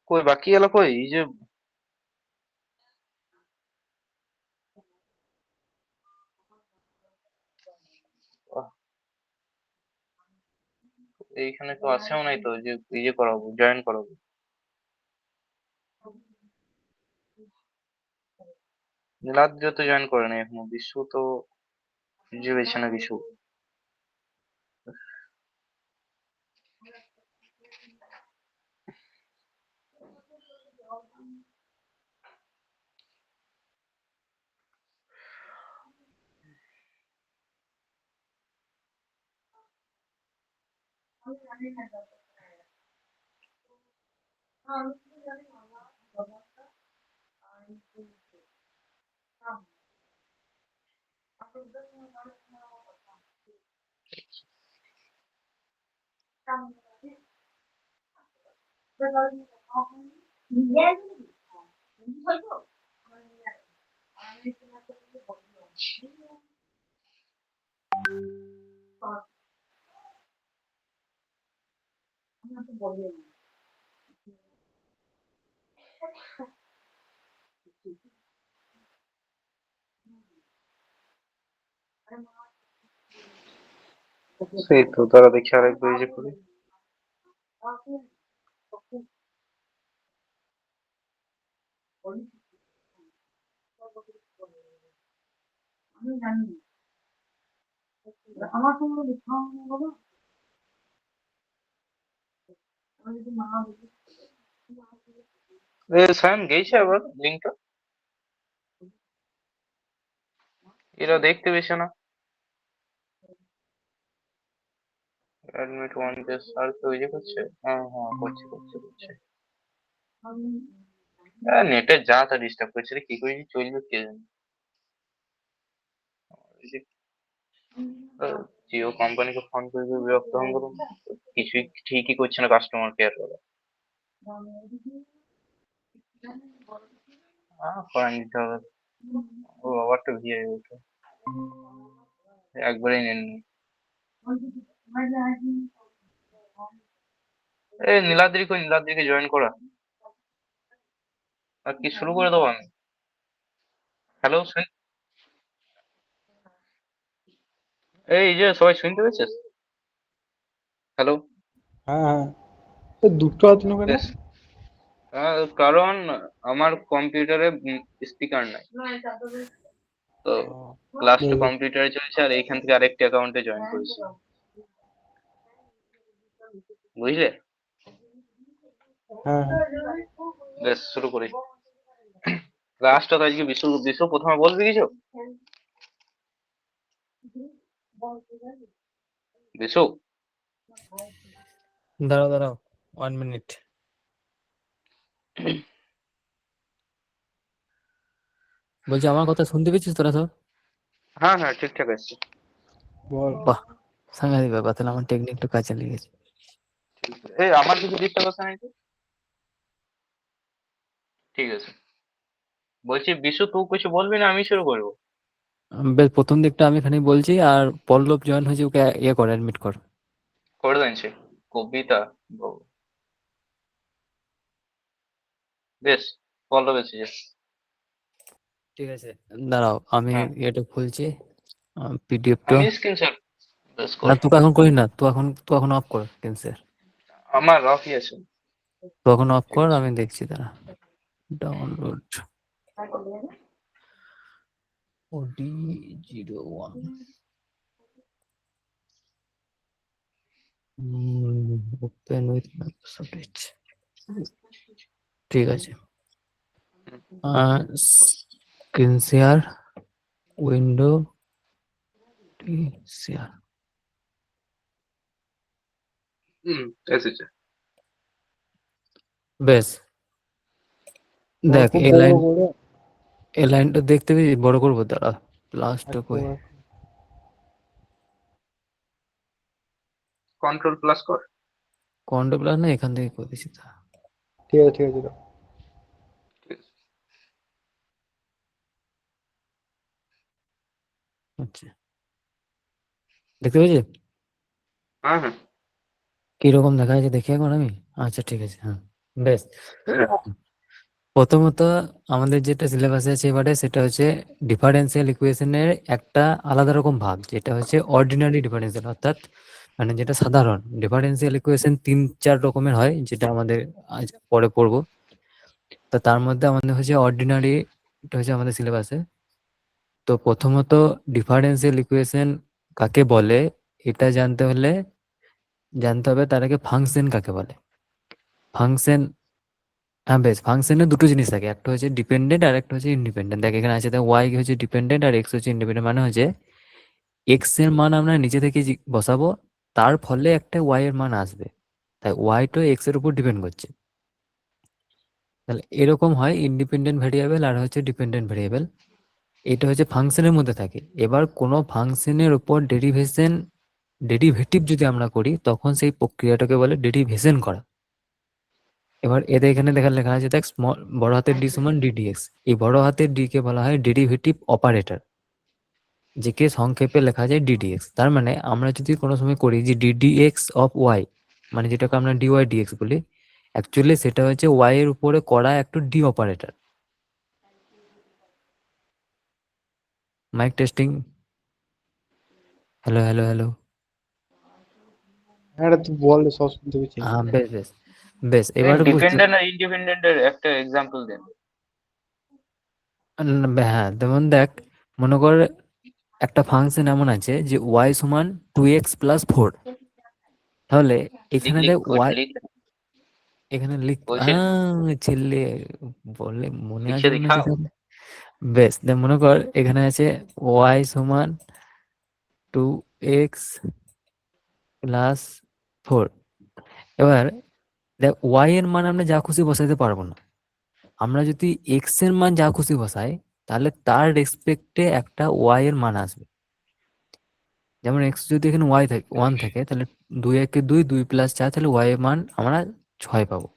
কই বাকি এলো কই এই যে আহ, এইখানে তো আসেও নাই তো যে ইয়ে করাবো জয়েন করাবো। নীলাদ্রিও তো জয়েন করে নাই এখনো, বিশু তো খুঁজে পেয়েছে না কিছু। সেই তো তারা দেখি আরেকবার ইয়ে করি। এ সায়ন গেছে আবার লিঙ্কটা, এরা দেখতে পেছে না। অ্যাডমিট ওয়ান পেজ আর কেউ ইয়ে করছে? হ্যাঁ হ্যাঁ, করছে করছে করছে। নেটে যা তা ডিস্টার্ব করছে রে, কি করে যে চলবে কে জানে। এই যে, জিও কোম্পানিকে ফোন করে করে বিরক্ত হন বলুন, কিছুই ঠিকই করছে না কাস্টমার কেয়ার ওরা। করে নিতে হবে। ও আবার তো ভিআই ওঠে, একবারেই নেননি। এ নীলাদ্রি কই, নীলাদ্রিকে জয়েন করা আর কি শুরু করে দেবো আমি। হ্যালো, এই যে সবাই শুনতে পেয়েছিস? হ্যালো। হ্যাঁ হ্যাঁ, তো দুটো আছে না কেন? বেশ, কারণ আমার কম্পিউটারে স্পিকার নাই তো, ও, ক্লাসটা বেশ বেশ। কম্পিউটারে চলছে আর এইখান থেকে আরেকটি অ্যাকাউন্টে জয়েন করেছি, বুঝলে? হ্যাঁ হ্যাঁ। বেশ, শুরু করি। ক্লাসটা তো আজকে বিশু বিশু প্রথমে বলবি কিছু? বিশু। দাঁড়াও দাঁড়াও, 1 মিনিট। বলছি আমার কথা শুনতে পেয়েছিস তোরা সব? হ্যাঁ হ্যাঁ, ঠিকঠাক আসছে। বল। বাহ, সাংঘাতিক ব্যাপার, তাহলে আমার টেকনিকটা কাজে লেগেছে। এই আমার কিছু ডিস্টার্ব আছে নাকি? ঠিক আছে, বলছি বিশু তুই কিছু বলবি না আমি শুরু করবো? বেশ, প্রথম দিকটা আমি এখানে বলছি, আর পল্লব জয়েন হয়েছে, ওকে ইয়ে কর, অ্যাডমিট কর। করে দিচ্ছি। কবিতা, বেশ, বলো বেশি। ঠিক আছে, দাঁড়াও আমি হ্যাঁ, এটা খুলছি, পিডিএফটা। আমি স্ক্রিনশট বেশ না, কর। তোকে এখন করি না, তুই এখন অফ কর ক্যান্সেল। আমার অফই আছে। তুই এখন অফ ঠিক কর, আছে। আমি দেখছি, দাঁড়া। Download OD01। Open with Microsoft Edge. ঠিক আছে, স্ক্রিন শেয়ার, উইন্ডো শেয়ার। হুম, এসেছে। বেশ, বল, দেখ খুব এই বড় লাইন, করে। এই লাইনটা দেখতে পেয়েছি, বড় করবো, দাঁড়া। প্লাসটা একটু কই? কন্ট্রোল প্লাস কর। কন্ট্রোল প্লাস না, এখান থেকে করে দিচ্ছি, দাঁড়া। ঠিক আছে ঠিক আছে দাও। ঠিক আছে। আচ্ছা, দেখতে পেয়েছি হ্যাঁ হ্যাঁ। কিরকম দেখা যাচ্ছে, দেখি একবার আমি। আচ্ছা ঠিক আছে, হ্যাঁ, বেশ, প্রথমত আমাদের যেটা সিলেবাসে আছে এবারে সেটা হচ্ছে ডিফারেন্সিয়াল ইকুয়েশনের একটা আলাদা রকম ভাগ, যেটা হচ্ছে অর্ডিনারি ডিফারেন্সিয়াল, অর্থাৎ মানে যেটা সাধারণ ডিফারেন্সিয়াল ইকুয়েশন 3-4 রকমের হয়, যেটা আমাদের আজ পরে পড়বো। তো তার মধ্যে আমাদের হচ্ছে অর্ডিনারি, এটা হচ্ছে আমাদের সিলেবাসে। তো প্রথমত ডিফারেন্সিয়াল ইকুয়েশন কাকে বলে এটা জানতে হলে জানতে হবে তার আগে ফাংশন কাকে বলে। ফাংশন, হ্যাঁ বেশ, ফাংশনে দুটো জিনিস থাকে, একটা হচ্ছে ডিপেন্ডেন্ট আর একটা হচ্ছে ইন্ডিপেন্ডেন্ট। দেখ এখানে আছে, ওয়াই হচ্ছে ডিপেন্ডেন্ট আর এক্স হচ্ছে ইন্ডিপেন্ডেন্ট। মানে হচ্ছে এক্স এর মান আমরা নিচে থেকে বসাবো, তার ফলে একটা ওয়াই এর মান আসবে, তাই ওয়াই তো এক্স এর উপর ডিপেন্ড করছে। তাহলে এরকম হয় ইন্ডিপেন্ডেন্ট ভেরিয়েবল আর হচ্ছে ডিপেন্ডেন্ট ভেরিয়েবল, এটা হচ্ছে ফাংশনের মধ্যে থাকে। এবার কোনো ফাংশনের উপর ডেরিভেটিভ যদি আমরা করি তখন সেই প্রক্রিয়াটাকে বলে ডেরিভেশন করা। এবার এদের এখানে লেখা আছে, দেখ বড় হাতের ডি সমান ডিডিএক্স, এই বড় হাতের ডি কে বলা হয় ডেরিভেটিভ অপারেটর, যেকে সংক্ষেপে লেখা যায় ডিডিএক্স। তার মানে আমরা যদি কোনো সময় করি যে ডিডিএক্স অফ ওয়াই, মানে যেটাকে আমরা ডিওয়াই ডিএক্স বলি, অ্যাকচুয়ালি সেটা হচ্ছে ওয়াই এর উপরে করা একটা D operator. Mic testing, hello hello hello. হ্যাঁ এটা তুই বল, সব শুনতে পেয়েছি। হ্যাঁ বেশ বেশ বেশ, এবার বুঝতে, ডিপেন্ডেন্ট আর ইন্ডিপেন্ডেন্টের একটা এক্সাম্পল দেন। হ্যাঁ যেমন দেখ, মনে কর একটা ফাংশন এমন আছে যে ওয়াই সমান 2x+4, তাহলে লিখ এখানে লিখ দেখ ওইটা ওয়াই, লিখ, এখানে লিখ, বলছে ছেলে বলে মনে আছে লিখে মনে হচ্ছে দেখাও। তাহলে। বেশ, দেখ মনে কর এখানে আছে ওয়াই সমান 2x+4। এবার দেখ ওয়াই এর মান আমরা যা খুশি বসাইতে পারবো না, আমরা যদি এক্স এর মান যা খুশি বসাই তাহলে তার রেসপেক্টে একটা ওয়াই এর মান আসবে। যেমন এক্স যদি এখানে ওয়াই থাকে 1 থাকে, তাহলে 2 একে 2, 2+4, তাহলে ওয়াই এর মান আমরা 6 পাবো।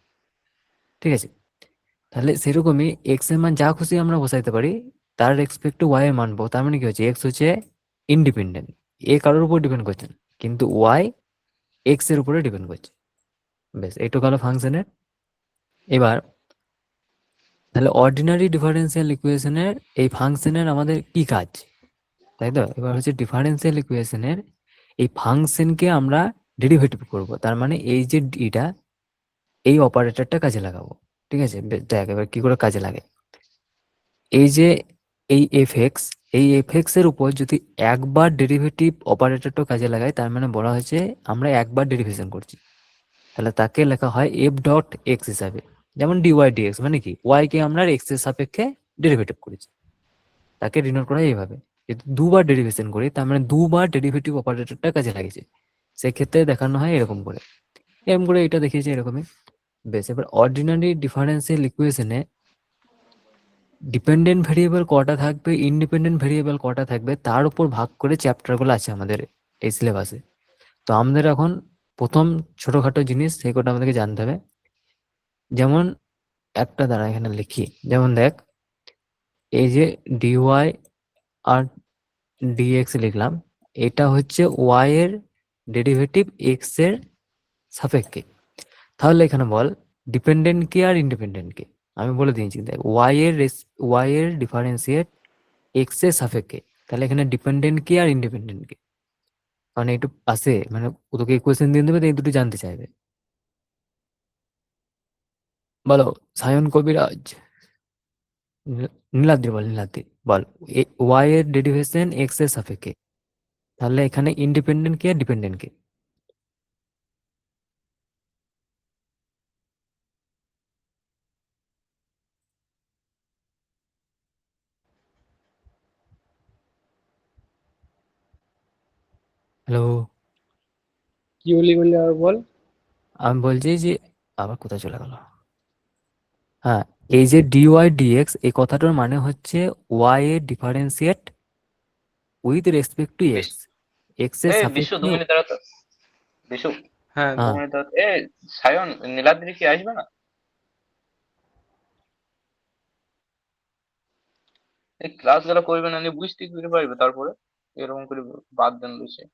ঠিক আছে, তাহলে সেরকমই এক্স এর মান যা খুশি আমরা বসাইতে পারি, তার রেসপেক্টে ওয়াই এর মান পাবো। তার মানে কি হচ্ছে, এক্স হচ্ছে ইন্ডিপেন্ডেন্ট, এ কারোর উপর ডিপেন্ড করছে না, কিন্তু ওয়াই এক্স এর উপরে ডিপেন্ড করছে। বেশ, এইটুকু হলো ফাংশনের। এবার তাহলে অর্ডিনারি ডিফারেন্সিয়াল ইকুয়েশনের এই ফাংশনের আমাদের কি কাজ, তাই তো? এবার হচ্ছে ডিফারেন্সিয়াল ইকুয়েশনের এই ফাংশনকে আমরা ডেরিভেটিভ করব, তার মানে এই যে ডিটা, এই অপারেটরটা কাজে লাগাবো। ঠিক আছে, দেখ এবার কি করে কাজে লাগে। এই যে এই এফএক্স, এই এফএক্স এর উপর যদি একবার ডেরিভেটিভ অপারেটরটা কাজে লাগাই, তার মানে বলা হয়েছে আমরা একবার ডেরিভেশন করছি, তাহলে তাকে লেখা হয় এফ ডট এক্স হিসাবে। যেমন ডিওয়াই ডিএক্স মানে কি, ওয়াই কে আমরা এক্স এর সাপেক্ষে ডেরিভেটিভ করেছি, তাকে ডিনোট করা হয় এইভাবে। যদি দুবার ডেরিভেশন করি তার মানে দুবার ডেরিভেটিভ অপারেটরটা কাজে লাগিয়েছে, সেক্ষেত্রে দেখানো হয় এরকম করে। এরকম করে এটা দেখিয়েছে এরকমই। বেশ, এবার অর্ডিনারি ডিফারেন্সিয়াল ইকুয়েশনে ডিপেন্ডেন্ট ভেরিয়েবল কটা থাকবে, ইন্ডিপেন্ডেন্ট ভেরিয়েবল কটা থাকবে, তার উপর ভাগ করে চ্যাপ্টারগুলো আছে আমাদের এই সিলেবাসে। তো আমাদের এখন প্রথম ছোটখাটো জিনিস সেই কটা আমাদেরকে জানতে হবে। যেমন একটা দ্বারা এখানে লিখি, যেমন দেখ এই যে ডিওয়াই আর ডিএক্স লিখলাম, এটা হচ্ছে ওয়াই এর ডেরিভেটিভ এক্স এর সাপেক্ষে। তাহলে এখানে বল ডিপেন্ডেন্ট কে আর ইন্ডিপেন্ডেন্ট কে। আমি বলে দিয়েছি, দেখ ওয়াই এর ডিফারেন্সিয়েট এক্স এর সাপেক্ষে, তাহলে এখানে ডিপেন্ডেন্ট কে আর ইন্ডিপেন্ডেন্ট কে, মানে একটু আসে, মানে তোকে কোয়েশ্চেন দিয়ে দেবে, তো এই দুটো জানতে চাইবে। বলো সায়ন কবিরাজ, নীলাদ্রি বল, নীলাদ্রি বল, ওয়াই এর ডেরিভেশন এক্স এর সাপেক্ষে, তাহলে এখানে ইন্ডিপেন্ডেন্ট কে আর ডিপেন্ডেন্ট কে। হ্যালো, কি বলি আর বল। আমি বলছি যে আবার কোথায় চলে গেল। হ্যাঁ, এই যে ডিওয়াই ডিএক্স এই কথাটার মানে হচ্ছে ওয়াই এর ডিফারেন্সিয়েট উইথ রেসপেক্ট টু বিশ এক্স, এক্স এর বিশ্ব সাপেক্ষে। 2 মিনিট দাঁড়াতো। বিশ্ব হ্যাঁ 2 মিনিট দাঁড়াতো। সায়ন, নীলাদ্রি কি আসবে না? এই ক্লাস গুলো করবে না, নিয়ে বুঝতে কি করে পারবে তারপরে? এরকম করে বাদ দেন লুচে,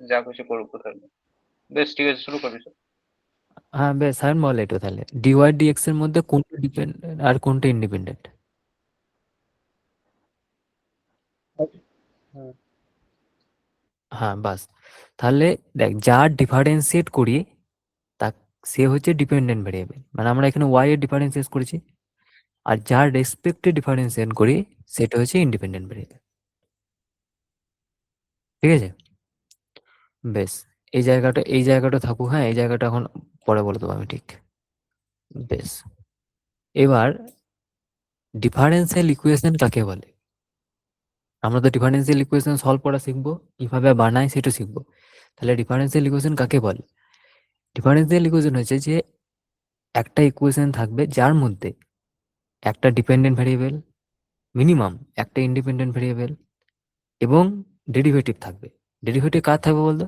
যা খুশি করুক কোথায়। বেশ ঠিক আছে, শুরু করবি। হ্যাঁ বেশ, সায়ন বল এটা তাহলে ডিওয়াই ডিএক্স এর মধ্যে কোনটা ডিপেন্ড আর কোনটা ইন্ডিপেন্ডেন্ট? হ্যাঁ, হ্যাঁ বাস, তাহলে দেখ যার ডিফারেন্সিয়েট করি তা সে হচ্ছে ডিপেন্ডেন্ট ভেরিয়েবল, মানে আমরা এখানে ওয়াই এর ডিফারেন্সিয়েট করেছি, আর যার রেসপেক্টে ডিফারেন্সিয়েট করি সেটা হচ্ছে ইন্ডিপেন্ডেন্ট ভেরিয়েবল। ঠিক আছে, বেশ, এই জায়গাটা থাকুক, হ্যাঁ এই জায়গাটা এখন পরে বলে দেবো আমি, ঠিক। বেশ, এবার ডিফারেন্সিয়াল ইকুয়েশন কাকে বলে? আমরা তো ডিফারেন্সিয়াল ইকুয়েশন সলভ করা শিখবো, কিভাবে বানায় সেটা শিখবো। তাহলে ডিফারেন্সিয়াল ইকুয়েশন কাকে বলে? ডিফারেন্সিয়াল ইকুয়েশন হচ্ছে যে একটা ইকুয়েশন থাকবে যার মধ্যে একটা ডিপেন্ডেন্ট ভেরিয়েবল, মিনিমাম একটা ইন্ডিপেন্ডেন্ট ভেরিয়েবল এবং ডেরিভেটিভ থাকবে। ডেরিভেটিভ কার থাকবে বলতো?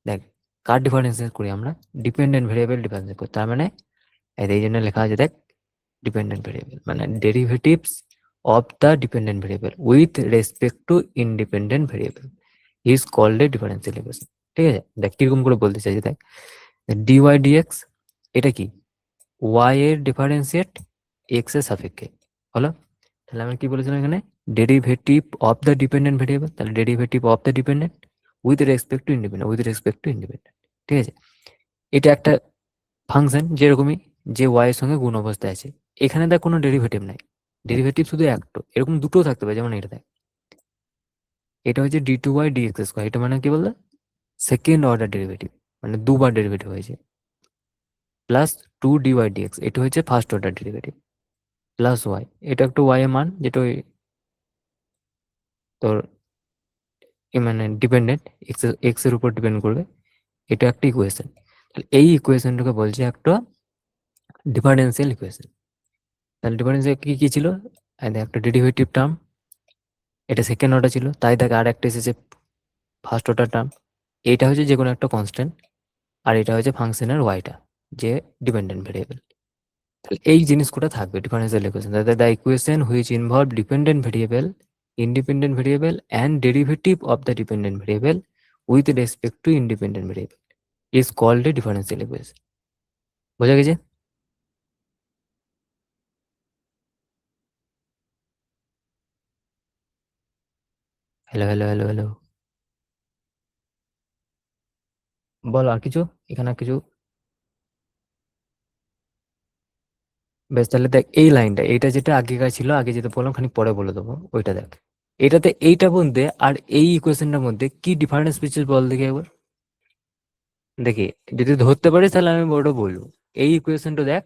দেখ, কার ডিফারেন্সিয়েট করি আমরা? ডিপেন্ডেন্ট ভেরিয়েবল ডিফারেন্সিয়েট করি, তার মানে এই জন্য লেখা আছে দেখ, ডিপেন্ডেন্ট ভেরিয়েবল মানে derivatives of the dependent variable with respect to independent variable is called a differential equation. ঠিক আছে, দেখ কিরকম করে বলতে চাইছি, দেখ ডিওয়াই ডিএক্স এটা কি? ওয়াই এর ডিফারেন্সিয়েট এক্স এর সাপেক্ষে হলো। তাহলে আমরা কি বলেছিলাম এখানে? Derivative of the dependent variable, তাহলে derivative of the dependent with respect to independent, with respect to independent. ঠিক আছে, এটা একটা ফাংশন যেরকমই, যে ওয়াই এর সঙ্গে গুণ অবস্থায় আছে। এখানে দেখ কোনো ডেরিভেটিভ নাই, ডেরিভেটিভ শুধু একটা, এরকম দুটো থাকতে পারে, যেমন এটা দেখ, এটা হচ্ছে d two y d x square, এটা মানে কি বলতো? সেকেন্ড অর্ডার ডেরিভেটিভ, মানে দুবার ডেরিভেটিভ হয়েছে। প্লাস টু ডিওয়াই ডিএক্স, এটা হচ্ছে first order derivative. Plus y, এটা একটা ওয়াই এর মান, যেটা ওই তোর মানে ডিপেন্ডেন্ট এক্স এর উপর ডিপেন্ড করবে, এটা একটা ইকুয়েশন। এই ইকুয়েশনটাকে বলছে একটা ডিফারেন্সিয়াল ইকুয়েশন। তাহলে ডিফারেন্সিয়াল কি কি ছিল? একটা ডেরিভেটিভ টার্ম, এটা সেকেন্ড অর্ডার ছিল, তাই দেখ আর একটা এসেছে ফার্স্ট অর্ডার টার্ম। এটা হচ্ছে যে কোনো একটা কনস্ট্যান্ট, আর এটা হচ্ছে ফাংশনের ওয়াইটা, যে ডিপেন্ডেন্ট ভেরিয়েবল। তাহলে এই জিনিসগুলো থাকবে differential equation, the equation which involve dependent variable, independent variable and derivative of the dependent variable with respect to independent variable is called a differential equation. বোঝা গেছে? হ্যালো হ্যালো হ্যালো হ্যালো, বল আর কিছু, এখানে আর কিছু? বেশ, তাহলে দেখ এই লাইনটা, এইটা যেটা আগেকার ছিল, আগে যেটা বললাম খানিক পরে বলে দেবো, ওইটা দেখ। এটাতে এইটার মধ্যে আর এই ইকুয়েশনটার মধ্যে কি ডিফারেন্স পেয়েছিস বল দেখি একবার। দেখি, যদি ধরতে পারিস তাহলে আমি ওটা বলবো। এই ইকুয়েশনটা দেখ,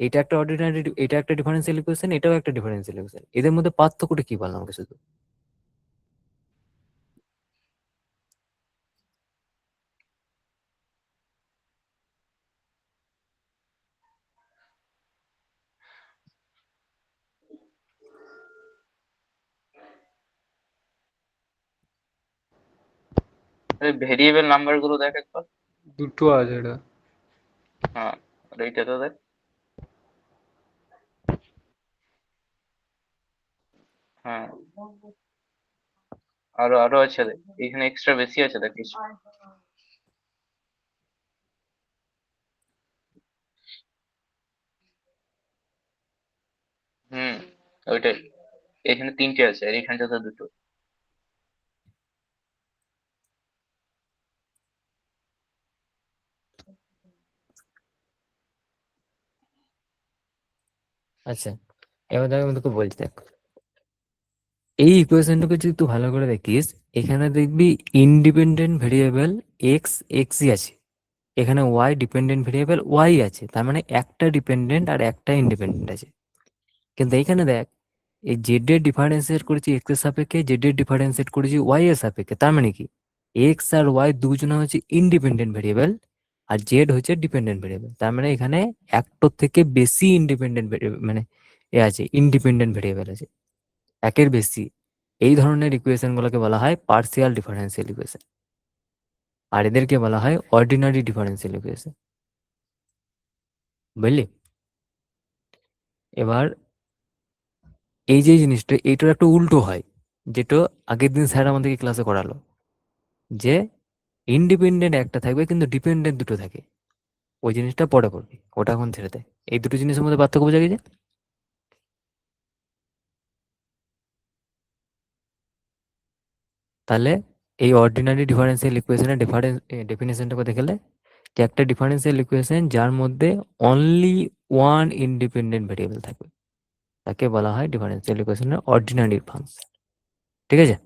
এটা একটা অর্ডিনারি, এটা একটা ডিফারেন্সিয়াল ইকুয়েশন, এটাও একটা ডিফারেন্সিয়াল ইকুয়েশন, এদের মধ্যে পার্থক্যটা কি বললাম আমাকে শুধু? ভেরিয়েবল নাম্বার গুলো দেখ একবার। দুটো আছে এটা। হ্যাঁ, আর এইটা তো দেখ। হ্যাঁ, আরো আরো আছে দেখ, এখানে এক্সট্রা বেশি আছে দেখ কিছু। হুম, ওইটাই, এখানে তিনটে আছে আর এখানটাতে দুটো। আচ্ছা, এবার দেখ আমি তোকে বলছি, দেখ এই ইকুয়েশনটাকে যদি তুই ভালো করে দেখিস, এখানে দেখবি ইন্ডিপেন্ডেন্ট ভেরিয়েবল এক্স এক্সই আছে, এখানে ওয়াই ডিপেন্ডেন্ট ভেরিয়েবল ওয়াই আছে, তার মানে একটা ডিপেন্ডেন্ট আর একটা ইন্ডিপেন্ডেন্ট আছে। কিন্তু এখানে দেখ, এই জেড এর ডিফারেন্সিয়েট করেছি এক্স এর সাপেক্ষে, জেড এর ডিফারেন্সিয়েট করেছি ওয়াই এর সাপেক্ষে, তার মানে কি এক্স আর ওয়াই দুজনে হচ্ছে ইন্ডিপেন্ডেন্ট ভেরিয়েবল আর জেড হচ্ছে ডিপেন্ডেন্ট ভেরিয়েবল, তার মানে এখানে একটার থেকে বেশি ইন্ডিপেন্ডেন্ট মানে এ আছে, ইন্ডিপেন্ডেন্ট ভেরিয়েবল আছে একের বেশি। এই ধরনের ইকুয়েশন গুলোকে বলা হয় পার্সিয়াল ডিফারেন্সিয়াল ইকুয়েশন, আর এদেরকে বলা হয় অর্ডিনারি ডিফারেন্সিয়াল ইকুয়েশন। বুঝলি? এবার এই যে জিনিসটা, এইটার একটা উল্টো হয়, যেটা আগের দিন স্যার আমাদেরকে ক্লাসে করালো, যে ইন্ডিপেন্ডেন্ট একটা থাকবে কিন্তু ডিপেন্ডেন্ট দুটো থাকে। ওই জিনিসটা পরে করবি, ওটা এখন ছেড়ে দে। এই দুটো জিনিসের মধ্যে পার্থক্য বোঝা গেছে? তাহলে এই অর্ডিনারি ডিফারেন্সিয়াল ইকুয়েশনের ডেফিনেশনটাকে দেখলে, যে একটা ডিফারেন্সিয়াল ইকুয়েশন যার মধ্যে অনলি ওয়ান ইন্ডিপেন্ডেন্ট ভেরিয়েবল থাকবে তাকে বলা হয় ডিফারেন্সিয়াল ইকুয়েশনের অর্ডিনারি ফাংশন। ঠিক আছে,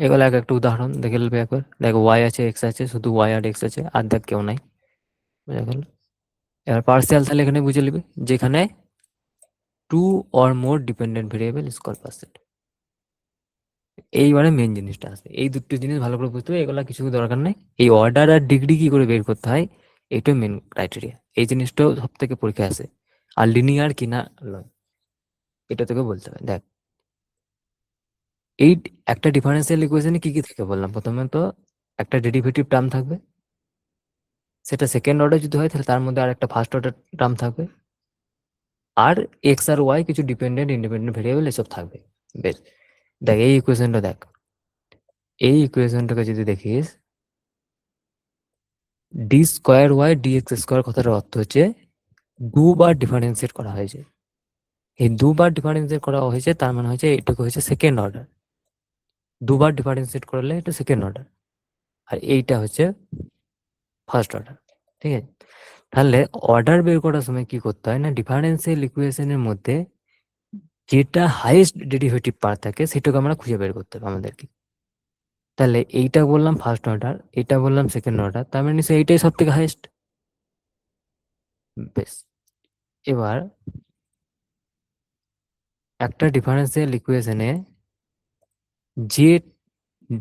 এগুলো একটা উদাহরণ দেখে নেবে একবার। দেখ ওয়াই আছে, এক্স আছে, শুধু ওয়াই আর এক্স আছে, আর দেখ কেউ নাই। বুঝা গেল? এবার পার্সিয়াল তাহলে এখানে বুঝে নিবি, যেখানে two or more dependent variable is called partial. এইবারে মেন জিনিসটা আসবে, এই দুটো জিনিস ভালো করে বুঝতে হবে, এগুলা কিছু দরকার নেই। এই অর্ডার আর ডিগ্রি কি করে বের করতে হয়, এইটাই মেন ক্রাইটেরিয়া। এই জিনিসটাও সব থেকে পরীক্ষা আসে। আর লিনিয়ার কিনা লয়, এটা তোকে বলতে হবে। দেখ এই একটা ডিফারেন্সিয়াল ইকুয়েশনে কি কি থাকে বললাম, প্রথমে তো একটা ডেরিভেটিভ টার্ম থাকবে, সেটা সেকেন্ড অর্ডার যদি হয় তাহলে তার মধ্যে আর একটা ফার্স্ট অর্ডার টার্ম থাকবে, আর এক্স আর ওয়াই কিছু ডিপেন্ডেন্ট ইন্ডিপেন্ডেন্ট ভেরিয়েবল এসব থাকবে। বেশ, দেখ এই ইকুয়েশনটা দেখ, এই ইকুয়েশনটাকে যদি দেখিস, d square y d x square কথাটার অর্থ হচ্ছে দুবার ডিফারেন্সিয়েট করা হয়েছে। এই দুবার ডিফারেন্সিয়েট করা হয়েছে তার মানে হচ্ছে এইটুকু হচ্ছে সেকেন্ড অর্ডার, দুবার ডিফারেন্সিয়েট করলে এটা সেকেন্ড অর্ডার, আর এইটা হচ্ছে ফার্স্ট অর্ডার। ঠিক আছে, তাহলে অর্ডার বের করার সময় কি করতে হয় না, ডিফারেন্সিয়াল ইকুয়েশনের মধ্যে যেটা হাইয়েস্ট ডেরিভেটিভ পার্ট থাকে সেটাকে আমরা খুঁজে বের করতে হবে আমাদেরকে। তাহলে এইটা বললাম ফার্স্ট অর্ডার, এটা বললাম সেকেন্ড অর্ডার, তার মানে নিশ্চয়ই এইটাই সব থেকে হাইয়েস্ট। বেশ, এবার একটা ডিফারেন্সিয়াল ইকুয়েশনে যে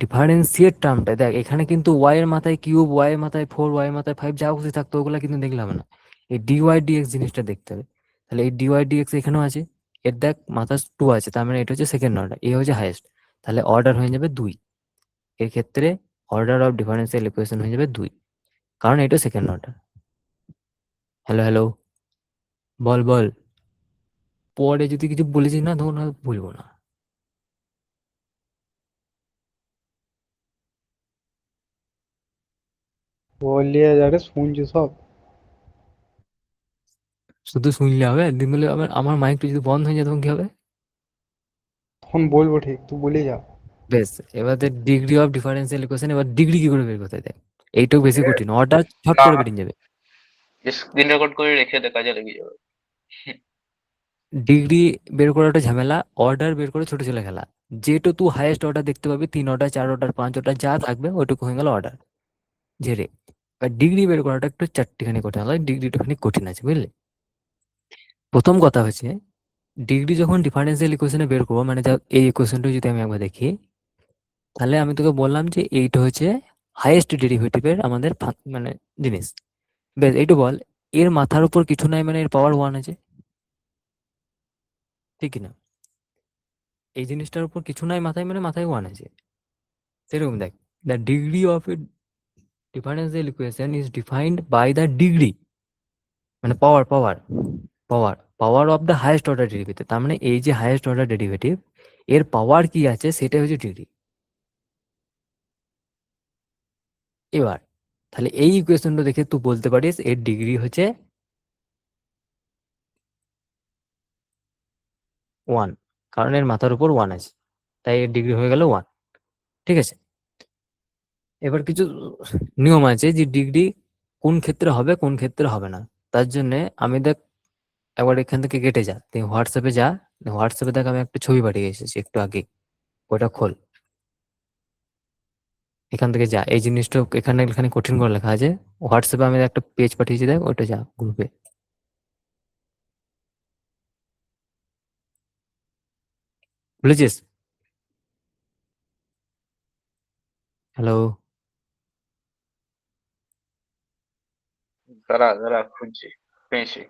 ডিফারেন্সিয়েট টার্মটা, দেখ এখানে কিন্তু ওয়াই এর মাথায় কিউব, ওয়াই এর মাথায় ফোর, ওয়াই এর মাথায় ফাইভ, যা খুশি থাকতো ওগুলা কিন্তু দেখলাম না। এই ডিওয়াই ডিএক্স জিনিসটা দেখতে হবে। তাহলে এই ডিওয়াই ডিএক্স এখানেও আছে, এর দেখ মাথা টু আছে, তার মানে এটা হচ্ছে সেকেন্ড অর্ডার, এ হচ্ছে হাইয়েস্ট। তাহলে অর্ডার হয়ে যাবে দুই, এর ক্ষেত্রে অর্ডার অফ ডিফারেন্সিয়াল ইকুয়েশন হয়ে যাবে দুই, কারণ এটা সেকেন্ড অর্ডার। হ্যালো হ্যালো, বল বল, পরে যদি কিছু বলেছিস না তখন আর বলবো না। বলিয়ে যারে শুনছি সব। শুধু শুনলে হবে? একদিন বলে আবার আমার মাইকটা যদি বন্ধ হয়ে যায় তখন কি হবে? তখন বলবো ঠিক, তুই বলে যা। বেশ, এবার ডিগ্রি অফ ডিফারেন্সিয়াল ইকুয়েশন, এবার ডিগ্রি কি করে বের করতে হয় দেখ। এইটাও বেশি কঠিন, অর্ডার ছট না, করে বেরিয়ে যাবে। স্ক্রিন রেকর্ড করে রেখে দে, কাজে লেগে যাবে। ডিগ্রি বের করাটা ঝামেলা, অর্ডার বের করে ছোট ছেলে খেলা। যেটা তুই হাইয়েস্ট অর্ডার দেখতে পাবি, 3 অর্ডার 4 অর্ডার 5 অর্ডার যা থাকবে ওইটুকু হয়ে গেল অর্ডার, ঝেড়ে। আর ডিগ্রি বের করাটা একটু চারটিখানি কঠিন হয়, ডিগ্রিটা খানি কঠিন আছে বুঝলি। প্রথম কথা হচ্ছে, ডিগ্রি যখন ডিফারেন্সিয়াল ইকুয়েশনে বের করবো, মানে এই ইকুয়েশনটা যদি আমি একবার দেখি, তাহলে আমি তোকে বললাম যে এইটা হচ্ছে হাইয়েস্ট ডেরিভেটিভের আমাদের মানে জিনিস। বেশ, এইটু বল, এর মাথার উপর কিছু নাই মানে এর পাওয়ার ওয়ান আছে, ঠিক না? এই জিনিসটার উপর কিছু নাই মাথায় মানে মাথায় ওয়ান আছে। সেরকম দেখ, the degree of a differential equation is defined by the degree, মানে power power power power of the highest order derivative. তার মানে এই যে হাইয়েস্ট অর্ডার ডেরিভেটিভ, এর পাওয়ার কি আছে সেটাই হচ্ছে ডিগ্রি। এবার তাহলে এই ইকুয়েশনটা দেখে তুই বলতে পারিস এর ডিগ্রি হচ্ছে ওয়ান, কারণ এর মাথার উপর ওয়ান আছে, তাই এর ডিগ্রি হয়ে গেল ওয়ান। ঠিক আছে, এবার কিছু নিয়ম আছে যে ডিগ্রি কোন ক্ষেত্রে হবে কোন ক্ষেত্রে হবে না। তার জন্য আমি দেখ, একবার এখান থেকে কেটে যা, তুই হোয়াটসঅ্যাপে যা, হোয়াটসঅ্যাপে দেখ আমি একটা ছবি পাঠিয়ে এসেছি একটু আগে, ওটা খোল। এখান থেকে যা, এই জিনিসটা এখানে এখানে কঠিন করে লেখা আছে। হোয়াটসঅ্যাপে আমি একটা পেজ পাঠিয়েছি, দেখ ওটা যা গ্রুপে, বুঝেছিস? হ্যালো, দাঁড়া দাঁড়া, খুঁজছি, পেয়েছি।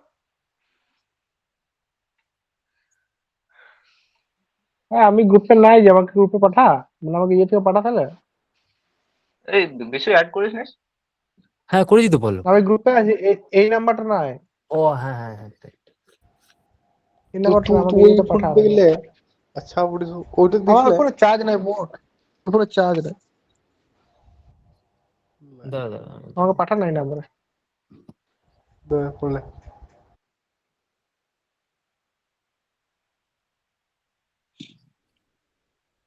হ্যাঁ, আমি গ্রুপে নাই, যে আমাকে গ্রুপে পাঠা, মানে আমাকে ইয়ে থেকে পাঠা তাহলে। এই বেশি অ্যাড করিস না। হ্যাঁ করেছি তো, বলো। আমি গ্রুপে আছি, এই নাম্বারটা নাই, ও হ্যাঁ হ্যাঁ হ্যাঁ, এই তো নাম্বারটা তুই আমাকে তুই ইয়েতে ফোন পাঠা। দেখলে আচ্ছা বলিস ওইটা আমার দেখলে কোনো চার্জ নাই, বোট কোনো চার্জ নাই। দাঁড়া দাঁড়া আমাকে পাঠান নাই নাম্বারে। করলে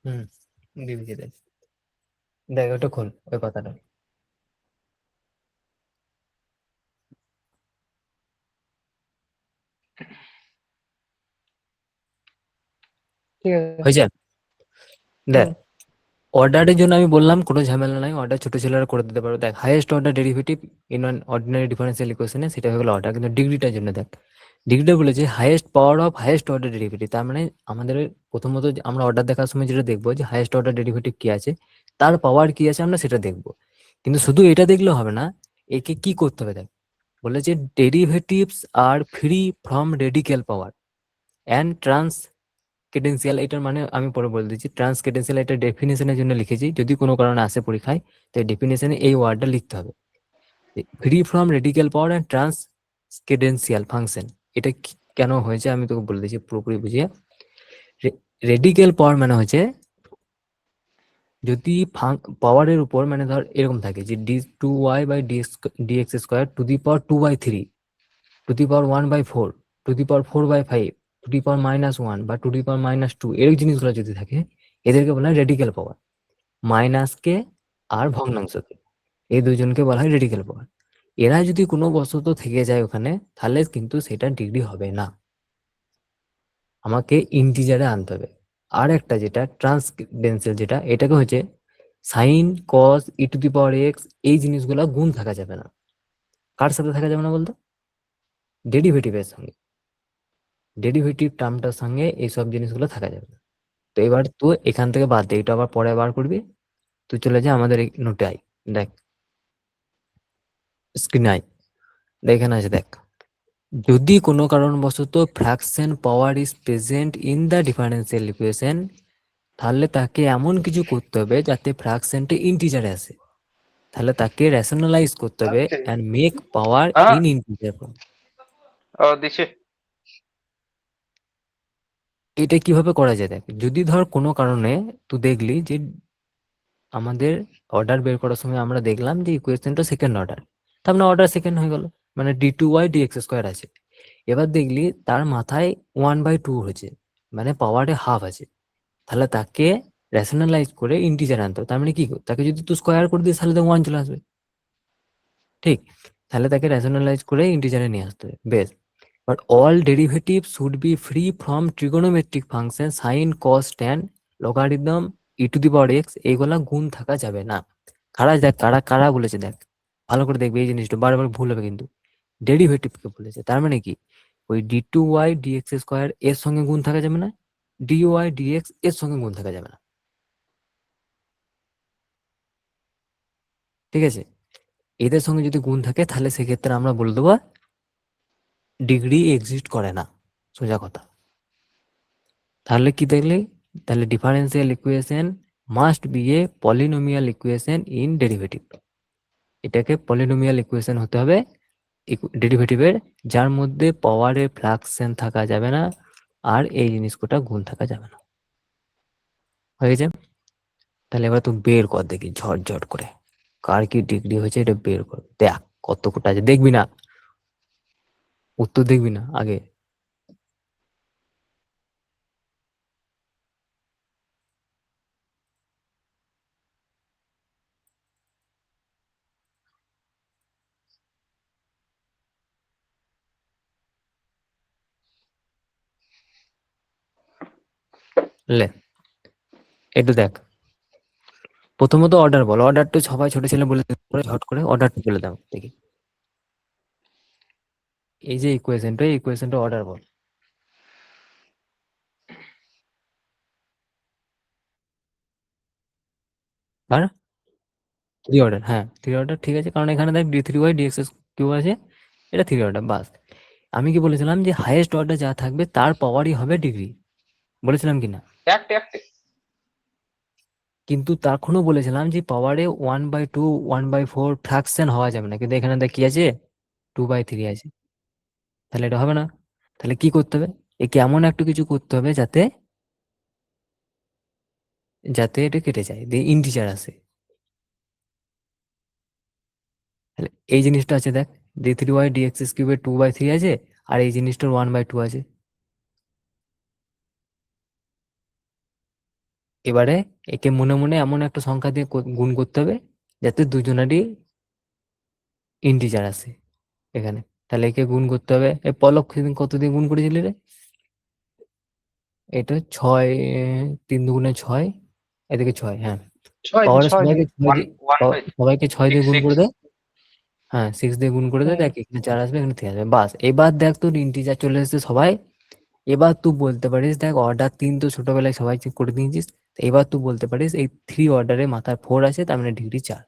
হুম দিদি দেখ দেখ ওটা খোল ওই কথাটা। ঠিক আছে। হয়েছে দেখ হুম। অর্ডারের জন্য আমি বললাম কোনো ঝামেলা নাই, অর্ডার ছোট ছেলেরা করে দিতে পারো। দেখ highest order derivative in an ordinary differential ইকুয়েশনে সেটা হয়ে গেল অর্ডার, কিন্তু ডিগ্রিটার জন্য দেখ ডিগ্রিটা বলেছে highest power of highest order derivative. তার মানে আমাদের প্রথমত যে আমরা অর্ডার দেখার সময় যেটা দেখবো যে হাইয়েস্ট অর্ডার ডেরিভেটিভ কি আছে, তার পাওয়ার কি আছে আমরা সেটা দেখবো। কিন্তু শুধু এটা দেখলে হবে না, একে কি করতে হবে দেখ, বলেছে derivatives are free from radical power and transcendental. এটার মানে আমি পরে বলে দিচ্ছি। ট্রান্স কেডেন্সিয়াল এটা ডেফিনেশনের জন্য লিখেছি, যদি কোনো কারণে আসে পরীক্ষায় তো ডেফিনেশনে এই ওয়ার্ডটা লিখতে হবে, free from radical power and transcendental function. এটা কেন হয়েছে আমি তোকে বলে দিচ্ছি পুরোপুরি বুঝিয়ে। রেডিক্যাল পাওয়ার মানে হচ্ছে যদি পাওয়ারের উপর মানে ধর এরকম থাকে যে d2y/dx² to the power 2/3, to the power 1/4, to the power 4/5, to the power -1 বা টু দি পাওয়ার -2, এর জিনিসগুলো যদি থাকে এদেরকে বলা হয় রেডিক্যাল পাওয়ার। মাইনাসকে আর ভগ্নাংশকে, এই দুজনকে বলা হয় রেডিক্যাল পাওয়ার। এরা যদি কোনো বশত থেকে যায় ওখানে তাহলে কিন্তু সেটা ডিগ্রি হবে না, আমাকে ইন্টিজারে আনতে হবে। আর একটা যেটা ট্রান্সডেন্সিয়াল, যেটা এটাকে হচ্ছে সাইন কস e⁻x, এই জিনিসগুলো গুণ থাকা যাবে না। কার সাথে থাকা যাবে না বলতো? ডেরিভেটিভের সঙ্গে, ডেরিভেটিভ টার্মটার সঙ্গে এইসব জিনিসগুলো থাকা যাবে না। তো এবার তুই এখান থেকে বাদ দে, এটা আবার পরে বার করবি। তুই চলে যা আমাদের এই নোটে আই, দেখ স্ক্রিনে আই, এখানে আছে দেখ, যদি কোনো কারণবশত fraction power is present in the differential equation, তাহলে তাকে এমন কিছু করতে হবে যাতে ফ্র্যাকশনটা ইন্টিজারে আসে, তাহলে তাকে রেশনালাইজ করতে হবে and make power in integer form. দিছে। এটা কিভাবে করা যায় দেখ, যদি ধর কোনো কারণে তুই দেখলি যে আমাদের অর্ডার বের করার সময় আমরা দেখলাম যে ইকুয়েশনটা সেকেন্ড অর্ডার, তার মানে অর্ডার সেকেন্ড হয়ে গেল, মানে d2y/dx² আছে। এবার দেখলি তার মাথায় 1/2 হয়েছে, মানে পাওয়ারে হাফ আছে, তাহলে তাকে রেশনালাইজ করে ইন্টিজার আনতে হবে। তার মানে কি, তাকে যদি তুই স্কোয়ার করে দিস তাহলে তো 1 চলে আসবে, ঠিক? তাহলে তাকে রেশনালাইজ করে ইন্টিজারে নিয়ে আসতে হবে, বেশ। But all derivative should be free from trigonometric function sign cos tan logarithm e⁻x, এইগুলা গুণ থাকা যাবে না। কারা দেখ, কারা কারা বলেছে দেখ, ভালো করে দেখবে এই জিনিসটা, বারবার ভুল হবে কিন্তু। ডেরিভেটিভকে বলেছে, তার মানে কি ওই d2y/dx² এর সঙ্গে গুণ থাকা যাবে না, dy/dx এর সঙ্গে গুণ থাকা যাবে না, ঠিক আছে? এদের সঙ্গে যদি গুণ থাকে তাহলে সেক্ষেত্রে আমরা বলে দেবো ডিগ্রি এক্সিস্ট করে না, সোজা কথা। তাহলে কি দেখলে, তাহলে differential equation must B A polynomial equation in derivative. এটাকে পলিনোমিয়াল ইকুয়েশন হতে হবে ডেরিভেটিভের, যার মধ্যে পাওয়ারের ফ্র্যাকশন থাকা যাবে না আর এই জিনিসটা গুণ থাকা যাবে না। হয়ে গেছে? তাহলে এবার তুই বের কর দেখি ঝটঝট করে কার কি ডিগ্রি হয়েছে, এটা বের কর, দেখ কত কোটা আছে, দেখবি না উত্তর, দেখবি না আগে। লে একটু দেখ, প্রথমত অর্ডার বল, অর্ডারটা সবাই ছোট ছেলে বলে দিতে পারে, ঝট করে অর্ডারটা বলে দাও দেখি। এই যে ইকুয়েশনটা অর্ডার বল। আর থ্রি অর্ডার, হ্যাঁ থ্রি অর্ডার, ঠিক আছে, কারণ এখানে দেখ d3y/dx³ আছে, এটা থ্রি অর্ডার বাস। আমি কি বলেছিলাম যে হাইয়েস্ট অর্ডার যা থাকবে তার পাওয়ারই হবে ডিগ্রি, বলেছিলাম কিনা? একটা একটা। কিন্তু তখনও বলেছিলাম যে পাওয়ারে 1/2 1/4 ফ্র্যাকশন হওয়া যাবে না, কিন্তু এখানে দেখ কি আছে, 2/3 আছে, তাহলে এটা হবে না। তাহলে কি করতে হবে, একে এমন একটা কিছু করতে হবে যাতে যাতে এটা কেটে যায়, দিয়ে ইন্টিজার আসে। তাহলে এই জিনিসটা আছে দেখ, d3y dx কিউবের 2/3 আছে, আর এই জিনিসটার 1/2 আছে। এবারে একে মনে মনে এমন একটা সংখ্যা দিয়ে গুণ করতে হবে যাতে দুজনেরই ইন্টিজার আসে এখানে। তাহলে একে গুণ করতে হবে। পলক সেদিন কত দিয়ে গুণ করেছিলি রে? এটা 6, 3 দুগুণে 6, এদিকে 6, হ্যাঁ। ছয় পাওয়ারে ছয় সবাইকে দিয়ে 6 দিয়ে, ওয়ান বাই সবাইকে 6 দিয়ে গুণ 6 করে দেয়। হ্যাঁ, 6 দিয়ে গুণ করে দেয়, হুম। দেখ এখানে 4 আসবে, এখানে 3 আসবে, বাস। এবার দেখ তোর ইন্টিজার চলে এসেছে সবাই। এবার তুই বলতে পারিস, দেখ অর্ডার 3 তো ছোটবেলায় সবাই চেক করে দিয়েছিস। তো এবার তুই বলতে পারিস এই 3 অর্ডারে মাথায় 4 আছে, তার মানে ডিগ্রি 4।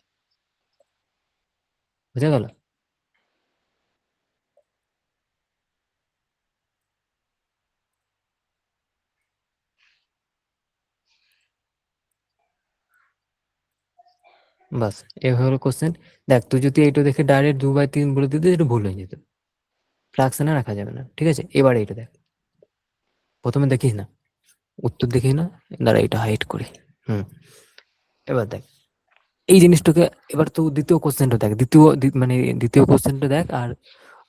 বুঝা গেল? বাস, এ হলো কোশ্চেন। দেখ তুই যদি এইটা দেখে ডাইরেক্ট 2/3 বলে দিতে, এটা ভুল হয়ে যেত। ফ্রাকশনে রাখা যাবে না, ঠিক আছে? এবার এইটা দেখ, প্রথমে দেখিস না, উত্তর দেখিস না, দাঁড়া এটা হাইড করি। এবার দেখ এই জিনিসটাকে। এবার তো দ্বিতীয় কোশ্চেনটা দেখ, মানে দ্বিতীয় কোশ্চেনটা দেখ। আর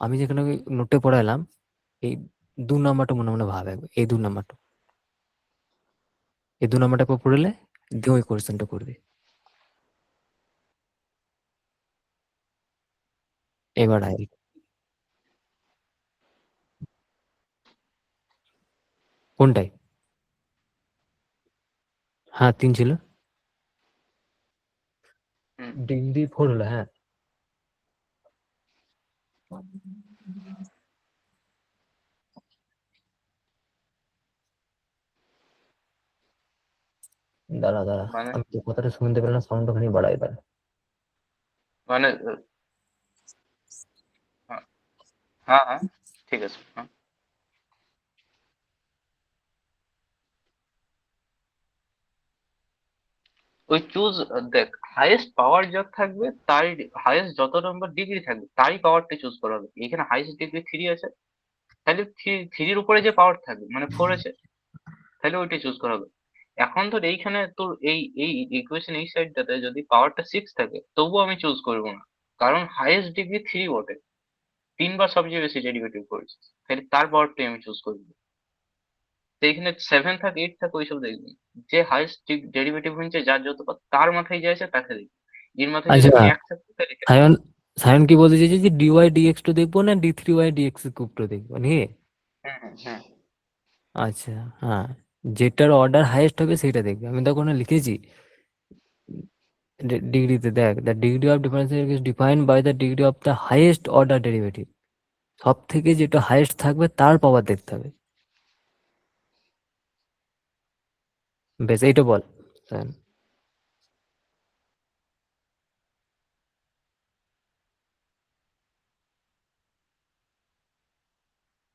আমি যেখানে নোটে পড়াইলাম, এই 2 নাম্বারটা মনে মনে ভাব একবার, এই 2 নাম্বারটা পড়লে দিয়ে ওই কোশ্চেনটা করবি। এবার আয় কোনটাই? হ্যাঁ 3 ছিল, ডিগ্রি 4 হলো, হ্যাঁ। দাঁড়া দাঁড়া, মানে আমি তো কথাটা শুনতে পেলাম, সাউন্ড ওখানে বাড়াই দাঁড়া। মানে হ্যাঁ হ্যাঁ হ্যাঁ, ঠিক আছে, হ্যাঁ। ওই চুজ, দেখ হাইয়েস্ট পাওয়ার যার থাকবে তারই, হাইয়েস্ট যত নম্বর ডিগ্রি থাকবে তারই পাওয়ারটা চুজ করা হবে। এখানে হাইয়েস্ট ডিগ্রি 3 আছে, তাহলে থ্রির উপরে যে পাওয়ার থাকবে মানে 4 আছে, তাহলে ওইটাই চুজ করা হবে। এখন তোর এইখানে তোর এই এই ইকুয়েশন এই সাইডটাতে যদি পাওয়ারটা 6 থাকে তবুও আমি চুজ করবো না, কারণ হাইয়েস্ট ডিগ্রি 3 বটে, 3বার সবচেয়ে বেশি ডেরিভেটিভ করেছে, তাহলে তার পাওয়ারটাই আমি চুজ করবো। তো এখানে 7 থাক 8 থাক ওইসব দেখবি, যে হাইয়েস্ট ডেরিভেটিভ হয়েছে যার যত পাওয়ার তার মাথায় যা আছে তাকে দেখবি। এর মাথায় যদি আচ্ছা, 1 থাকতো তাহলে এখানে সায়ন, সায়ন কি বলতে চাইছে যে ডিওয়াই ডিএক্স টা দেখবো না d3y dx কিউবটা দেখবো নিয়ে? হ্যাঁ হ্যাঁ হ্যাঁ। আচ্ছা, হ্যাঁ, যেটার অর্ডার হাইয়েস্ট হবে সেটা দেখবে। আমি তো ওখানে লিখেছি ডিগ্রিতে, দেখ the degree of differentiation is defined by the degree of the highest order derivative. সব থেকে যেটা হাইয়েস্ট থাকবে তার পাওয়ার দেখতে হবে। বেশ, এইটা বল সায়ন।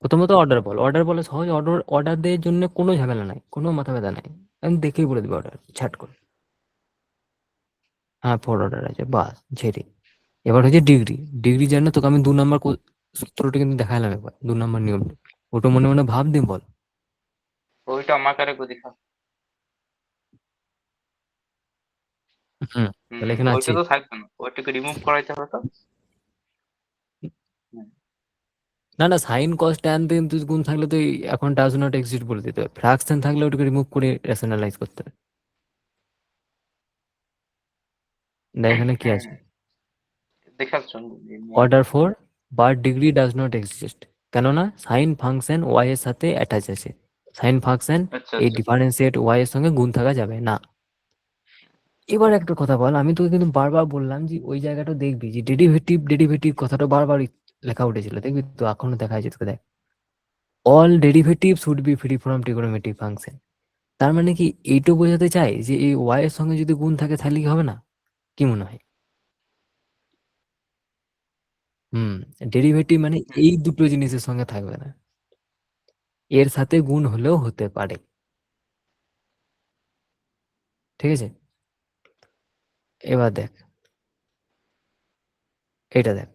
প্রথমত অর্ডার বল, অর্ডার বলে সহজ। অর্ডার, অর্ডার দেওয়ার জন্য কোনো ঝামেলা নাই, কোনো মাথা ব্যথা নাই। আমি দেখেই বলে দিবো অর্ডার ছাট করে। হ্যাঁ 4 অর্ডার আছে, বাস ঝেড়ে। এবার হচ্ছে ডিগ্রি। ডিগ্রি জানো তোকে আমি 2 নাম্বার সূত্রটা কিন্তু দেখালাম একবার, 2 নাম্বার নিয়মটা। ওটা মনে মনে ভাব দিয়ে বল। ওইটা আমাকে আরেকবার দেখা। হুম, তাহলে এখানে ওইটা আছে। তো থাকবে না, ওইটাকে রিমুভ করাইতে হবে তো। হুম, না না, সাইন কস ট্যান দিয়ে তুই গুণ থাকলে তো এখন ডাজ নট এক্সিস্ট বলে দিতে হবে। ফ্রাকশন থাকলে ওটাকে রিমুভ করে রেশনালাইজ করতে হবে। দেখ এখানে কি হ্যাঁ আছে, দেখাচ্ছ। Order 4 but degree does not exist. কেননা সাইন ফাংশন ওয়াই এর সাথে অ্যাটাচ আছে। সাইন ফাংশন আচ্ছা এই আচ্ছা। ডিফারেন্সিয়েট ওয়াই এর সঙ্গে গুণ থাকা যাবে না। এবার একটা কথা বল, আমি তোকে কিন্তু বারবার বললাম যে ওই জায়গাটা দেখবি যে ডেরিভেটিভ, ডেরিভেটিভ কথাটা বারবার লেখা উঠেছিল, দেখবি তো এখনো দেখা যাচ্ছে তোকে, দেখ all derivative should be free from trigonometric function. তার মানে কি এইটা বোঝাতে চাই যে এই ওয়াই এর সঙ্গে যদি গুণ থাকে তাহলে কি হবে না? কি মনে হয়? হুম, ডেরিভেটিভ মানে হুম, এই দুটো জিনিসের সঙ্গে থাকবে না, এর সাথে গুণ হলেও হতে পারে। ঠিক আছে? এবার দেখ, এটা দেখ,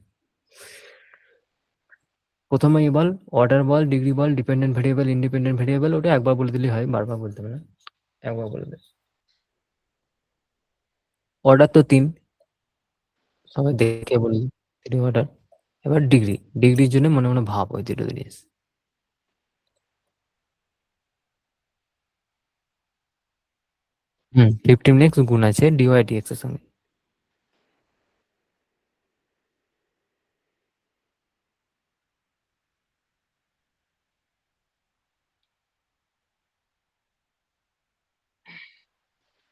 প্রথমেই বল, অর্ডার বল, ডিগ্রি বল, ডিপেন্ডেন্ট ভেরিয়েবল, ইন্ডিপেন্ডেন্ট ভেরিয়েবল, ওটা একবার বলে দিলেই হয়, বারবার বলতে হবে না, একবার বলে দে। অর্ডার তো 3, সবাই দেখে বলি। 3 অর্ডার। এবার ডিগ্রির জন্য মনে মনে ভাব ওই দুটো জিনিস। হুম, 15x গুণ আছে ডিওয়াই ডিএক্স এর সঙ্গে।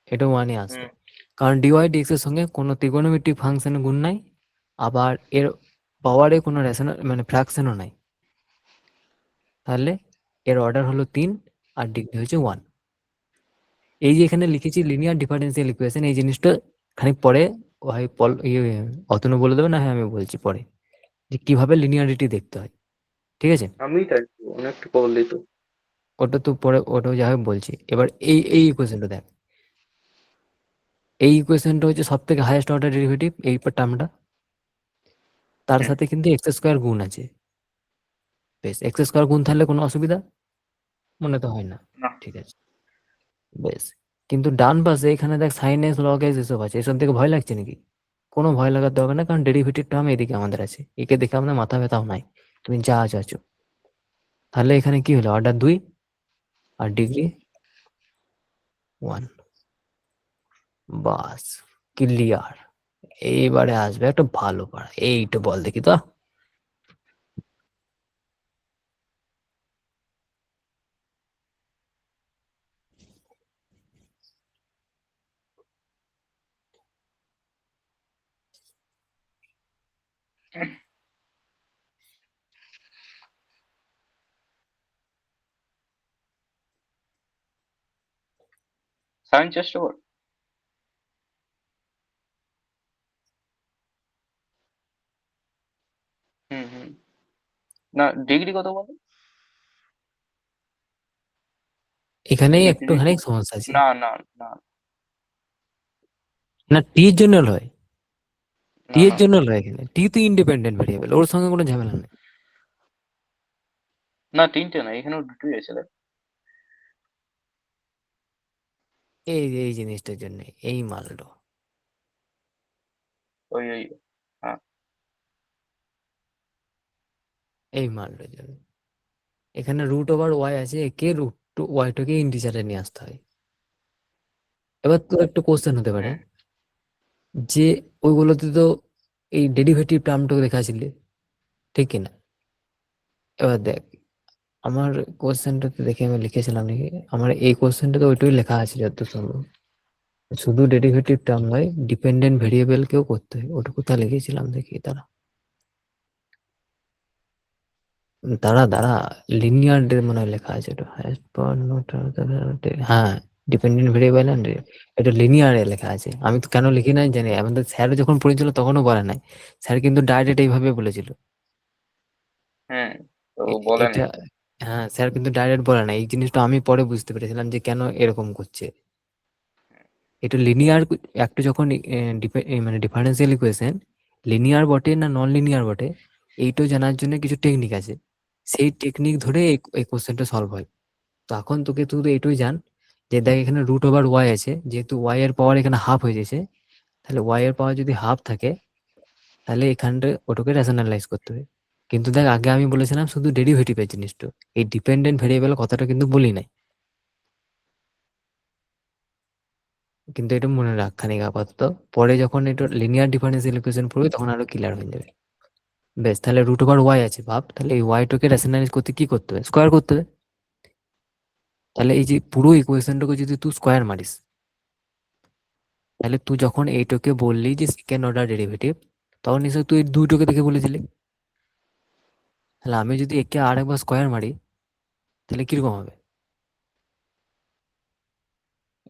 এটা 1 এ আসবে, হুম কারণ ডিওয়াই ডিএক্স এর সঙ্গে কোনো ত্রিগোণমিতিক ফাংশনের গুণ নাই, আবার এর পাওয়ারে কোনো রেশনাল মানে ফ্র্যাকশনও নাই। তাহলে এর অর্ডার হলো 3 আর ডিগ্রি হচ্ছে 1। এই যে এখানে লিখেছি লিনিয়ার ডিফারেন্সিয়াল ইকুয়েশন, এই জিনিসটা খানিক পরে ভাই অতনু বলে দেবে, না হ্যাঁ আমি বলছি পরে যে কিভাবে লিনিয়ারিটি দেখতে হয়, ঠিক আছে? আমি তাই অনেকটা বললি তো। ওটা তো পরে, ওটা যাই হোক বলছি। এবার এই ইকুয়েশনটা দেখ, এই ইকুয়েশনটা হচ্ছে সব থেকে হাইয়েস্ট অর্ডার ডেরিভেটিভ এই টার্মটা, তার হুম সাথে কিন্তু এক্স স্কোয়ার গুণ আছে। বেশ, এক্স স্কোয়ার গুণ থাকলে কোনো অসুবিধা মনে তো হয় না, না ঠিক আছে বেশ। কিন্তু ডান পাশে এখানে দেখ সাইন এক্স লগ এক্স এসব আছে, এসব থেকে ভয় লাগছে নাকি? কোনো ভয় লাগার দরকার না, কারণ ডেরিভেটিভ টার্ম এদিকে আমাদের আছে, একে দেখে আমাদের মাথা ব্যথাও নাই, তুমি যা আছো আছো। তাহলে এখানে কি হলো, অর্ডার 2 আর ডিগ্রি 1। বাস, ক্লিয়ার। এইবারে আসবে একটা ভালো পারা, এইটা বল দেখি তো। সাইন চেষ্টা কর। হুম হুম। না ডিগ্রি কত বলো? এখানেই ডিগ্রি একটুখানি সমস্যা আছে। না না না না, টি এর জন্য লয়, টি না এর না জন্য লয়, এখানে টি তো ইন্ডিপেন্ডেন্ট ভেরিয়েবল, ওর সঙ্গে কোনো ঝামেলা নেই। না তিনটে না, এখানেও দুটোই আছে দেখ। এই জিনিসটার জন্য এই মালটা, ওই হ্যাঁ। এই মালটার জন্য এখানে রুট ওভার ওয়াই আছে, একে রুট টু ওয়াইটাকে ইন্টিজারে নিয়ে আসতে হয়। এবার তো একটা কোশ্চেন হতে পারে হুম যে ওইগুলোতে তো এই ডেরিভেটিভ টার্মটাকে দেখাচ্ছিলে, ঠিক কিনা? এবার দেখ, আমার কোশ্চেনটাতে দেখে আমি লিখেছিলাম নাকি, আমার এই কোশ্চেনটাতে ওইটাই লেখা আছে যত সম্ভব, শুধু ডেরিভেটিভ টার্ম নয়, ডিপেন্ডেন্ট ভেরিয়েবল কেও করতে হয়, ওটা কোথায় লিখেছিলাম দেখি তারা, দাঁড়া লিনিয়ার মনে হয় লেখা আছে, এটা হাইয়েস্ট পাওয়ার নোট, হ্যাঁ ডিপেন্ডেন্ট ভেরিয়েবল এন্ড এটা লিনিয়ারে লেখা আছে। আমি তো কেন লিখি নাই জানি, আমাদের স্যার যখন পড়েছিল তখনও বলে নাই, স্যার কিন্তু ডাইরেক্ট এইভাবে বলেছিল। হুম। তো বলে এটা নেই। হ্যাঁ, স্যার কিন্তু ডাইরেক্ট বলে না, এই জিনিসটা আমি পরে বুঝতে পেরেছিলাম যে কেন এরকম করছে। এটা লিনিয়ার একটা যখন মানে ডিফারেন্সিয়াল ইকুয়েশন লিনিয়ার বটে না নন লিনিয়ার বটে, এইটাও জানার জন্য কিছু টেকনিক আছে, সেই টেকনিক ধরে এই কোশ্চেনটা সলভ হয়। তো এখন তোকে শুধু এইটুই জান যে দেখ এখানে রুট ওভার ওয়াই আছে, যেহেতু ওয়াই এর পাওয়ার এখানে হাফ হয়ে গেছে, তাহলে ওয়াই এর পাওয়ার যদি হাফ থাকে তাহলে এখানটা ওটাকে রেশনালাইজ করতে হবে। কিন্তু দেখ আগে আমি বলেছিলাম শুধু ডেরিভেটিভের জিনিসটা, এই ডিপেন্ডেন্ট ভেরিয়েবল কথাটা কিন্তু বলি নাই, কিন্তু এটা মনে রাখ খানিক আপাতত, পরে যখন এটা লিনিয়ার ডিফারেন্সিয়াল ইকুয়েশন পড়বি তখন আরো ক্লিয়ার হয়ে যাবে। বেশ, তাহলে রুট ওভার ওয়াই আছে ভাব, তাহলে এই ওয়াইটাকে রেশনালাইজ করতে কি করতে হবে, স্কোয়ার করতে হবে। তাহলে এই যে পুরো ইকুয়েশনটাকে যদি তুই স্কোয়ার মারিস, তাহলে তুই যখন এইটাকে বললি যে সেকেন্ড অর্ডার ডেরিভেটিভ, তখন নিশ্চয় তুই এই দুইটাকে দেখে বলেছিলি। তাহলে আমি যদি একে আর একবার স্কোয়ার মারি তাহলে কিরকম হবে,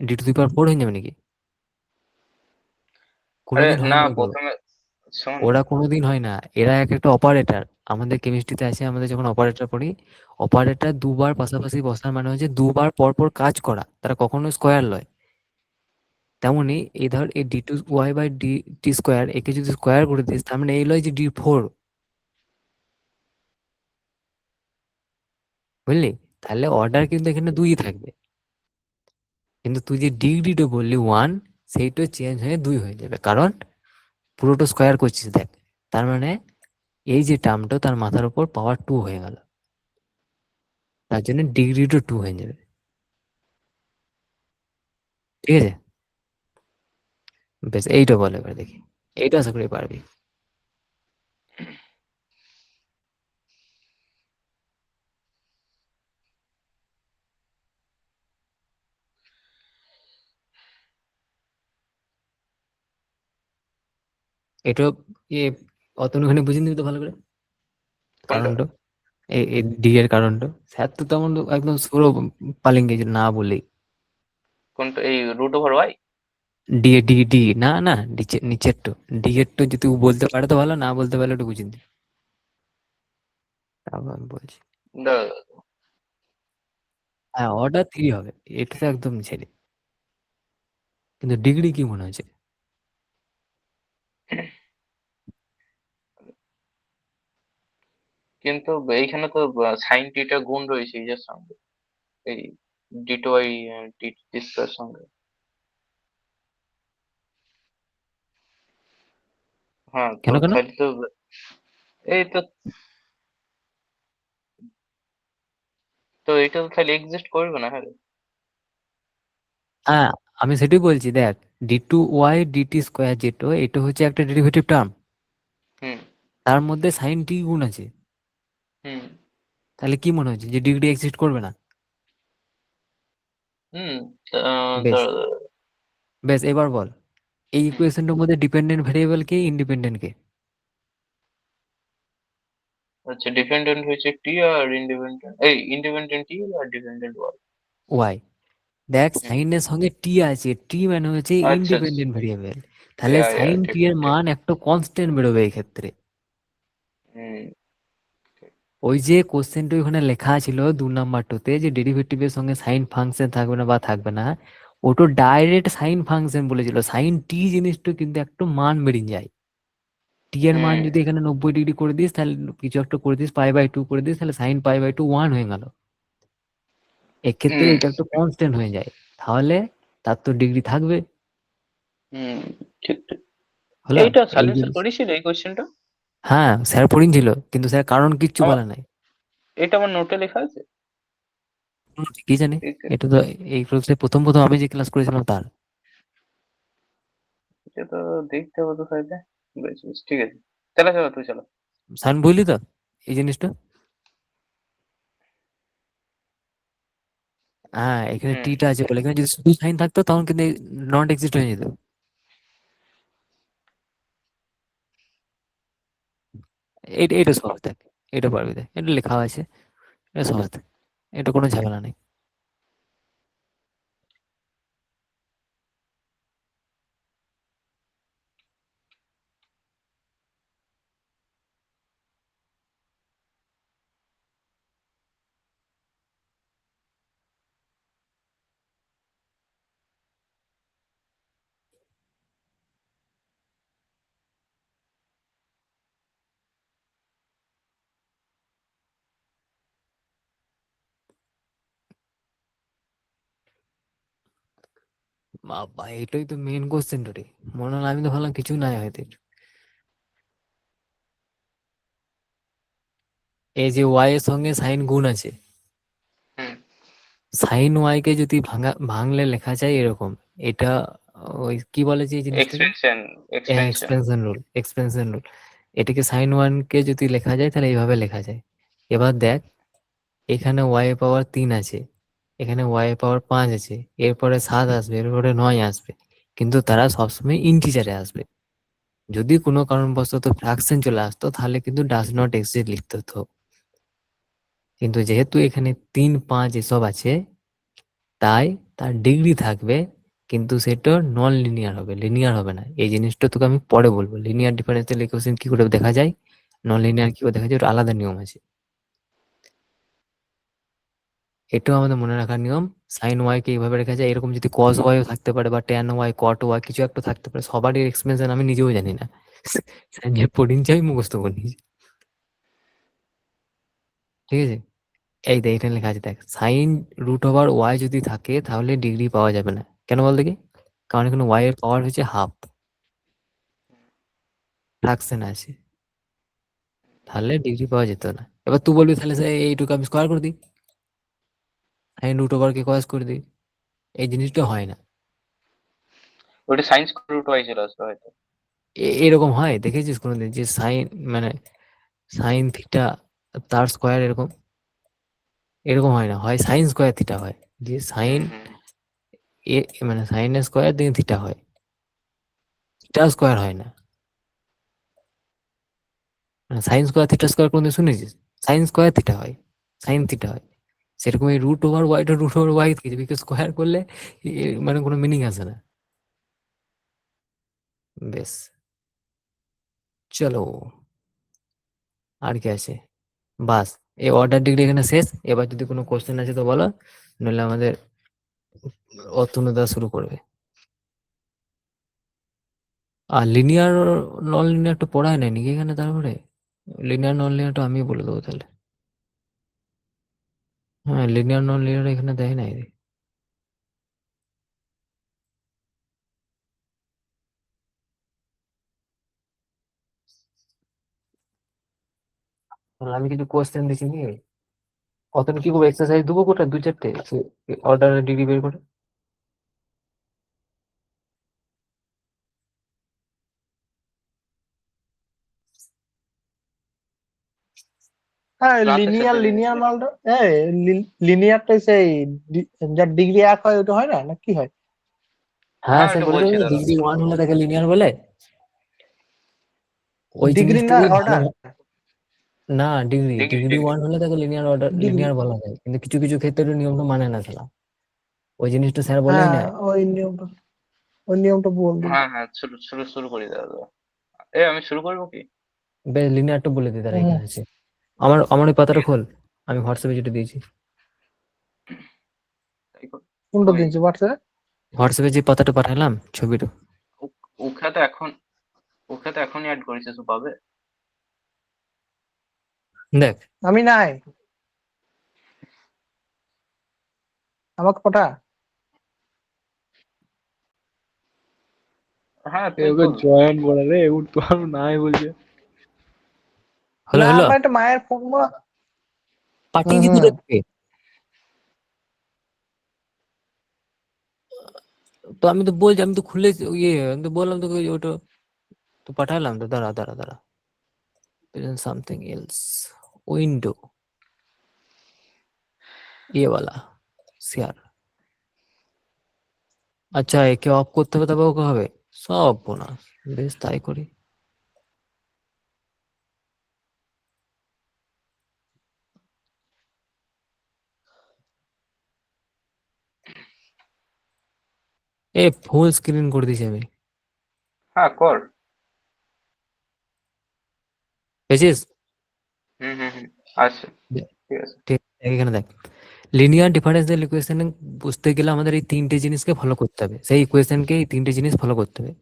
ডি টু দি পাওয়ার 4 হয়ে যাবে নাকি? আরে কোনোদিন হয় না না ওগুলো, প্রথমে শোন। ওরা কোনোদিন হয় না, এরা এক একটা অপারেটর। আমাদের কেমিস্ট্রিতে আছে, আমাদের যখন অপারেটর পড়ি, অপারেটর দুবার পাশাপাশি বসার মানে হচ্ছে দুবার পর পর কাজ করা, তারা কখনো স্কোয়ার লয়। তেমনি এই ধর এই D two Y by D T square, একে যদি স্কোয়ার করে দিস তার মানে এই লয় যে ডি 4, বুঝলি? তাহলে অর্ডার কিন্তু এখানে 2 থাকবে, কিন্তু তুই যে ডিগ্রিটা বললি 1, সেইটা চেঞ্জ হয়ে 2 হয়ে যাবে, কারণ পুরোটা স্কোয়ার করছিস দেখ। তার মানে এই যে টার্মটা তার মাথার উপর পাওয়ার 2 হয়ে গেল, তার জন্য ডিগ্রিটা 2 হয়ে যাবে। ঠিক আছে, বেশ এইটা বলে এবার দেখি, এইটা আশা করি পারবি। এটা এ অতখানি বুঝে নিবি তো ভালো করে কোনটা? কারণটা, এই ডি এর কারণটা। স্যার তো তেমন একদম পুরো পালিয়ে গেছে না বলেই। কোনটা? এই √/y? D A D D না না, নিচের তো ডি এর তো যদি ও বলতে পারে তো ভালো, না বলতে পারলে একটু বুঝিয়ে দিই, তারপর আমি বলছি। দাঁড়া, হ্যাঁ, অর্ডার 3 হবে, এটা তো একদম ছেড়ে। কিন্তু ডিগ্রি কি মনে হচ্ছে? কিন্তু এইখানে তো সাইন টিটা গুণ রয়েছে এর সঙ্গে, এই √/y টি স্কয়ার সঙ্গে। হ্যাঁ, তো কেন কেন? তাহলে তো এই তো, তো এটা তো তাহলে এক্সিস্ট করবে না, হ্যাঁ রে? হ্যাঁ, আমি সেটাই বলছি, দেখ d2y dt² যেটা, এটা হচ্ছে একটা ডেরিভেটিভ টার্ম, হুম তার মধ্যে সাইন টি গুণ আছে। হুম তাহলে কি মনে হচ্ছে যে ডিগ্রি এক্সিস্ট করবে না? হুম। বেশ, দাঁড়া দাঁড়া। বেশ এবার বল, এই হুম, ইকুয়েশনটার মধ্যে ডিপেন্ডেন্ট ভেরিয়েবল কে, ইন্ডিপেন্ডেন্ট কে? আচ্ছা, ডিপেন্ডেন্ট হয়েছে টি, আর ইন্ডিপেন্ডেন্ট, এই ইন্ডিপেন্ডেন্ট টি আর ডিপেন্ডেন্ট ওয়াই। ওয়াই। দেখ হুম, সাইনের সঙ্গে টি আছে, টি মানে হচ্ছে আচ্ছা আচ্ছা। ইন্ডিপেন্ডেন্ট ভেরিয়েবল, তাহলে ইয়া সাইন ঠিক টি এর ঠিক। মান একটা কনস্ট্যান্ট বেরোবে এই ক্ষেত্রে। হুম ঠিক। ওই যে কোশ্চেনটা ওখানে লেখা ছিল 2 নাম্বারটাতে যে ডেরিভেটিভের সঙ্গে সাইন ফাংশন থাকবে না বা থাকবে না, ওটা ডাইরেক্ট সাইন ফাংশন বলেছিল, সাইন টি জিনিসটা কিন্তু একটা মান বেরিয়ে যায়। টি এর মান হুম যদি এখানে 90 ডিগ্রি করে দিস, তাহলে কিছু একটা করে দিস π/2 করে দিস, তাহলে সাইন π/2 1 হয়ে গেল। এক্ষেত্রে হুম এটা একটা কনস্ট্যান্ট হয়ে যায়, তাহলে তার তো ডিগ্রি থাকবে। হুম ঠিক ঠিক। হলো এইটা এই সাইলেন্সার জিনিস। করেছিল এই কোশ্চেনটা? হ্যাঁ, স্যার পড়িয়েছিল, কিন্তু স্যার কারণ কিচ্ছু আমার, বলে নাই। এটা আমার নোটে লেখা আছে। কি জানি, এটা তো এই ক্লাসে প্রথম প্রথম আমি যে ক্লাস করেছিলাম তার। এটা তো দেখতে হবে তো তাহলে। বেশ বেশ ঠিক আছে, চলো চলো তুই চলো। সাইন বুঝলি তো এই জিনিসটা? হ্যাঁ, এখানে হুম টিটা আছে বলে, এখানে যদি শুধু সাইন থাকতো তখন কিন্তু নট এক্সিস্ট হয়ে যেত। এটা সহজ দেখ, এটা পারবি দেখ, এটা লেখা আছে, এটা সহজ দেখ, এটা কোনো ঝামেলা নেই। বাবা, এটাই তো মেন কোশ্চেন রে, মনে হলো আমি তো ভাবলাম কিছু নাই হয়তো। এই যে ওয়াই এর সঙ্গে সাইন গুণ আছে, হুম। সাইন ওয়াই কে যদি ভাঙলে লেখা যায় এরকম, এটা ওই কি বলে যে এই জিনিসটাকে, expansion, expansion. Expansion rule, expansion rule. এটাকে সাইন ওয়ান কে যদি লেখা যায় তাহলে এইভাবে লেখা যায়। এবার দেখ, এখানে ওয়াই পাওয়ার 3 আছে, এখানে ওয়াই পাওয়ার 5 আছে, এরপরে 7 আসবে, এরপরে 9 আসবে, কিন্তু তারা সবসময় ইন্টিজারে আসবে। যদি কোনো কারণবশত ফ্র্যাকশন চলে আসতো তাহলে কিন্তু ডাজ নট এক্সিস্ট লিখতে হতো। কিন্তু যেহেতু এখানে 3 5 এসব আছে, তাই তার ডিগ্রি থাকবে, কিন্তু সেটা নন লিনিয়ার হবে, লিনিয়ার হবে না। এই জিনিসটা তোকে আমি পরে বলবো, লিনিয়ার ডিফারেন্সিয়াল ইকুয়েশন কি করে দেখা যায়, নন লিনিয়ার কি করে দেখা যায়, ওটা আলাদা নিয়ম আছে। এটাও আমাদের মনে রাখার নিয়ম। সাইন ওয়াই কে এইভাবে রেখা যায়, এরকম যদি কস ওয়াইও থাকতে পারে বা ট্যান ওয়াই কট ওয়াই কিছু একটা থাকতে পারে, সবারই এক্সপ্লেনেশন আমি নিজেও জানি না, যে পড়িয়েছি আমি মুখস্থ করে নিয়েছি। ঠিক আছে, এই দেখ এখানে লেখা আছে, দেখ sin√ওয়াই যদি থাকে তাহলে ডিগ্রি পাওয়া যাবে না। কেন বল দেখি? কারণ এখানে ওয়াই এর পাওয়ার হচ্ছে হাফ, ফ্র্যাকশন আছে। তাহলে ডিগ্রি পাওয়া যেত না। এবার তুই বলবি তাহলে এইটুকু আমি স্কোয়ার করে দিই, সাইন রুট ওভার কে কস করে দিই, এই জিনিসটা হয় না। ওটা সাইন্স রুট ওয়াই চলে আসবে হয়তো। এরকম হয় দেখেছিস কোনোদিন যে সাইন মানে সাইন থিটা তার স্কোয়ার এরকম? এরকম হয় না, হয় সাইন স্কোয়ার থিটা হয়, যে সাইন হুম। এ মানে সাইন স্কোয়ার দিয়ে থিটা হয়, থিটা স্কোয়ার হয় না। মানে সাইন স্কোয়ার থিটা স্কোয়ার কোনদিন শুনেছিস? সাইন স্কোয়ার থিটা হয়, সাইন থিটা হয়। সেরকম এই রুট ওভার ওয়াইটা রুট ওভার ওয়াই থেকে স্কোয়ার করলে মানে কোনো মিনিং আসে না। বেশ, চলো আর কি আছে? বাস, এই অর্ডার ডিগ্রি এখানে শেষ। এবার যদি কোনো কোশ্চেন আছে তো বলো, নইলে আমাদের অতনুদা শুরু করবে। আর লিনিয়ার নন লিনিয়ার তো পড়ায় নাই নাকি এখানে? তারপরে লিনিয়ার নন লিনিয়ারটা আমি বলে দেবো তাহলে। হ্যাঁ, লিনিয়ার নন লিনিয়ার এখানে দেয় নাই রে। তাহলে আমি কিছু কোশ্চেন দিচ্ছি কি, কত কি করবো, এক্সারসাইজ দেবো কোটা দু চারটে অর্ডার ডিগ্রি বের করে। হ্যাঁ, ক্লাসের লিনিয়ার শেষে দিয়েছি। লিনিয়ার মালটা, হ্যাঁ, লিনিয়ারটাই সেই যার ডিগ্রি এক হয় ওটা হয় না কি হয়? হ্যাঁ, হ্যাঁ সে ওটা বলে বলছি দেবে দাঁড়া। ডিগ্রি ওয়ান হলে তাকে লিনিয়ার বলে। ওই ডিগ্রি না জিনিসটাকে ভালো অর্ডার। না, degree degree degree degree. One হলে তাকে লিনিয়ার অর্ডার ডিগ্রি, লিনিয়ার বলা যায়, কিন্তু কিছু কিছু ক্ষেত্রে নিয়মটা মানে না খেলা, ওই জিনিসটা স্যার বলেই হ্যাঁ না। ওই নিয়মটা বল দিন। হ্যাঁ হ্যাঁ, শুরু শুরু শুরু করি দাদা। আমি শুরু করবো কি? বেশ, লিনিয়ারটা বলে দিই তারা, হুম, এখানে আছে। আমার আমার ওই পাতাটা ঠিক আছে, খোল, আমি হোয়াটসঅ্যাপে যেটা দিয়েছি। তাই কর। কোনটা ওই দিনছে হোয়াটসঅ্যাপে? হোয়াটসঅ্যাপে যে পাতাটা পাঠালাম ছবিটা, ওকে তো এখন, ওকে তো এখনই অ্যাড করেছিস, ও পাবে। দেখ। আমি নাই, আমাকে পাঠা। হ্যাঁ এ তুই ওকে খোল। জয়েন করা রে, উঠতে পারবো নাই বলছে। হলো না, হলো, আমার একটা মায়ের ফোন। পাঠিয়ে হুম দিই তো হুম। তোকে। তো আমি তো বলছি, আমি তো খুলে আমি তো বললাম তোকে ওটা তো পাঠালাম তো, দাঁড়া দাঁড়া দাঁড়া, সামথিং এলস, উইন্ডো ये वाला শেয়ার। আচ্ছা, একে অফ করতে হবে, তবে ওকে হবে সব বোনাস। বেশ, তাই করি। ফুল স্ক্রিন করে দিয়েছি আমি, হ্যাঁ কর। পেয়েছিস? হুম হুম হুম। আচ্ছা, ঠিক আছে। ঠিক আছে, এখানে দেখ, লিনিয়ার ডিফারেন্সিয়াল ইকুয়েশন বুঝতে গেলে আমাদের এই তিনটে জিনিসকে ফলো করতে হবে, সেই ইকুয়েশনকে এই তিনটে জিনিস ফলো করতে হবে।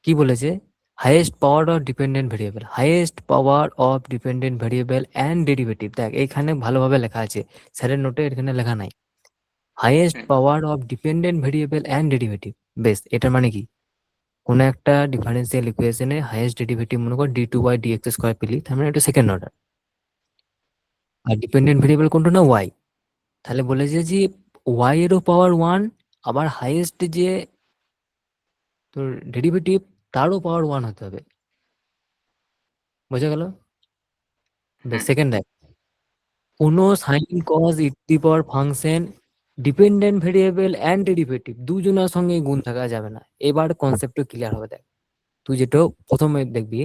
কি বলেছে? Highest power of dependent variable, highest power of dependent variable and derivative. দেখ এখানে ভালোভাবে লেখা আছে, স্যারের নোটে এখানে লেখা নাই। Highest hmm power of dependent variable and derivative. বেশ, এটার মানে কি? কোনো একটা ডিফারেন্সিয়াল ইকুয়েশনে হাইয়েস্ট ডেরিভেটিভ মনে কর d2y dx স্কোয়ার পেলি, তার মানে এটা সেকেন্ড অর্ডার। আর ডিপেন্ডেন্ট ভেরিয়েবল কোনটা না, ওয়াই। তাহলে বলেছে যে ওয়াই এরও পাওয়ার ওয়ান, আবার হাইয়েস্ট যে তোর ডেরিভেটিভ তারও পাওয়ার ওয়ান হতে হবে। বোঝা গেল? বেশ, হুম সেকেন্ড দেখ, কোনো sign cause E two the power function dependent variable and derivative দুজনের সঙ্গে গুণ থাকা যাবে না। এবার কনসেপ্টটা ক্লিয়ার হবে। দেখ, তুই যেটা প্রথমে দেখবি,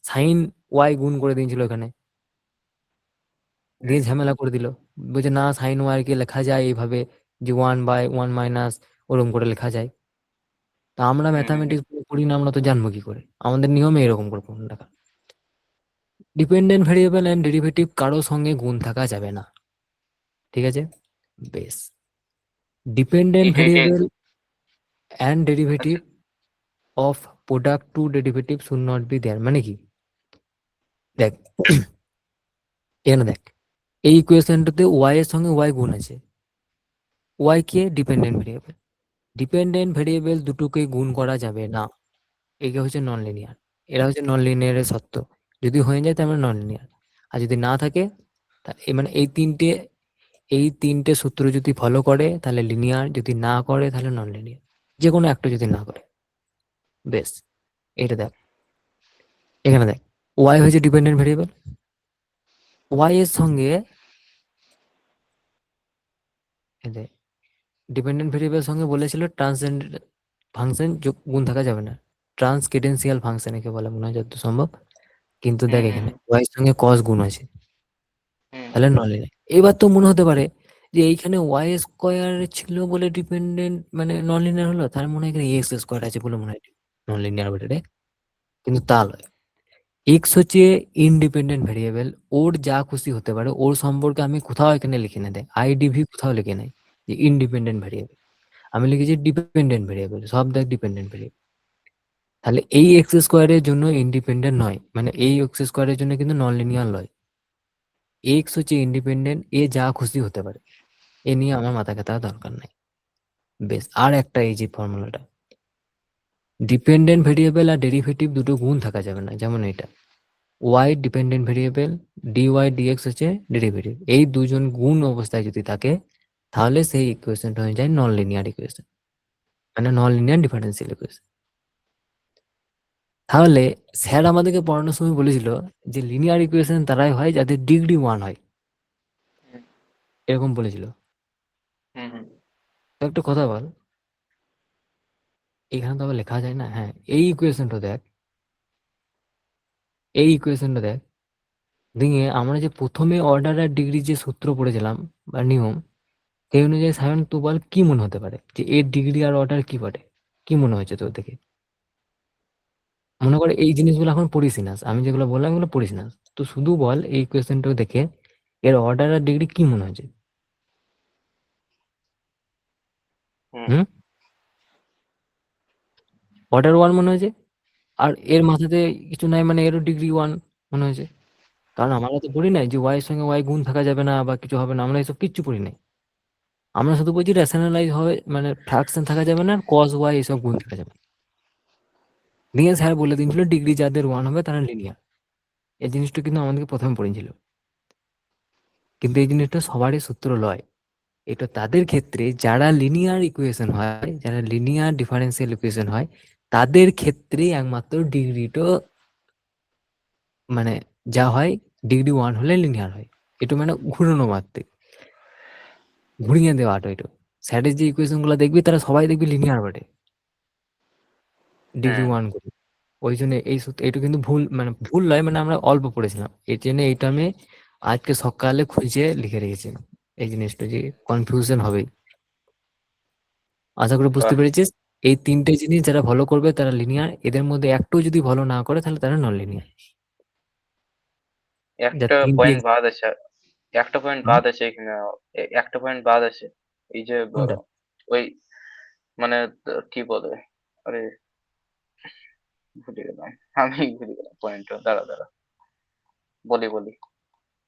সাইন ওয়াই গুণ করে দিয়েছিল এখানে, দিয়ে হুম ঝামেলা করে দিল। বলছে না, সাইন ওয়াই কে লেখা যায় এইভাবে, যে 1/1 মাইনাস, ওরকম করে লেখা যায়। তা আমরা হুম হুম হুম। ম্যাথামেটিক্স পড়ি না, আমরা তো জানবো কি করে? আমাদের নিয়মে এরকম করে লেখা, ডিপেন্ডেন্ট ভেরিয়েবল অ্যান্ড ডেরিভেটিভ কারো সঙ্গে গুণ থাকা যাবে না। ঠিক আছে? বেশ, ডিপেন্ডেন্ট ভেরিয়েবল অ্যান্ড ডেরিভেটিভ আচ্ছা। Of product to derivative should not be there. মানে কি? দেখ, এখানে দেখ, এই ইকুয়েশনটাতে ওয়াই এর সঙ্গে ওয়াই গুণ আছে। ওয়াই কে ডিপেন্ডেন্ট ভেরিয়েবল, ডিপেন্ডেন্ট ভেরিয়েবল দুটোকে গুণ করা যাবে না। একে হচ্ছে নন লিনিয়ার, এরা হচ্ছে নন লিনিয়ারের সত্য। যদি হয়ে যায় তাহলে নন লিনিয়ার, আর যদি না থাকে মানে এই তিনটে সূত্র যদি ফলো করে তাহলে লিনিয়ার, যদি না করে তাহলে নন লিনিয়ার, যে কোনো একটা যদি না করে। বেশ, এটা দেখ, এখানে দেখ, ওয়াই হয়েছে ডিপেন্ডেন্ট ভেরিয়েবল, ওয়াই এর সঙ্গে ডিপেন্ডেন্ট ভেরিয়েবল সঙ্গে বলেছিল ট্রান্সজেন্ড ফাংশন গুণ থাকা যাবে না, ট্রান্সকেডেন্সিয়াল ফাংশন একে বলে মনে হয় যতদূর সম্ভব। কিন্তু হুম দেখ হুম এখানে ওয়াই এর সঙ্গে কস গুণ আছে, হুম তাহলে নন লিনিয়ার। এবার তো মনে হতে পারে যে এইখানে ওয়াই স্কোয়ার ছিল বলে ডিপেন্ডেন্ট মানে নন লিনিয়ার হলো, তার মনে হয় এখানে এক্স স্কোয়ার আছে বলে মনে হয় নন লিনিয়ার বলে রে। কিন্তু তা নয়, এক্স হচ্ছে ইনডিপেন্ডেন্ট ভেরিয়েবল, ওর যা খুশি হতে পারে, ওর সম্পর্কে আমি কোথাও এখানে লিখে না, দেখ আইডিভি কোথাও লিখে নাই যে ইনডিপেন্ডেন্ট ভেরিয়েবল, আমি লিখেছি ডিপেন্ডেন্ট ভেরিয়েবল, সব দেখ ডিপেন্ডেন্ট ভেরিয়েবল। তাহলে এই এক্স স্কোয়ারের জন্য ইন্ডিপেন্ডেন্ট নয়, মানে এই এক্স স্কোয়ারের জন্য কিন্তু নন লিনিয়ার নয়। এক্স হচ্ছে ইন্ডিপেন্ডেন্ট, এ যা খুশি হতে পারে, এ নিয়ে আমার মাথা ব্যথা দরকার নাই। বেশ, আর একটা এই যে ফর্মুলাটা, ডিপেন্ডেন্ট ভেরিয়েবল আর ডেরিভেটিভ দুটো গুণ থাকা যাবে না, যেমন এটা Y dependent variable, D Y D X হচ্ছে ডেরিভেটিভ, এই দুজন গুণ অবস্থায় যদি থাকে তাহলে সেই ইকুয়েশনটা হয়ে যায় নন লিনিয়ার ইকুয়েশন, মানে নন লিনিয়ার ডিফারেন্সিয়াল ইকুয়েশন। তাহলে স্যার আমাদেরকে পড়ানোর সময় বলেছিল যে লিনিয়ার ইকুয়েশন তারাই হয় যাদের ডিগ্রি 1 হয়, এরকম বলেছিল। হুম হুম তো একটা কথা বল, এখানে তো আবার লেখা যায় না, হ্যাঁ এই ইকুয়েশনটা দেখ, এই ইকুয়েশনটা দেখ, দিয়ে আমরা যে প্রথমে অর্ডার আর ডিগ্রি যে সূত্র পড়েছিলাম বা নিয়ম, সেই অনুযায়ী সায়ন তুই বল কি মনে হতে পারে যে এর ডিগ্রি আর অর্ডার কি বটে, কি মনে হয়েছে তোর দেখে? মনে করে এই জিনিসগুলো এখন পড়িস না, আমি যেগুলো বললাম এগুলো পড়িস না, তো শুধু বল এই কোয়েশ্চেনটা দেখে এর অর্ডার আর ডিগ্রি কি মনে হয়েছে? হুম হুম, অর্ডার 1 মনে হয়েছে, আর এর মাথাতে কিছু নাই মানে এরও ডিগ্রি 1 মনে হয়েছে। কারণ আমরা তো পড়ি নাই যে ওয়াই এর সঙ্গে ওয়াই গুণ থাকা যাবে না বা কিছু হবে না, আমরা এসব কিচ্ছু পড়ি নাই। আমরা শুধু বলছি রেশনালাইজ হবে মানে ফ্র্যাকশন থাকা যাবে না, কস ওয়াই এসব গুণ থাকা যাবে না। দিয়ে স্যার বলে দিয়েছিল ডিগ্রি যাদের 1 হবে তারা লিনিয়ার, এই জিনিসটা কিন্তু আমাদেরকে প্রথমে পড়েছিল। কিন্তু এই জিনিসটা সবারই সূত্র লয়, এটা তাদের ক্ষেত্রে যারা লিনিয়ার ইকুয়েশন হয়, যারা লিনিয়ার ডিফারেন্সিয়াল ইকুয়েশন হয়, তাদের ক্ষেত্রে একমাত্র ডিগ্রিটা মানে যা হয় ডিগ্রি 1 হলে লিনিয়ার হয়। এটা মানে ঘুরানো মাত্র, ঘুরিয়ে দেওয়া আটো এটা। স্যারের যে ইকুয়েশন গুলো দেখবি তারা সবাই দেখবি লিনিয়ার বটে ডিগ্রি হ্যাঁ 1 করে। ওই জন্য এই সূত্র এটা কিন্তু ভুল, মানে ভুল নয়, মানে আমরা অল্প পড়েছিলাম, এর জন্য এইটা আমি আজকে সকালে খুঁজে লিখে রেখেছি এই জিনিসটা, যে কনফিউশন হবে। আশা করি বুঝতে বাহ, পেরেছিস। এই তিনটে জিনিস যারা ফলো করবে তারা লিনিয়ার, এদের মধ্যে একটু যদি ফলো না করে তাহলে তারা নন লিনিয়ার। যা একটা তিনটে পয়েন্ট বাদ আছে, একটা পয়েন্ট হুম, বাদ আছে এখানে, একটা পয়েন্ট বাদ আছে। এই যে কোনটা? ওই মানে কি বলে, আরে ভুলে গেলাম, আমি ভুলে গেলাম পয়েন্টটা, দাঁড়া দাঁড়া, বলি বলি,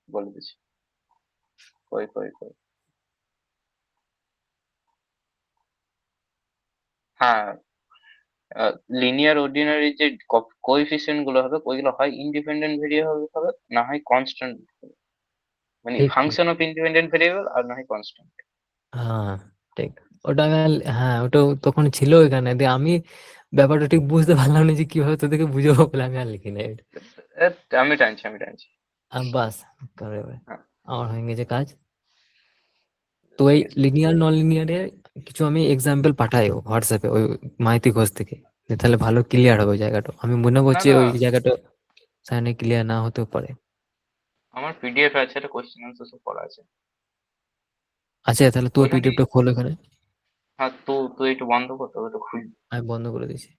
বলে দিচ্ছি, কই কই কই, হ্যাঁ, লিনিয়ার অর্ডিনারি যে কোএফিসিয়েন্ট গুলো হবে ওইগুলো হয় ইন্ডিপেন্ডেন্ট ভেরিয়েবল হবে, না হয় কনস্ট্যান্ট, মানে ঠিক ঠিক, ফাংশন অফ ইন্ডিপেন্ডেন্ট ভেরিয়েবল, আর না হয় কনস্ট্যান্ট। হ্যাঁ ঠিক। ওটা আমি হ্যাঁ ওটা তখন ছিল এখানে, দিয়ে আমি ব্যাপারটা ঠিক বুঝতে পারলাম না যে কিভাবে তোদেরকে বুঝাবো বলে আমি আর লিখি না এটা। আমি টানছি আমি টানছি। বাস, করে এবার হ্যাঁ, আমার হয়ে গেছে কাজ। তো এই লিনিয়ার নন লিনিয়ারে কিছু আমি এক্সাম্পল পাঠাই হোয়াটসঅ্যাপে ওই মাইতি ঘোষ থেকে, যে তাহলে ভালো ক্লিয়ার হবে ওই জায়গাটা, আমি মনে না করছি না, ওই জায়গাটা সাইনে ক্লিয়ার না হতেও পারে। আমার পিডিএফ আছে, একটা কোশ্চেন আনসার সব পড়া আছে আচ্ছা তাহলে তুই ওইখান থেকে। পিডিএফটা খোল এখানে, হ্যাঁ, তো তো একটু বন্ধ করতে হবে তো, খুল। আমি বন্ধ করে দিছি।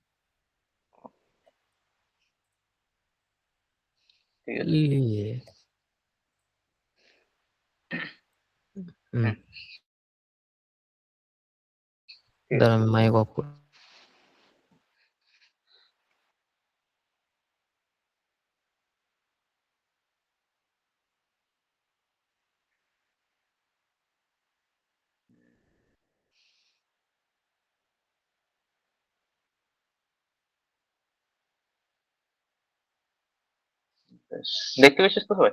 ঠিক আছে। ইয়ে, হুম, হুম, ঠিক আছে। দাঁড়া আমি মাইক অফ করি। বেশ। দেখতে পেয়েছিস তো সবাই?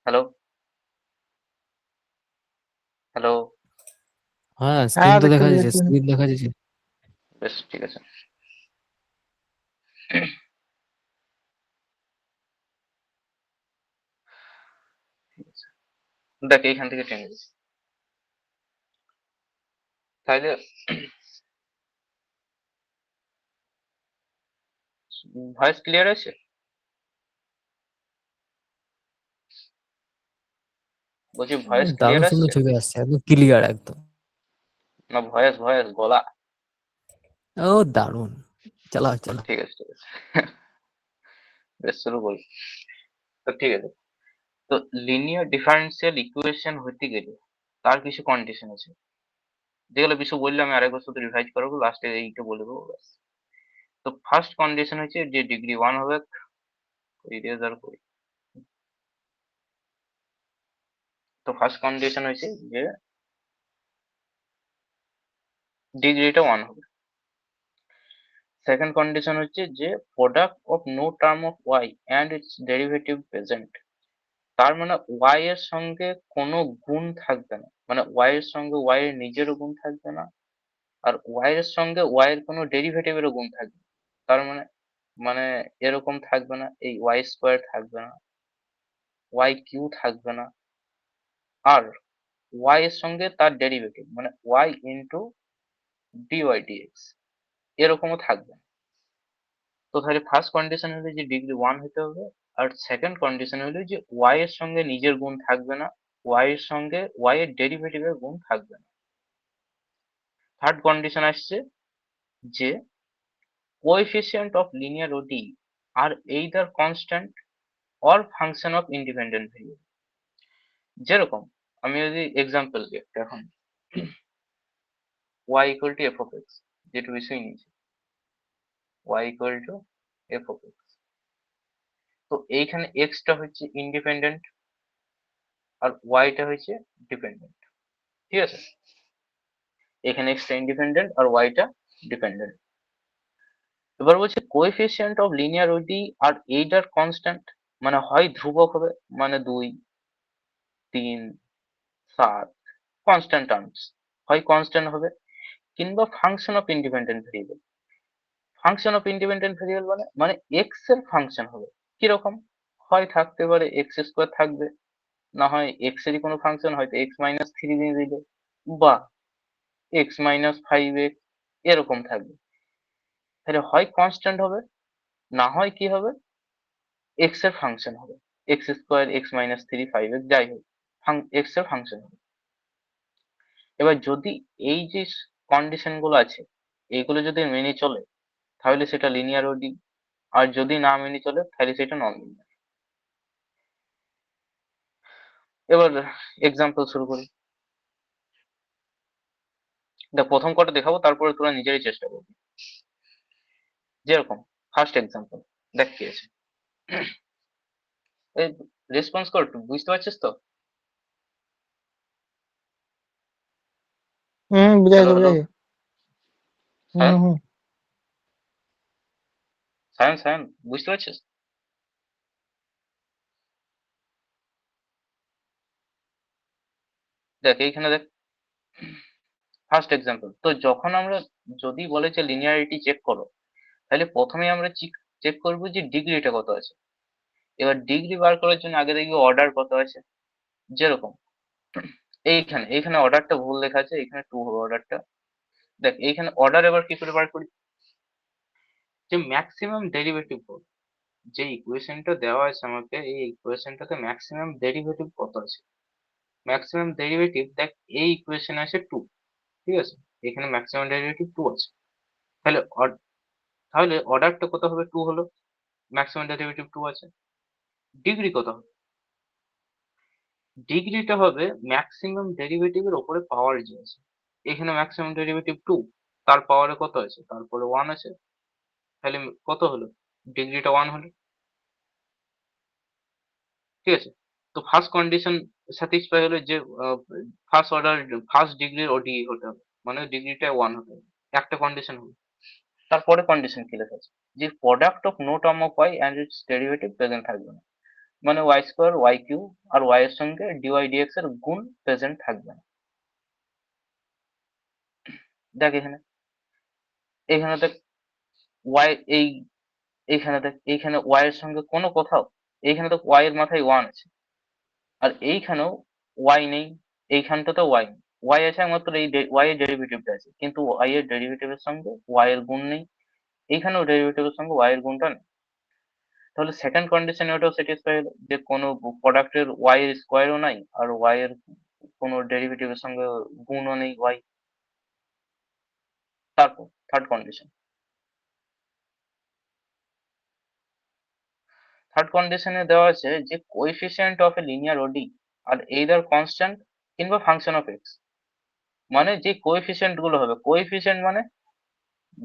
Hello hello. হ্যাঁ, স্ক্রিন হ্যাঁ তো দেখতে দেখা যাচ্ছে, পেয়েছি। স্ক্রিন দেখা যাচ্ছে। বেশ ঠিক আছে। দেখ এইখান থেকে টেনে দিচ্ছি, তাহলে ভয়েস ক্লিয়ার আছে? বলছি ভয়েস ক্লিয়ার দারুণ সুন্দর আসছে? ছবি আসছে, একদম ক্লিয়ার একদম। না ভয়েস ভয়েস গলা? ও দারুণ, চালা চালা। ঠিক আছে ঠিক আছে। বেশ শুরু করি। তো ঠিক আছে। তো লিনিয়ার ডিফারেন্সিয়াল ইকুয়েশন হইতে গেলে তার কিছু কন্ডিশন আছে, যেগুলো কিছু বললে আমি আরেকবার শুধু রিভাইজ করবো, লাস্টে এইটা বলে দেবো ব্যাস। তো ফার্স্ট কন্ডিশন হচ্ছে যে ডিগ্রি 1 হবে, ইরেজার করি। তো ফার্স্ট কন্ডিশন হচ্ছে যে ডিগ্রিটা 1 হবে। সেকেন্ড কন্ডিশন হচ্ছে যে product of no term of Y and its derivative present. তার মানে ওয়াই এর সঙ্গে কোনো গুণ থাকবে না, মানে ওয়াই এর সঙ্গে ওয়াই এর নিজেরও গুণ থাকবে না, আর ওয়াই এর সঙ্গে ওয়াই এর কোনো ডেরিভেটিভেরও গুণ থাকবে না। তার মানে মানে এরকম থাকবে না, এই ওয়াই স্কোয়ার থাকবে না, ওয়াই কিউ থাকবে না, আর ওয়াই এর সঙ্গে তার ডেরিভেটিভ মানে ওয়াই ইন্টু ডিওয়াই ডিএক্স এরকমও থাকবে না। তো তাহলে ফার্স্ট কন্ডিশন হলো যে ডিগ্রি 1 হতে হবে, আর সেকেন্ড কন্ডিশন হলো যে ওয়াই এর সঙ্গে নিজের গুণ থাকবে না, ওয়াই এর সঙ্গে ওয়াই এর ডেরিভেটিভের গুণ থাকবে না। থার্ড কন্ডিশন আসছে যে coefficient of linear ODE R either constant or function of independent variable। যেরকম আমি যদি এক্সাম্পল দিই একটা এখন, y equal to f of x, যেটু বিষয় নিয়েছি y equal to f of x। তো এইখানে x টা হচ্ছে ইন্ডিপেন্ডেন্ট আর y টা হচ্ছে ডিপেন্ডেন্ট, ঠিক আছে? এখানে x টা ইন্ডিপেন্ডেন্ট আর y টা ডিপেন্ডেন্ট। এবার বলছে coefficient of linear ODE R either constant, মানে হয় ধ্রুবক হবে, মানে 2, 3, 7 কনস্ট্যান্ট টার্মস, হয় কনস্ট্যান্ট হবে, কিংবা function of independent variable. Function of independent variable মানে এক্স এর ফাংশন হবে। কিরকম? হয় থাকতে পারে এক্স স্কোয়ার থাকবে, না হয় এক্স এরই কোনো ফাংশন, হয়তো এক্স মাইনাস থ্রি দিয়ে দিলে, বা এক্স মাইনাস ফাইভ এক্স এরকম থাকবে। তাহলে হয় কনস্ট্যান্ট হবে, না হয় কি হবে, এক্স এর ফাংশন হবে, x square x minus three five x যাই হোক, এক্স এর ফাংশন হবে। এবার যদি এই যে কন্ডিশন গুলো আছে এগুলো যদি মেনে চলে তাহলে সেটা লিনিয়ার ওডি, আর যদি না মেনে চলে তাহলে সেটা নন লিনিয়ার। এবার এক্সাম্পল শুরু করি। দেখ প্রথম কটা দেখাবো, তারপরে তোরা নিজেরই চেষ্টা করবি। যেরকম ফার্স্ট এক্সাম্পল, দেখ কি আছে। এই রেসপন্স কর, একটু বুঝতে পারছিস তো? হ্যালো বুঝাইছে হ্যালো। বুঝাইছে। সায়ন, হুম। সায়ন সায়ন, বুঝতে পারছিস? দেখ এইখানে দেখ ফার্স্ট এক্সাম্পল। তো যখন আমরা যদি বলে যে লিনিয়ারিটি চেক করো, তাহলে প্রথমে আমরা চেক করবো যে ডিগ্রিটা কত আছে। এবার ডিগ্রি বার করার জন্য আগে দেখবি অর্ডার কত আছে। যেরকম এইখানে এইখানে অর্ডারটা ভুল লেখা আছে, এখানে টু হবে অর্ডারটা। দেখ এইখানে অর্ডার এবার কি করে বার করি, যে ম্যাক্সিমাম ডেরিভেটিভ কত, যে ইকুয়েশনটা দেওয়া আছে আমাকে, এই ইকুয়েশনটাতে ম্যাক্সিমাম ডেরিভেটিভ কত আছে। ম্যাক্সিমাম ডেরিভেটিভ দেখ এই ইকুয়েশনে আছে টু, ঠিক আছে? এখানে ম্যাক্সিমাম ডেরিভেটিভ টু আছে। তাহলে তাহলে অর্ডারটা কত হবে, টু হলো, ম্যাক্সিমাম ডেরিভেটিভ টু আছে। ডিগ্রি কত হবে, ডিগ্রিটা হবে ম্যাক্সিমাম ডেরিভেটিভের ওপরে পাওয়ার যে আছে। এখানে ম্যাক্সিমাম ডেরিভেটিভ টু, তার পাওয়ারে কত আছে, তারপরে ওয়ান আছে। তাহলে কত হলো, ডিগ্রিটা ওয়ান হলো, ঠিক আছে? তো ফার্স্ট কন্ডিশন স্যাটিসফাই হলো যে ফার্স্ট ডিগ্রির ওডি হতে হবে, মানে ডিগ্রিটা ওয়ান হতে হবে, একটা কন্ডিশন হলো। তারপরে কন্ডিশন কি লেখা আছে, যে product of no term of Y and its derivative present থাকবে না, মানে ওয়াই স্কোয়ার ওয়াই কিউ আর ওয়াই এর সঙ্গে ডিওয়াই ডিএক্স এর গুণ প্রেজেন্ট থাকবে না। দেখ এখানে, এখানে দেখ ওয়াই এইখানে দেখ, এইখানে ওয়াই এর সঙ্গে কোনো কোথাও, এইখানে তো ওয়াই এর মাথায় ওয়ান আছে, আর এইখানেও ওয়াই নেই, এইখানটাতে ওয়াই নেই, ওয়াই আছে একমাত্র এই ওয়াই এর ডেরিভেটিভটা আছে, কিন্তু ওয়াই এর ডেরিভেটিভের সঙ্গে ওয়াই এর গুণ নেই, এইখানেও ডেরিভেটিভের সঙ্গে ওয়াই এর গুণটা নেই। তাহলে সেকেন্ড কন্ডিশনে ওটাও স্যাটিসফাই হলো যে কোনো প্রোডাক্টের ওয়াই এর স্কোয়ারও নাই আর ওয়াই এর কোনো ডেরিভেটিভের সঙ্গে গুণও নেই ওয়াই। তারপর থার্ড কন্ডিশনে দেওয়া আছে যে coefficient of a linear ODE are either constant কিংবা ফাংশন অফ এক্স, মানে যে কোএফিসিয়েন্ট গুলো হবে, কোএফিসিয়েন্ট মানে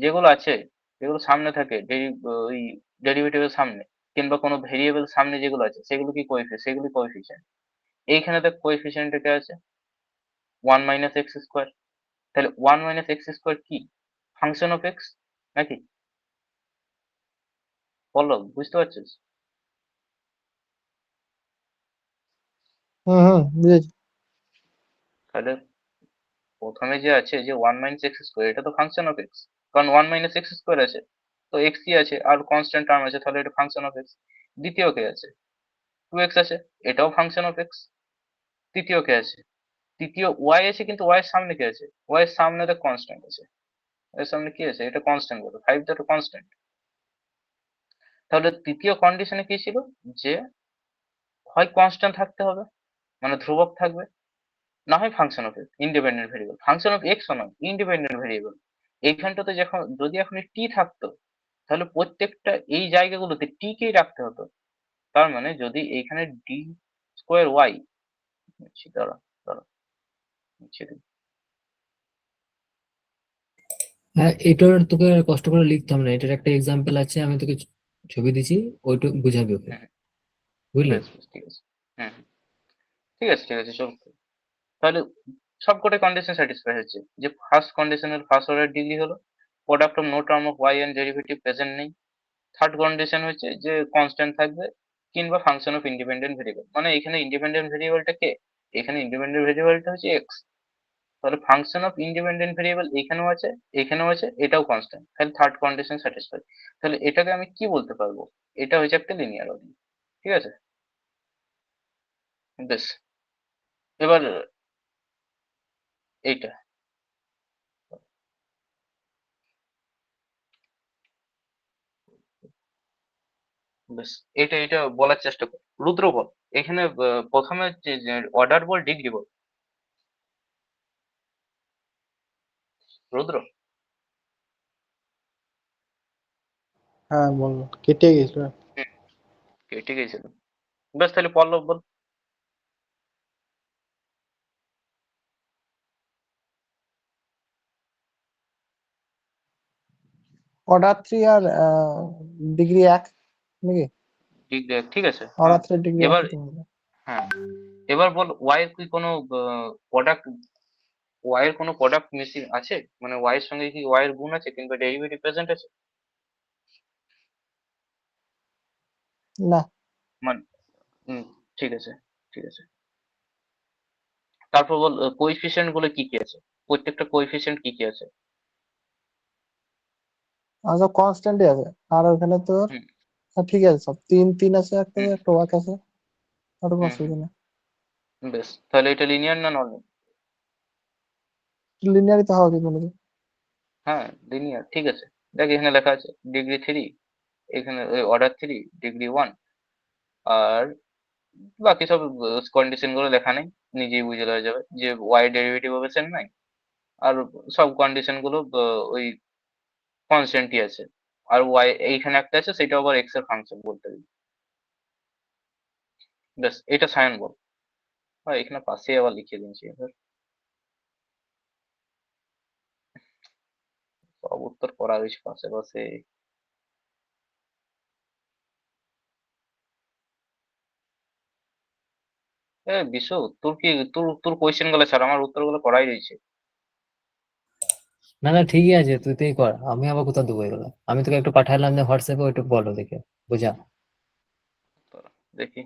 যেগুলো আছে, যেগুলো সামনে থাকে ওই ডেরিভেটিভের সামনে কিংবা কোনো ভেরিয়েবল সামনে যেগুলো আছে সেগুলো কি সেগুলি কোএফিসিয়েন্ট। এইখানে দেখ কোএফিসিয়েন্ট কে আছে 1 - x², তাহলে 1 - x² কি, ফাংশন অফ এক্স নাকি, বলো বুঝতে পারছিস? বুঝেছি। তাহলে প্রথমে যে আছে যে 1 - x², এটা তো ফাংশন অফ এক্স, কারণ 1 - x² আছে, তো এক্সই আছে আর কনস্ট্যান্ট টার্ম আছে, তাহলে এটা ফাংশন অফ এক্স। দ্বিতীয় কে আছে 2x আছে, এটাও ফাংশন অফ এক্স। তৃতীয় কে আছে, তৃতীয় ওয়াই আছে, কিন্তু ওয়াই এর সামনে কে আছে, ওয়াই এর সামনে তো কনস্ট্যান্ট আছে, এর সামনে কি আছে, এটা কনস্ট্যান্ট বলো, 5 তো একটা কনস্ট্যান্ট। তাহলে তৃতীয় কন্ডিশনে কি ছিল, যে হয় কনস্ট্যান্ট থাকতে হবে মানে ধ্রুবক থাকবে, না হয় function of x independent variable, function of x নয় ইন্ডিপেন্ডেন্ট ভেরিয়েবল। এইখানটাতে যখন যদি এখন টি থাকতো, তাহলে প্রত্যেকটা এই জায়গাগুলোতে টি কেই রাখতে হতো। তার মানে যদি এইখানে ডি স্কোয়ার ওয়াই, দাঁড়া দাঁড়া মুছে দিই। হ্যাঁ, এটার তোকে আর কষ্ট করে লিখতাম না, এটার একটা এক্সাম্পল আছে, আমি তোকে ছবি দিছি, ওইটা বুঝাবি ওকে, হ্যাঁ, বুঝলি? বেশ বেশ ঠিক আছে। হ্যাঁ, ঠিক আছে ঠিক আছে চল। তাহলে সবকটা কন্ডিশন স্যাটিসফাই হচ্ছে, যে ফার্স্ট কন্ডিশনের ফার্স্ট অর্ডার ডিগ্রি হলো, product of no term of Y and derivative present নেই। থার্ড কন্ডিশন হচ্ছে যে কনস্ট্যান্ট থাকবে কিংবা ফাংশন অফ ইন্ডিপেন্ডেন্ট ভেরিয়েবল, মানে এখানে ইন্ডিপেন্ডেন্ট ভেরিয়েবলটা কে, এখানে ইন্ডিপেন্ডেন্ট ভেরিয়েবলটা হচ্ছে এক্স, তাহলে ফাংশন অফ ইন্ডিপেন্ডেন্ট ভেরিয়েবল এখানেও আছে এখানেও আছে, এটাও কনস্ট্যান্ট, তাহলে থার্ড কন্ডিশন স্যাটিসফাই। তাহলে এটাকে আমি কি বলতে পারবো, এটা হচ্ছে একটা লিনিয়ার ওডি। ঠিক আছে, বেশ। এবার এইটা, বেশ, এটা এটা বলার চেষ্টা কর, রুদ্র বল। এখানে প্রথমে অর্ডার বল ডিগ্রি বল, রুদ্র। হ্যাঁ বললো, কেটে গেছিল। হুম, কেটে গেছিল। বেশ, তাহলে পল্লব বল। অর্ডার 3 আর ডিগ্রি 1 নাকি? ঠিক আছে, অর্ডার হ্যাঁ। 3 ডিগ্রি এবার 1 তুমি বললে। হ্যাঁ, এবার বল ওয়াই এর কি কোনো প্রোডাক্ট, ওয়াই এর কোনো প্রোডাক্ট মিসিং আছে, মানে ওয়াই এর সঙ্গে কি ওয়াই এর গুণ আছে কিংবা ডেরিভেটিভ প্রেজেন্ট আছে? না। মানে ঠিক আছে ঠিক আছে। তারপর বল কোএফিসিয়েন্ট গুলো কি কি আছে, প্রত্যেকটা কোএফিসিয়েন্ট কি কি আছে? আচ্ছা, কনস্ট্যান্টই আছে। আর ওখানে তোর হুম ঠিক আছে, সব 3 3 আছে, একটা হুম একটা ওয়াক আছে, আর কোনো হুম অসুবিধা নেই। বেশ, তাহলে এটা লিনিয়ার না নন? লিনিয়ারই তো হওয়া উচিত মনে হয়। হ্যাঁ, লিনিয়ার, ঠিক আছে। দেখ এখানে লেখা আছে ডিগ্রি 3, এখানে অর্ডার 3 ডিগ্রি 1, আর বাকি সব কন্ডিশন গুলো লেখা নেই, নিজেই বুঝে দেওয়া যাবে যে ওয়াই ডেরিভেটিভ হবে সেম নাই, আর সব কন্ডিশন গুলো ওই কনস্ট্যান্টই আছে, আর ওয়াই এইখানে একটা আছে সেটা আবার এক্স এর ফাংশন বলতে গেলে। ব্যাস, এটা সায়ন বল। হ্যাঁ, এখানে পাশে আবার লিখে দিয়েছি এবার, সব উত্তর করা হয়েছে পাশে পাশে। বিশু, তোর কি তোর তোর কোয়েশ্চেন গুলো ছাড়, আমার উত্তর গুলো করাই রয়েছে। না না ঠিকই আছে, তুই তুই কর, আমি আবার কোথাও দেবো এগুলো। আমি তোকে একটু পাঠালাম যে হোয়াটসঅ্যাপে, ওইটুকু বলো দেখে বুঝা। দেখি,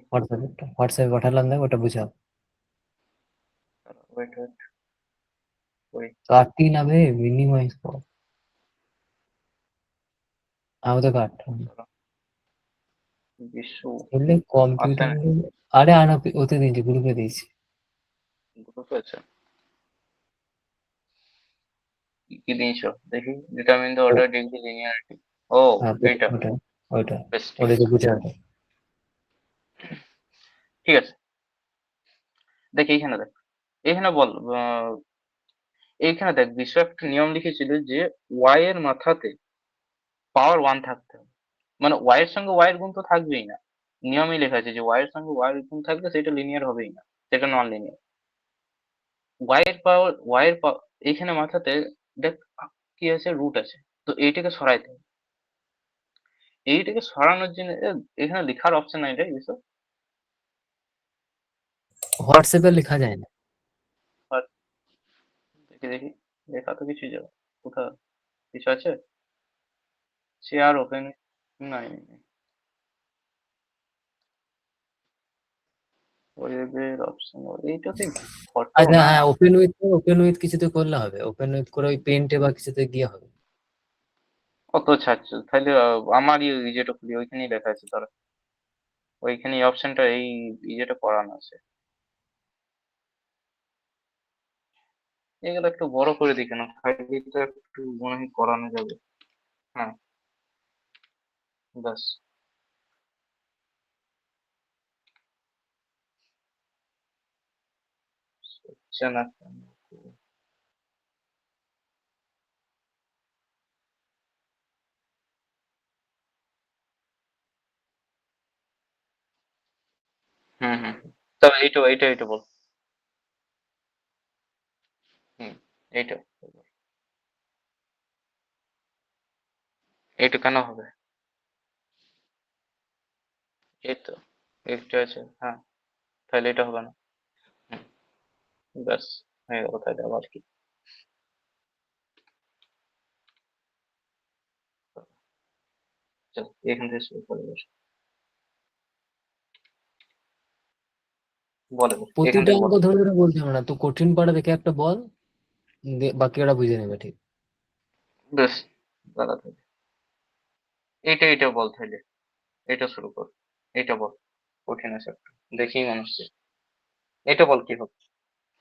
হোয়াটসঅ্যাপে পাঠালাম দেখ, ওটা বুঝা। ওয়েট ওয়েট, ওই কাটতি না বে, মিনিমাইজ কর। আমি তো কাটতাম বিশ্ব বললে আসে কম্পিউটার। না, আরে আনা, ওতে দিয়েছি, গ্রুপে দিয়েছি। গ্রুপে আছে, কি দিয়েছো দেখি, determine the oh, order degree linearity. ও হ্যাঁ এইটা, ওটা ওইটা বেশ ঠিক ওটাকে আছে, বুঝা। ঠিক আছে। দেখ এইখানে, দেখ এইখানে বল, এইখানে দেখ বিশ্ব একটা নিয়ম লিখেছিল যে ওয়াই এর মাথাতে পাওয়ার 1 থাকতে হবে, মানে ওয়াই এর সঙ্গে ওয়াই এর গুণ তো থাকবেই না, নিয়মই লেখা আছে যে ওয়াই এর সঙ্গে ওয়াই এর গুণ থাকলে সেটা লিনিয়ার হবেই না, সেটা নন লিনিয়ার। ওয়াই এর এইখানে মাথাতে দেখ কি আছে, রুট আছে, তো এইটাকে সরাইতে হবে। এইটাকে সরানোর জন্য এখানে লেখার অপশন নাই রে কিছু। হোয়াটসঅ্যাপে লেখা যায় না। আর দেখি দেখি, লেখা তো কিছুই যাবে, কোথাও কিছু আছে, শেয়ার ওপেন, নাই নাই নাই। ওয়েবের অপশন এইটাতে ফটো আচ্ছা না, হ্যাঁ, ওপেন উইথ কিছুতে করলে হবে, ওপেন উইথ করে ওই পেন্টে বা কিছুতে গিয়ে হবে। অত ছাড়ছে তাহলে আমারই ওই যেটা খুলি ওইখানেই লেখা আছে, ধরো ওইখানে এই অপশনটা এই যেটা করানো আছে, এগুলো একটু বড় করে দিই কেন, ফাইলটা একটু মনে হয় করানো যাবে। হ্যাঁ, ব্যাস, হচ্ছে না কেন? হুম হুম, তবে এইটা এইটা এইটা বল, হুম, এইটা এইটা কেন হবে, এই তো এইটা আছে, হ্যাঁ, তাহলে এটা হবে না, হুম, ব্যাস হয়ে গেল, তাহলে আবার কি, চল এখান থেকে শুরু করে বস, বলে বল এখান প্রতিটা থেকে বল। অঙ্ক ধরে ধরে বলতে হবে না, তো কঠিন পাড়া দেখে একটা বল, বাকি ওরা বুঝে নেবে ঠিক। বেশ, দাঁড়া তাহলে, এইটা বল তাহলে, এটা শুরু কর, এটা বল, কঠিন আছে একটা, দেখি মানুষ, এটা বল কি হবে,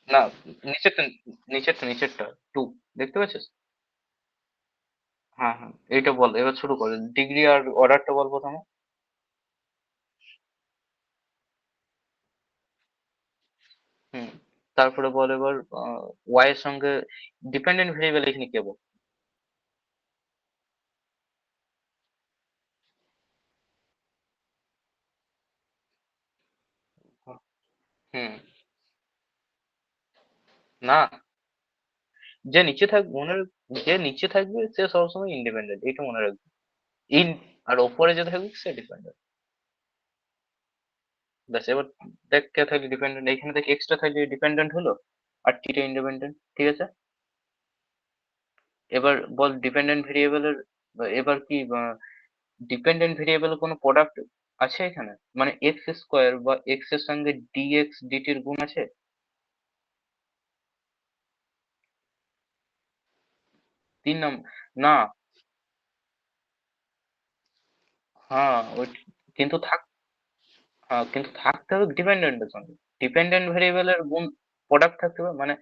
না নিচেরটা, নিচেরটা টু, দেখতে পাচ্ছিস, হ্যাঁ হ্যাঁ, এইটা বল, এবার শুরু কর, ডিগ্রি আর অর্ডারটা বল প্রথমে। হুম, তারপরে বল এবার ওয়াই এর সঙ্গে ডিপেন্ডেন্ট ভেরিয়েবল এখানে কে বল, হুম, না, যে নিচে থাকবে মনে যে নিচে থাকবে সে সবসময় ইন্ডিপেন্ডেন্ট, এটা মনে রাখবে, ইন, আর ওপরে যে থাকবে সে ডিপেন্ডেন্ট, ব্যাস। এবার দেখ কে থাকলে ডিপেন্ডেন্ট, এখানে দেখ এক্সট্রা থাকলে ডিপেন্ডেন্ট হলো, আর টিটা ইন্ডিপেন্ডেন্ট, ঠিক আছে। এবার বল ডিপেন্ডেন্ট ভেরিয়েবলের, এবার কি ডিপেন্ডেন্ট ভেরিয়েবলের কোনো প্রোডাক্ট আছে এখানে, মানে এক্স স্কোয়ার বা এক্স এর সঙ্গে ডিএক্স ডিটির গুণ আছে, 3 নম্বর, না, হ্যাঁ ওই, কিন্তু থাক, হ্যাঁ কিন্তু থাকতে হবে ডিপেন্ডেন্টের সঙ্গে, ডিপেন্ডেন্ট ভেরিয়েবলের গুণ প্রোডাক্ট থাকতে হবে, মানে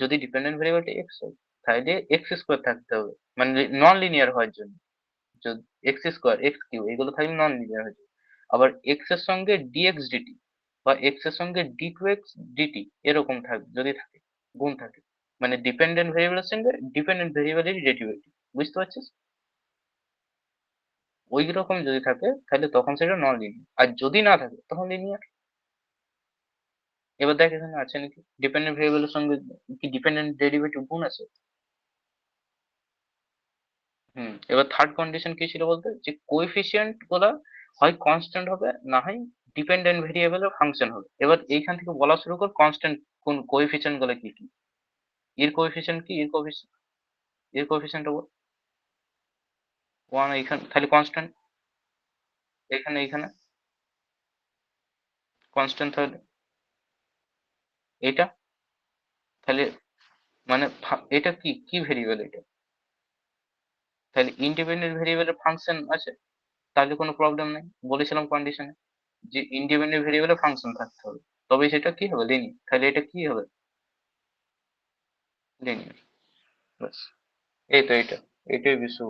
যদি ডিপেন্ডেন্ট ভেরিয়েবলটা এক্স হয় তাহলে এক্স স্কোয়ার থাকতে হবে, মানে নন লিনিয়ার হওয়ার জন্য, যদি এক্স স্কোয়ার এক্স কিউ এগুলো থাকলে নন লিনিয়ার হয়ে যাবে। আবার এক্স এর সঙ্গে ডিএক্স ডিটি বা এক্স এর সঙ্গে ডি টু এক্স ডিটি এরকম থাকবে, যদি থাকে গুণ থাকে, মানে ডিপেন্ডেন্ট ভেরিয়েবলের সঙ্গে ডিপেন্ডেন্ট ভেরিয়েবলেরই ডেরিভেটিভ, বুঝতে পারছিস, ওই রকম যদি থাকে তাহলে তখন সেটা নন লিনিয়ার, আর যদি না থাকে তখন লিনিয়ার। এবার দেখ এখানে আছে নাকি ডিপেন্ডেন্ট ভেরিয়েবলের সঙ্গে কি ডিপেন্ডেন্ট ডেরিভেটিভ গুণ আছে, হুম, এবার থার্ড কন্ডিশন কি ছিল বলতে, যে কোএফিসিয়েন্ট গুলা হয় কনস্ট্যান্ট হবে না হয় ডিপেন্ডেন্ট ভেরিয়েবলের ফাংশন হবে। এবার এইখান থেকে বলা শুরু কর কনস্ট্যান্ট কোন কোএফিসিয়েন্ট গুলো কি কি, এর কোএফিসিয়েন্ট কি, এর কোএফিসিয়েন্ট এর কোএফিসিয়েন্টটা বল। 1 এইখানে তাহলে কনস্ট্যান্ট, এইখানে কনস্ট্যান্ট, তাহলে এটা তাহলে মানে এটা কি কি ভেরিয়েবল এটা? তাহলে ইন্ডিপেন্ডেন্ট ভেরিয়েবলের ফাংশন আছে, তাহলে কোনো প্রবলেম নেই। বলেছিলাম কন্ডিশনে যে ইন্ডিপেন্ডেন্ট ভেরিয়েবলের ফাংশন থাকতে হবে, তবে সেটা কি হবে, লিনিয়ার। তাহলে এটা কি হবে, লিনিয়ার। ব্যাস, এই তো এটাই বিশ্ব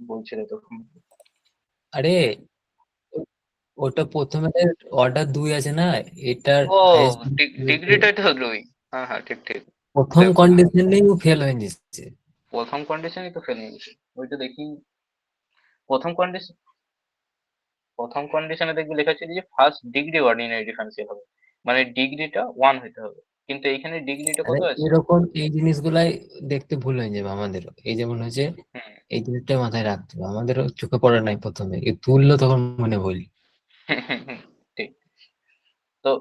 বলছিল তখন। আরে ও- ওটা প্রথমে অর্ডার 2 আছে না, এটার ও, হাইয়েস্ট ডিগ্রিটাই তো দুই। হ্যাঁ হ্যাঁ, ঠিক ঠিক। প্রথম দেখো, কন্ডিশনেই ও ফেল হয়ে যাচ্ছে। প্রথম কন্ডিশনই তো ফেলে গেছে, ওইটা দেখি। প্রথম কন্ডিশন, প্রথম কন্ডিশনে দেখবি লেখা ছিল যে ফার্স্ট ডিগ্রি অর্ডিনারি ডিফারেন্সিয়াল হবে, মানে ডিগ্রিটা 1 হইতে হবে, কিন্তু এইখানে ডিগ্রিটা আরে কত আছে? এরকম এই জিনিসগুলাই দেখতে ভুল হয়ে যাবে আমাদেরও। এই যেমন হচ্ছে হুম। এই জিনিসটা মাথায় রাখতে হবে, আমাদেরও চোখে পড়ে নাই প্রথমে, এ তুললো তখন মনে বলি। ঠিক। তো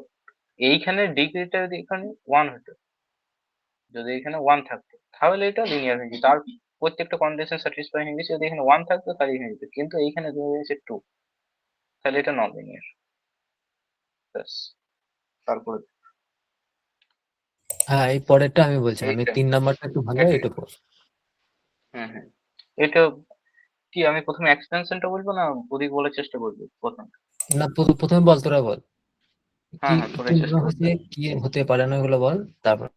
এইখানে ডিগ্রিটা যদি এখানে 1 হতো, যদি এখানে 1 থাকতো তাহলে এটা লিনিয়ার হয়ে যেত, আর প্রত্যেকটা কন্ডিশন স্যাটিসফাই হয়ে গেছে। যদি এখানে 1 থাকতো তাহলে হয়ে যেত, কিন্তু এইখানে ধরে রয়েছে 2, তাহলে এটা নন লিনিয়ার। ব্যাস, তারপরে হ্যাঁ, এই পরেরটা আমি বলছিলাম, এই এইটা, 3 নাম্বারটা একটু ভালো, হ্যাঁ এটা পর। হ্যাঁ হ্যাঁ, এটা কি আমি প্রথমে এক্সপেনশনটা বলবো না ওদিক বলার চেষ্টা করবো প্রথম? না, প্রথমে বল, তোরা বল কি হ্যাঁ হ্যাঁ, কি তোরাই শেষ মনে কর। হচ্ছে, কি হতে পারে না ওগুলো বল তারপর।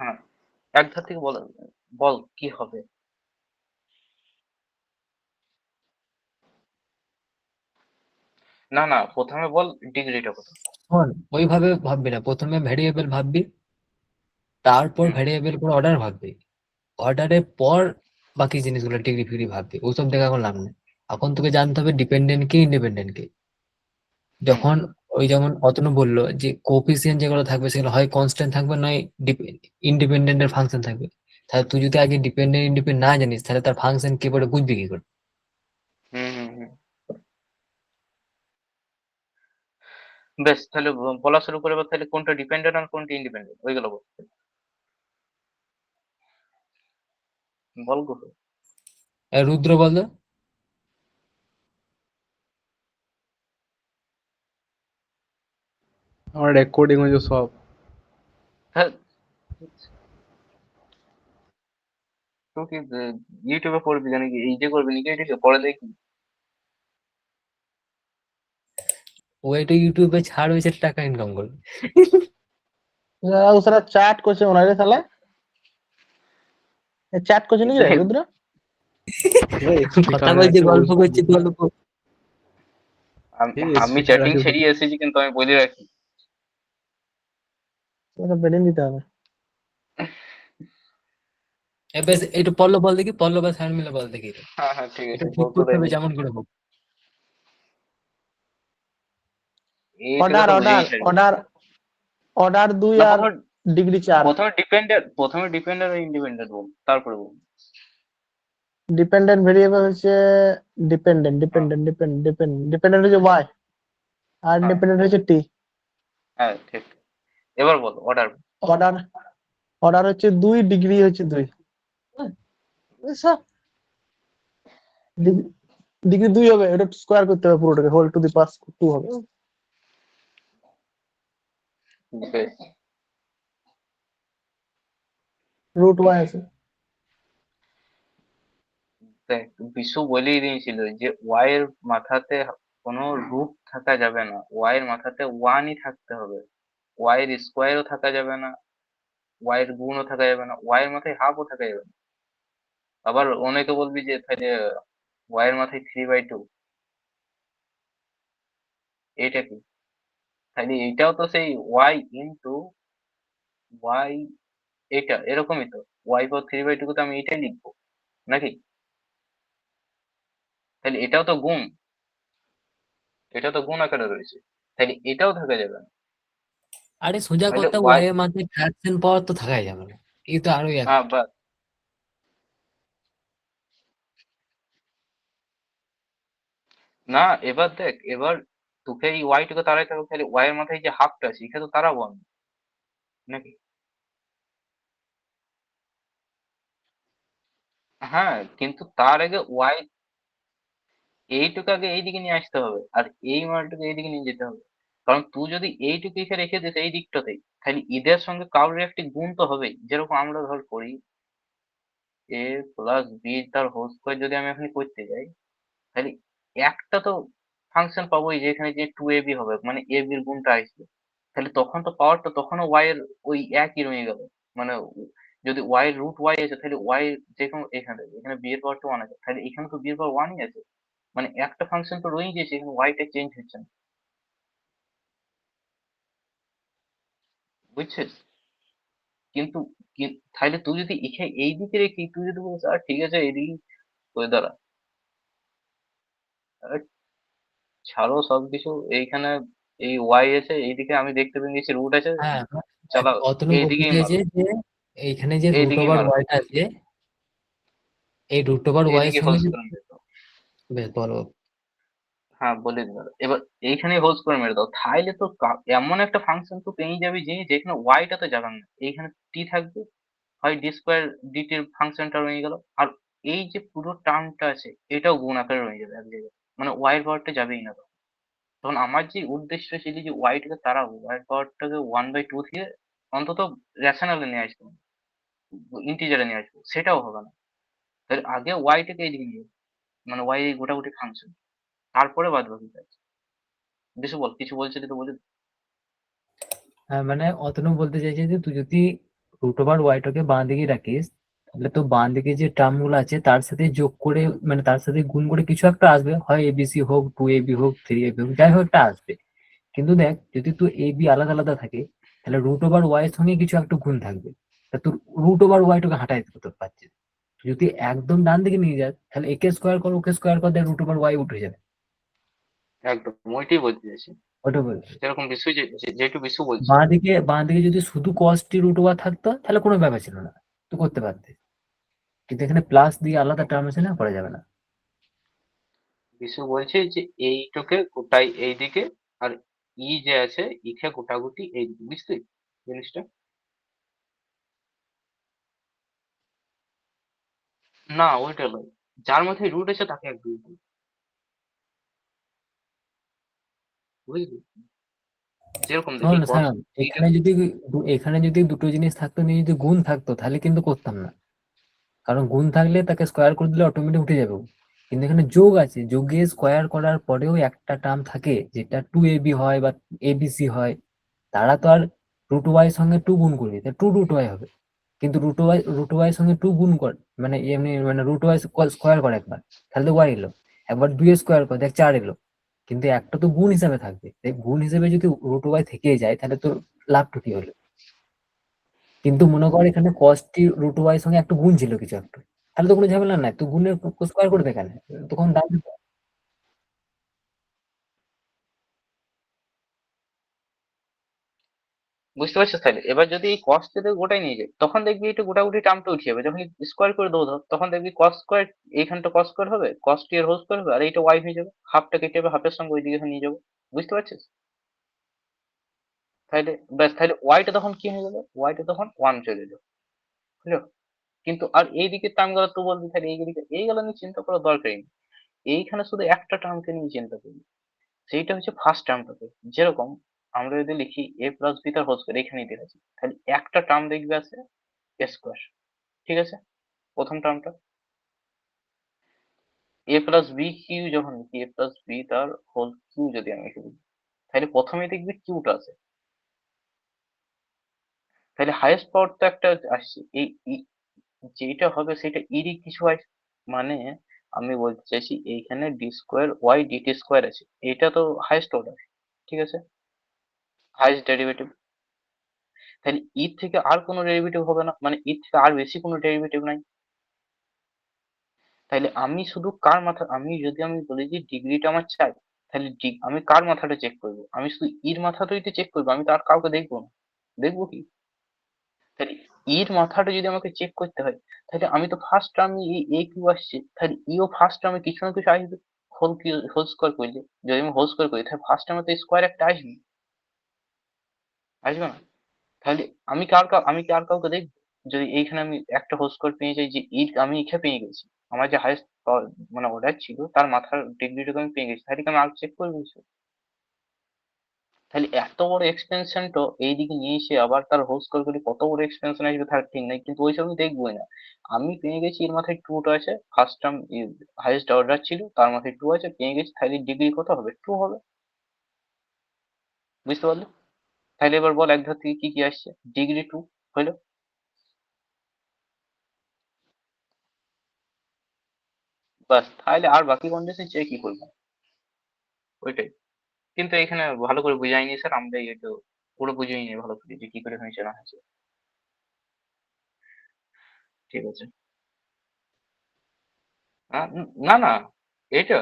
হ্যাঁ, এক ধার থেকে বল, বল কি হবে। না না, প্রথমে বল ডিগ্রিটা কত। শোন, ওইভাবে ভাববি না, প্রথমে ভ্যারিয়েবল ভাববি, তারপর হুম ভ্যারিয়েবল পর অর্ডার ভাববি, অর্ডারের পর বাকি জিনিসগুলো ডিগ্রি ফিগ্রি ভাববি। ওসব দেখা এখন লাভ নেই। এখন তোকে জানতে হবে ডিপেন্ডেন্ট কে ইন্ডিপেন্ডেন্ট কে। হুম যখন ওই যেমন অতনু বললো যে কোফিসিয়েন্ট যেগুলো থাকবে সেগুলো হয় কনস্ট্যান্ট থাকবে, নয় ইন্ডিপেন্ডেন্ট এর ফাংশন থাকবে। তাহলে তুই যদি আগে ডিপেন্ডেন্ট ইন্ডিপেন্ডেন্ট না জানিস, তাহলে তার ফাংশন কি করে বুঝবি কি করে? হুম হুম হুম। বেশ, তাহলে বলা শুরু করে, এবার তাহলে কোনটা ডিপেন্ডেন্ট আর কোনটা ইন্ডিপেন্ডেন্ট ওইগুলো বল। বল গো। রুদ্র বলতো। আমার রেকর্ডিং হয়েছে সব। হ্যাঁ, তুই কি ইউটিউবে পড়বি জানি কি, এই যে করবি নাকি এটাকে পরে দেখি? ও এটা ইউটিউবে ছাড়, হয়েছে টাকা ইনকাম করবে। ও সারা চ্যাট করছে ওনারে শালা, চ্যাট করছে নাকি রে দেখ, রুদ্র? কথা এখানে বলছি, আছে গল্প বলছি। করছি, গল্প। আমি স্পিকার চ্যাটিং আছে। ছেড়িয়ে এসেছি, কিন্তু আমি বলে রাখি। ওটা বেরিয়ে দিতে হবে। বেশ, একটু পল্লব বল দেখি, পল্লব আর সায়ন মিলে বল দেখি। হ্যাঁ হ্যাঁ, ঠিক এটা আছে, ঠিক বলতো করতে তাই হবে দেখি। যেমন করে হোক। এই থেকে অর্ডার তো অর্ডার বুঝেই ছাড়বি। অর্ডার অর্ডার 2 না, আর ডিগ্রি 4। প্রথমে ডিপেন্ডেন্ট আর ইন্ডিপেন্ডেন্ট বল, তারপরে বল। ডিপেন্ডেন্ট ভেরিয়েবল হচ্ছে ডিপেন্ডেন্ট হ্যাঁ ডিপেন্ডেন্ট ডিপেন্ডেন্ট ডিপেন্ডেন্ট ডিপেন্ডেন্ট হচ্ছে ওয়াই, আর হ্যাঁ ডিপেন্ডেন্ট হচ্ছে টি। হ্যাঁ, ঠিক। এবার বল অর্ডার। অর্ডার অর্ডার হচ্ছে 2, ডিগ্রি হচ্ছে 2। ডিগ্রি 2 হবে, এটা স্কোয়ার করতে হবে পুরোটাকে, হোল টু দি পাওয়ার 2 হবে। বেশ, রুট ওয়াই আছে। দেখ, বিশু বলেই দিয়েছিল যে ওয়াই এর মাথাতে কোনো রুট থাকা যাবে না, ওয়াই এর মাথাতে ওয়ানই থাকতে হবে। ওয়াই এর স্কোয়ারও থাকা যাবে না, ওয়াই এর গুণও থাকা যাবে না, ওয়াই এর মাথায় হাফও থাকা যাবে না। আবার অনেকে বলবি যে তাহলে ওয়াই এর মাথায় 3/2, এইটা কি? তাহলে এইটাও তো সেই ওয়াই ইন্টু ওয়াই, এটা এরকমই তো। ওয়াই ফর 3/2 কে তো আমি এটাই লিখবো নাকি? তাহলে এটাও তো গুণ, এটা তো গুণ আকারে রয়েছে, তাহলে এটাও থাকা যাবে না। আরে সোজা তাহলে কথা, ওয়াই, ওয়াই এর মাথায় ফ্র্যাকশন পাওয়ার তো থাকাই যাবে না। এই তো আরোই এক। হ্যাঁ বাস। না, এবার দেখ, এবার তোকে এই ওয়াই টুকু তাড়াইতে হবে, তাহলে ওয়াই এর মাথায় যে হাফটা আছে এখানে তো তাড়াবো আমি, নাকি? হ্যাঁ, কিন্তু তার আগে ওয়াই এইটুকু আগে এইদিকে নিয়ে আসতে হবে, আর এই মানটাকে এইদিকে নিয়ে যেতে হবে। কারণ তুই যদি এইটুকু এসে রেখে দিস এই দিকটাতেই, তাহলে ঈদের সঙ্গে কারোর একটি গুণ তো হবেই। যেরকম আমরা ধর করি এ প্লাস বি তার হোল স্কোয়ার, যদি আমি এখন করতে যাই, তাহলে একটা তো ফাংশন পাবোই যেখানে যে টু এ বি হবে, মানে এ বির গুণটা আসবে। তাহলে তখন তো পাওয়ারটা তখনও ওয়াই এর ওই একই রয়ে গেল। মানে যদি ওয়াই রুট ওয়াই আছে, তাহলে ওয়াই যেখানে এখানে এখানে বি এর পাওয়ারটা ওয়ান আছে, তাহলে এখানে তো বি এর পাওয়ার ওয়ানই আছে। মানে একটা ফাংশন তো রয়েই গেছে, এখানে ওয়াইটা চেঞ্জ হচ্ছে না। বুঝছিস? কিন্তু তাহলে তুই যদি এখানে এই দিকে রেখে তুই যদি বলিস আর ঠিক আছে এইদিকে করে দাঁড়া, আরে ছাড়ো সবকিছু। এইখানে এই ওয়াই আছে, এইদিকে আমি দেখতে পেয়ে গেছি রুট আছে, হ্যাঁ, চালাও অতনু বলতে এইদিকেই মারো, চাইছে যে এইখানে যে রুট এইদিকেই ওভার মারো, ওয়াইটা আছে, এই রুট ওভার ওয়াই এর এইদিকে সঙ্গে হোলস যদি করে মেরে দাও। বেশ বলো। হ্যাঁ বলে দিল, এবার এইখানেই হোলস করে মেরে দাও, তাহলে তো এমন একটা ফাংশন তো পেয়ে যাবি যে যেখানে ওয়াইটা তো যাবে না, এইখানে টি থাকবে, হয় ডি স্কোয়ার ডিটির ফাংশনটা রয়ে গেল, আর এই যে পুরো টার্মটা আছে এটাও গুণ আকারে রয়ে যাবে এক জায়গায়। মানে ওয়াই এর পাওয়ারটা যাবেই না তখন। তখন আমার যে উদ্দেশ্য ছিল যে ওয়াইটাকে তাড়াবো, ওয়াই এর পাওয়ারটাকে 1/2 থেকে অন্তত রেশনালে নিয়ে আসবো, ইন্টিজারে নিয়ে আসবো, সেটাও হবে না। তাহলে আগে ওয়াইটাকে এদিকে নিয়ে যাবো, মানে ওয়াই এই গোটাগুটি ফাংশন, তারপরে বাদ বাকি কাজ। কিছু বল, কিছু বলছিলি তো বলে দে। হ্যাঁ, মানে অতনু বলতে চাইছে যে তুই যদি রুট ওভার ওয়াইটাকে বাঁ দিকে রাখিস, তাহলে তো বাঁ দিকে যে টার্ম গুলো আছে তার সাথে যোগ করে, মানে তার সাথে গুণ করে কিছু একটা আসবে, হয় এবিসি হোক, টু এবি হোক, থ্রি এবি হোক, যাই হোক একটা আসবে। কিন্তু দেখ, যদি তুই এ বি আলাদা আলাদা থাকে, তাহলে রুট ওভার ওয়াই এর সঙ্গে কিছু একটা গুণ থাকবে। তা তোর রুট ওভার ওয়াইটাকে হাঁটাই দিতে পারছিস। তুই যদি একদম ডান দিকে নিয়ে যাস, তাহলে একে স্কোয়ার কর, ওকে স্কোয়ার কর, দেখ রুট ওভার ওয়াই উঠে যাবে। একদম ওইটাই বলতে চাইছি, ওটা বলছি। যেরকম বিশু যেটু বিশু বলছে। বাঁ দিকে যদি শুধু কস টি রুট ওভার থাকতো, তাহলে কোনো ব্যাপার ছিল না, তুই করতে পারতিস। কিন্তু এখানে প্লাস দিয়ে আলাদা টার্ম আছে না, করা যাবে না। বিশু বলছে যে এইটাকে গোটাই এইদিকে, আর ই যে আছে ইকে গোটাগুটি এইদিকে, বুঝলি জিনিসটা? না ওইটা নয়, যার মাথায় রুট আছে তাকে এক দুই দিন, বুঝলি? যেরকম দেখি শোন কস শোন, এইটা। এখানে যদি দুটো জিনিস থাকতো, নিয়ে যদি গুণ থাকতো, তাহলে কিন্তু করতাম না। কারণ গুণ থাকলে তাকে স্কোয়ার করে দিলে অটোমেটিক উঠে যাবে ও। কিন্তু এখানে যোগ আছে, যোগে স্কোয়ার করার পরেও একটা টার্ম থাকে যেটা টু এবি হয় বা এবিসি হয়। তারা তো আর রুট ওয়াই সঙ্গে টু গুণ করবি, তা টু রুট ওয়াই হবে। কিন্তু রুট ওয়াই সঙ্গে টু গুণ কর, মানে এমনি মানে রুট ওয়াই স্কোয়ার কর একবার, তাহলে ওয়াই এলো। একবার দুই স্কোয়ার কর, দেখ চার এলো। কিন্তু একটা তো গুণ হিসাবে থাকবে, দেখ গুণ হিসেবে যদি রুট ওয়াই থেকে যায়, তাহলে তোর লাভটা কি হলো? কিন্তু মনে কর এখানে কসটি রুট ওয়াই সঙ্গে একটু গুণ ছিল কিছু একটা, তাহলে তো কোনো ঝামেলা নাই, তো গুণের স্কোয়ার করে দেখালে তখন দাম দিতে হবে। বুঝতে পারছিস? তাহলে এবার যদি এই কস থেকে গোটাই নিয়ে যায়, তখন দেখবি এটা গোটাগুটি টার্মটা উঠে যাবে। যখন স্কোয়ার করে দেবো ধর, তখন দেখবি কস স্কোয়ার, এইখানটা কস স্কোয়ার হবে, কস টি এর হোল স্কোয়ার হবে, আর এইটা ওয়াই হয়ে যাবে, হাফটা কেটে যাবে, হাফের সঙ্গে ওইদিকে নিয়ে যাবো। বুঝতে পারছিস? তাহলে ব্যাস, তাহলে ওয়াইটা তখন কি হয়ে যাবে, ওয়াইটা তখন ওয়ান চলে যাবে, বুঝলো? কিন্তু আর এই দিকের টার্মগুলো তো বলবি, তাহলে এইগুলো নিয়ে চিন্তা করার দরকারই নেই। এইখানে শুধু একটা টার্মকে নিয়ে চিন্তা করবি, সেইটা হচ্ছে ফার্স্ট টার্মটাকে। যেরকম আমরা যদি লিখি এ প্লাস বি তার হোল স্কোয়ার, এখানেই দেখেছি, তাহলে একটা টার্ম দেখবে আছে এ স্কোয়ার, ঠিক আছে? প্রথম টার্মটা এ প্লাস বি কিউ, যখন লিখি এ প্লাস বি তার হোল কিউ যদি আমি লিখি, তাহলে প্রথমে দেখবি কিউটা আছে, তাহলে হাইয়েস্ট পাওয়ার তো একটা আসছে, এই যেটা হবে সেটা ইরই কিছু আছে। মানে আমি বলতে চাইছি এইখানে D square Y D T square আছে, এটা তো হাইয়েস্ট অর্ডার, ঠিক আছে? Highest derivative. তাহলে এর থেকে আর কোনো ডেরিভেটিভ হবে না, মানে এর থেকে আর বেশি কোনো ডেরিভেটিভ নাই। তাহলে আমি শুধু কার মাথা, আমি বলি যে ডিগ্রিটা আমার চাই, তাহলে আমি কার মাথাটা চেক করবো? আমি শুধু এর মাথাটাই তো চেক করবো, আমি তো আর কাউকে দেখবো না। দেখবো কি? তাহলে এর মাথাটা যদি আমাকে চেক করতে হয়, তাহলে আমি তো ফার্স্ট টার্মে এ কিউ আসছে, তাহলে ইও ফার্স্ট টার্মে কিছু না কিছু আসবে। হোল স্কোয়ার করলে, যদি আমি হোল স্কোয়ার করি, তাহলে ফার্স্ট টার্মে তো স্কোয়ার একটা আসবে, আসবে না? তাহলে আমি কি আর কাউকে দেখবো? যদি এইখানে আমি একটা হোল স্কোয়ার পেয়ে যাই যে আমি এখানে পেয়ে গেছি, আমার যে হাইয়েস্ট মানে অর্ডার ছিল তার মাথার ডিগ্রিটাকে আমি পেয়ে গেছি, তাহলে কি আমি আর চেক করে দিচ্ছি? তাহলে এত বড় এক্সপেনশনটা এইদিকে নিয়ে এসে আবার তার হোল স্কোর গুলি কত বড় এক্সপেনশন আসবে তার ঠিক নাই, কিন্তু ওইসব আমি দেখবোই না। আমি পেয়ে গেছি এর মাথায় টুটা আছে, ফার্স্ট টার্ম হাইয়েস্ট অর্ডার ছিল তার মাথায় টু আছে, পেয়ে গেছি, তাহলে ডিগ্রি কত হবে? টু হবে। বুঝতে পারলে? তাহলে এবার বল এক ধার থেকে কি কি আসছে? ডিগ্রি টু হইলো। বাস, তাহলে আর বাকি কন্ডিশন চেয়ে কি করবো? ওইটাই। কিন্তু এখানে ভালো করে বুঝাইনি স্যার, আমরা একটু পুরো বুঝিয়ে নিই ভালো করে যে কি করে হয়েছে না হয়েছে। ঠিক আছে। না না, এটা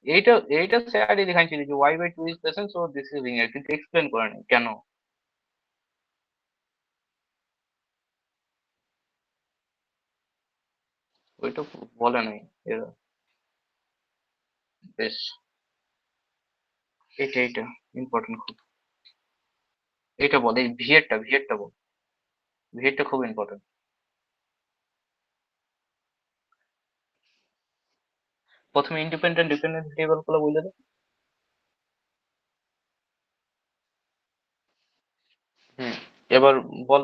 এইটা এইটা স্যারই দেখাচ্ছিল যে Y by two is present, so this is linear, কিন্তু এক্সপ্লেন করে নাই কেন। ওইটা বলে নাই এরা। বেশ, এইটা ইম্পর্টেন্ট খুব। এটা বল, এই ভিএরটা বল, ভিএরটা খুব ইম্পর্টেন্ট। প্রথমে ইন্ডিপেন্ডেন্ট ডিপেন্ডেন্ট ভেরিয়েবল গুলো বলে দে। হুম, এবার বল,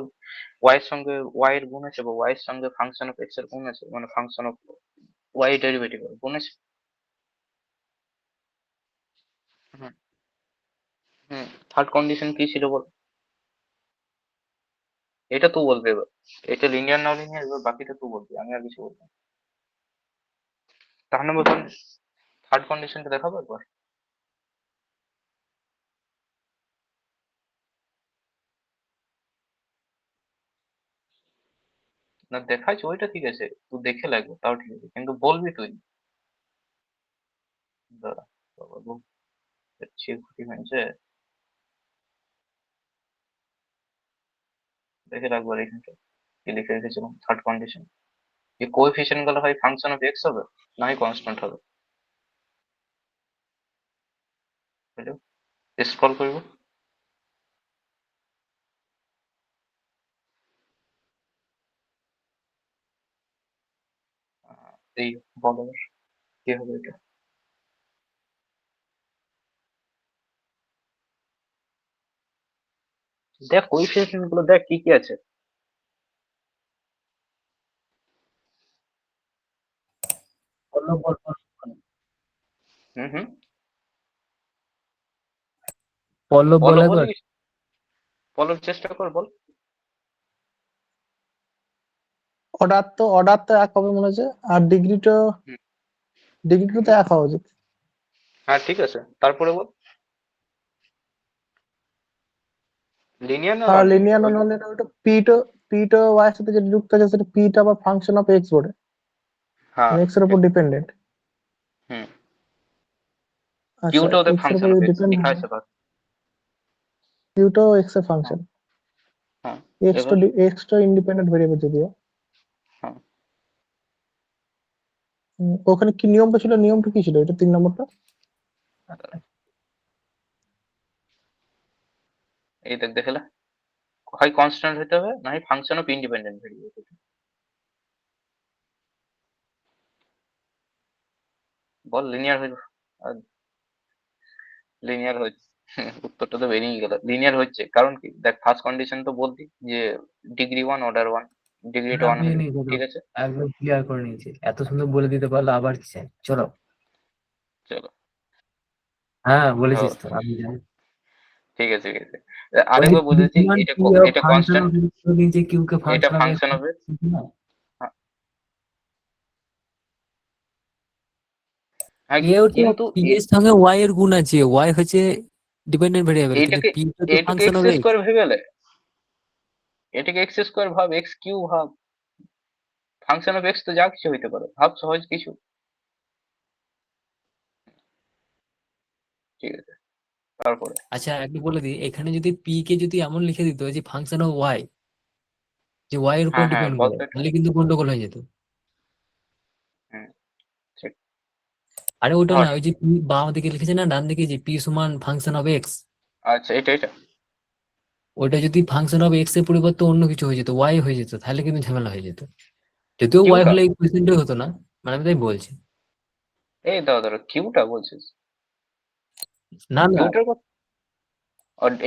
ওয়াই এর সঙ্গে ওয়াই এর গুণ আছে, বা ওয়াই এর সঙ্গে ফাংশন অফ এক্স এর গুণ আছে, মানে ফাংশন অফ ওয়াই ডেরিভেটিভ এর গুণ আছে। হুম হুম, থার্ড কন্ডিশন কি ছিল বল? এটা তুই বলবে এবার। এটা লিনিয়ার না লিনিয়ার, এবার বাকিটা তুই বলবি, আমি আর কিছু বলবো না। তার নম্বর থার্ড কন্ডিশনটা দেখাবো একবার। না দেখাচ্ছি, ওইটা ঠিক আছে, তুই দেখে লাগবে তাও ঠিক আছে, কিন্তু বলবি তুই। দাঁড়া, বাবা গো, দেখছি ক্ষতি হয়েছে। দেখে রাখবো এখানটা কি লিখে রেখেছিলাম থার্ড কন্ডিশন। এই কোএফিসিয়েন্ট গুলো হয় ফাংশন অফ এক্স হবে, না হয় কনস্ট্যান্ট হবে। বুঝলো? স্ক্রল করবো। এই বল এবার কি হবে এটা। দেখ কোএফিসিয়েন্ট গুলো দেখ কি কি আছে। বলো বল বল হুম হুম, পল্লব বল বলো একবার। বলি, বলার চেষ্টা কর, বল। অর্ডার তো এক হবে মনে হচ্ছে, আর হুম ডিগ্রিটা তো হুম, এক হওয়া উচিত। হ্যাঁ ঠিক আছে, তারপরে বল। লিনিয়ার না আর নন লিনিয়ার লিনিয়ার নন ওইটা। লিনিয়ার ওটা পিটা ওয়াই এর সাথে যেটা যুক্ত আছে সেটা পিটা আবার ফাংশন অফ এক্স বলে, হ্যাঁ, মানে এক্স এর উপর ডিপেন্ডেন্ট। হুম, আচ্ছা, কিউটা ওদের এক্স এর উপর ফাংশন অফ এক্স ডিপেন্ড লেখা হয়, আছে বাস। কিউটাও এক্স এর হ্যাঁ ফাংশন। হ্যাঁ, এক্স তো এবার এক্স তো ইন্ডিপেন্ডেন্ট ভেরিয়েবল যদিও। হ্যাঁ, ওখানে কি নিয়মটা ছিল, নিয়মটা কি ছিল, এটা 3 নম্বরটা? এই দেখ দেখলে, হয় কনস্ট্যান্ট হতে হবে, না হয় function of independent variable. Ball linear হইল, লিনিয়ার হচ্ছে। উত্তরটা তো বেরিয়ে গেল, লিনিয়ার হচ্ছে কারণ কি দেখ, ফার্স্ট কন্ডিশন তো বলতি যে ডিগ্রি ওয়ান অর্ডার ওয়ান, ডিগ্রিটা হ্যাঁ ওয়ান বুঝে হলে নিয়েছি তো, ঠিক আছে। একদম ক্লিয়ার করে নিয়েছি, এত সুন্দর বলে দিতে পারলে আবার কি চাই, চলো। চলো। হ্যাঁ ও বলেছিস তো, আমি জানি। ঠিক আছে ঠিক আছে, ওই যে আরেকবার বলে দিচ্ছি, বুদ্ধিমান এটা কি ও এটা ফাংশন কনস্ট্যান্ট, অফ এক্স করে দিয়েছে, কিউ কে এটা ফাংশন অফ এক্স। ফাংশন হবে। হ্যাঁ, এও তো কিন্তু পি এর সঙ্গে ওয়াই এর গুণ আছে, ওয়াই হচ্ছে ডিপেন্ডেন্ট ভেরিয়েবল, কিন্তু এইটাকে পি তো এটাকে function x of x. Square ভেবে গেলে, এটাকে এক্স স্কোয়ার ভাব, এক্স কিউ ভাব, ফাংশন অফ এক্স তো যা কিছু হইতে পারে, ভাব সহজ কিছু। ঠিক আছে, তারপরে আচ্ছা একটু বলে দিই, এখানে যদি পি কে যদি এমন লিখে দিত যে ফাংশন অফ ওয়াই, যে ওয়াই এর উপর হ্যাঁ হ্যাঁ ডিপেন্ড বল করে, তো এটা। তাহলে কিন্তু গন্ডগোল হয়ে যেত। হুম, ঠিক। আরে ওটা ধর, না, ওই যে পি বাম দিকে লিখেছে না, ডান দিকে যে পি সমান ফাংশন অফ এক্স। আচ্ছা এটা এটা ওটা যদি ফাংশন অফ এক্স এর পরিবর্তে অন্য কিছু হয়ে যেত, ওয়াই হয়ে যেত, তাহলে কিন্তু ঝামেলা হয়ে যেত। যদিও ওয়াই কিউটা হলে এই কোয়েশ্চেনটাই হতো না, মানে আমি তাই বলছি। এই দাঁড়া কিউটা বলছিস? না না, কিউটার কথা?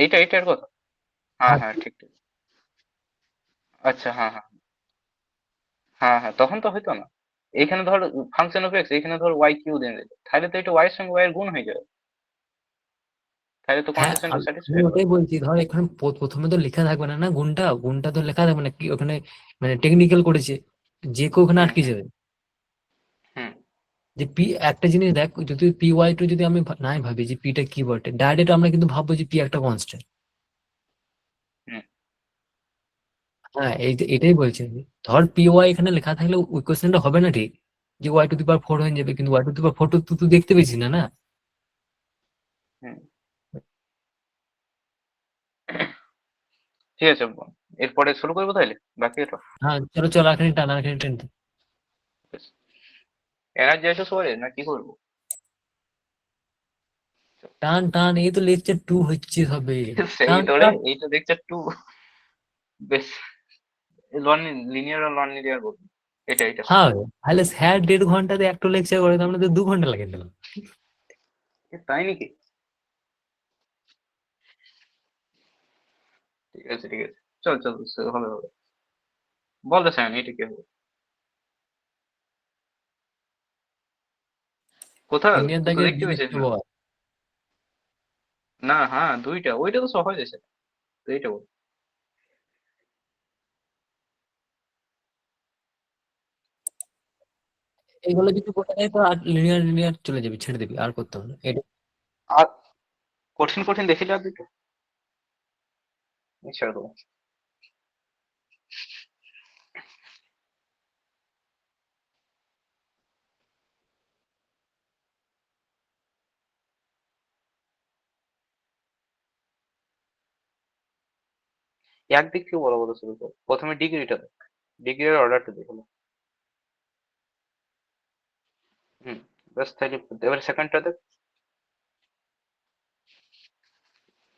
এইটার কথা? হ্যাঁ হ্যাঁ, হ্যাঁ ঠিক ঠিক। আচ্ছা হ্যাঁ হ্যাঁ হ্যাঁ হ্যাঁ, তখন তো হইতো না। এখানে ধর ফাংশন অফ এক্স, এখানে ধর ওয়াই কিউ দিয়ে দিল, তাহলে তো এটা ওয়াই এর সঙ্গে ওয়াই এর গুণ হয়ে যাবে, তাহলে তো হ্যাঁ, কন্ডিশনটা আমি স্যাটিসফাই হবে। ওটাই বলছি। ধর এখানে প্রথমে তো লেখা থাকবে না, না গুণটা গুণটা তো লেখা থাকবে না, কি ওখানে মানে টেকনিক্যাল করেছে, যে কেউ ওখানে হুম আটকে হুম যাবে। হুম যে পি, একটা জিনিস দেখ, যদি পি ওয়াই টু যদি আমি নাই ভাবি যে পিটা কি বটে, ডাইরেক্ট আমরা কিন্তু ভাববো যে পি একটা কনস্ট্যান্ট। হুম হ্যাঁ, এটাই বলছি আমি। ধর পি ওয়াই এখানে লেখা থাকলে ওই কোশ্চেনটা হবে না ঠিক, যে Y to the power four হয়ে যাবে, কিন্তু Y to the power four তো তুই দেখতে পেয়েছিস না, না। হুম। ঠিক আছে, এরপরে শুরু করবো তাইলে বাকি এটা। হ্যাঁ, চলো চলো, এখানে টানা, এখানে টেন। এনার্জি আছে সবাই না কি করবো? টান টান, এই তো লেকচার টু হচ্ছে হবে। সেই টান ধরে টান। এই তো দেখছে টু। বেশ, লন লিনিয়ার আর নন লিনিয়ার বলবো, এটা। হ্যাঁ, তাহলে স্যার 1.5 ঘন্টাতে একটা লেকচার করে, আমরা তো 2 ঘন্টা লাগিয়ে দিলাম। তাই নাকি? ঠিক আছে ঠিক আছে, চল চল হবে হবে। বল রে স্যার, এটা কি হবে? কোথাও ইন্ডিয়ান তুই তো থেকে দেখতে বি পেয়েছিস লিখতে না? বল। না হ্যাঁ দুইটা, ওইটা তো সহজ আছে, তো এইটা বল। এইগুলো যদি করতে যায় তো আর লিনিয়ার লিনিয়ার চলে যাবে, ছেড়ে দিবি, আর করতে হবে না এটা। আর কঠিন কঠিন দেখিলে আর দুটো ছেড়ে দেবো। একদিক থেকে বড় বড় শুরু কর, প্রথমে ডিগ্রিটা দেখ, ডিগ্রির অর্ডারটা দেখো। হুম, ব্যাস তাহলে এবার সেকেন্ডটা দেখ।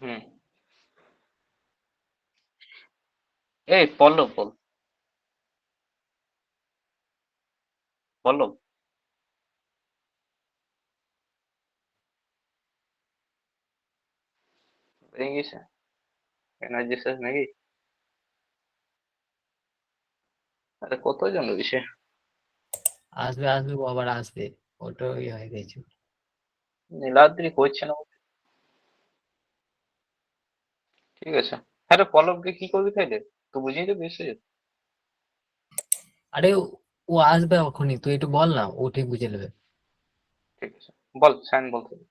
হুম, এই পল্লব বল, পল্লব বেরিয়ে গেছে, এনার্জি শেষ নাকি? আরে কতজন রয়েছে? আসবে আসবে, ও আবার আসবে, ওটা ইয়ে হয়ে গেছে। নীলাদ্রি করছে না বলতে। ঠিক আছে, আরে পল্লবকে কি করবি তাইলে, তো বুঝিয়ে দেবে এসে। আরে ও আসবে এখনই, তুই একটু বল না, ও ঠিক বুঝে নেবে। ঠিক আছে, বল সাইন বলতে হবে।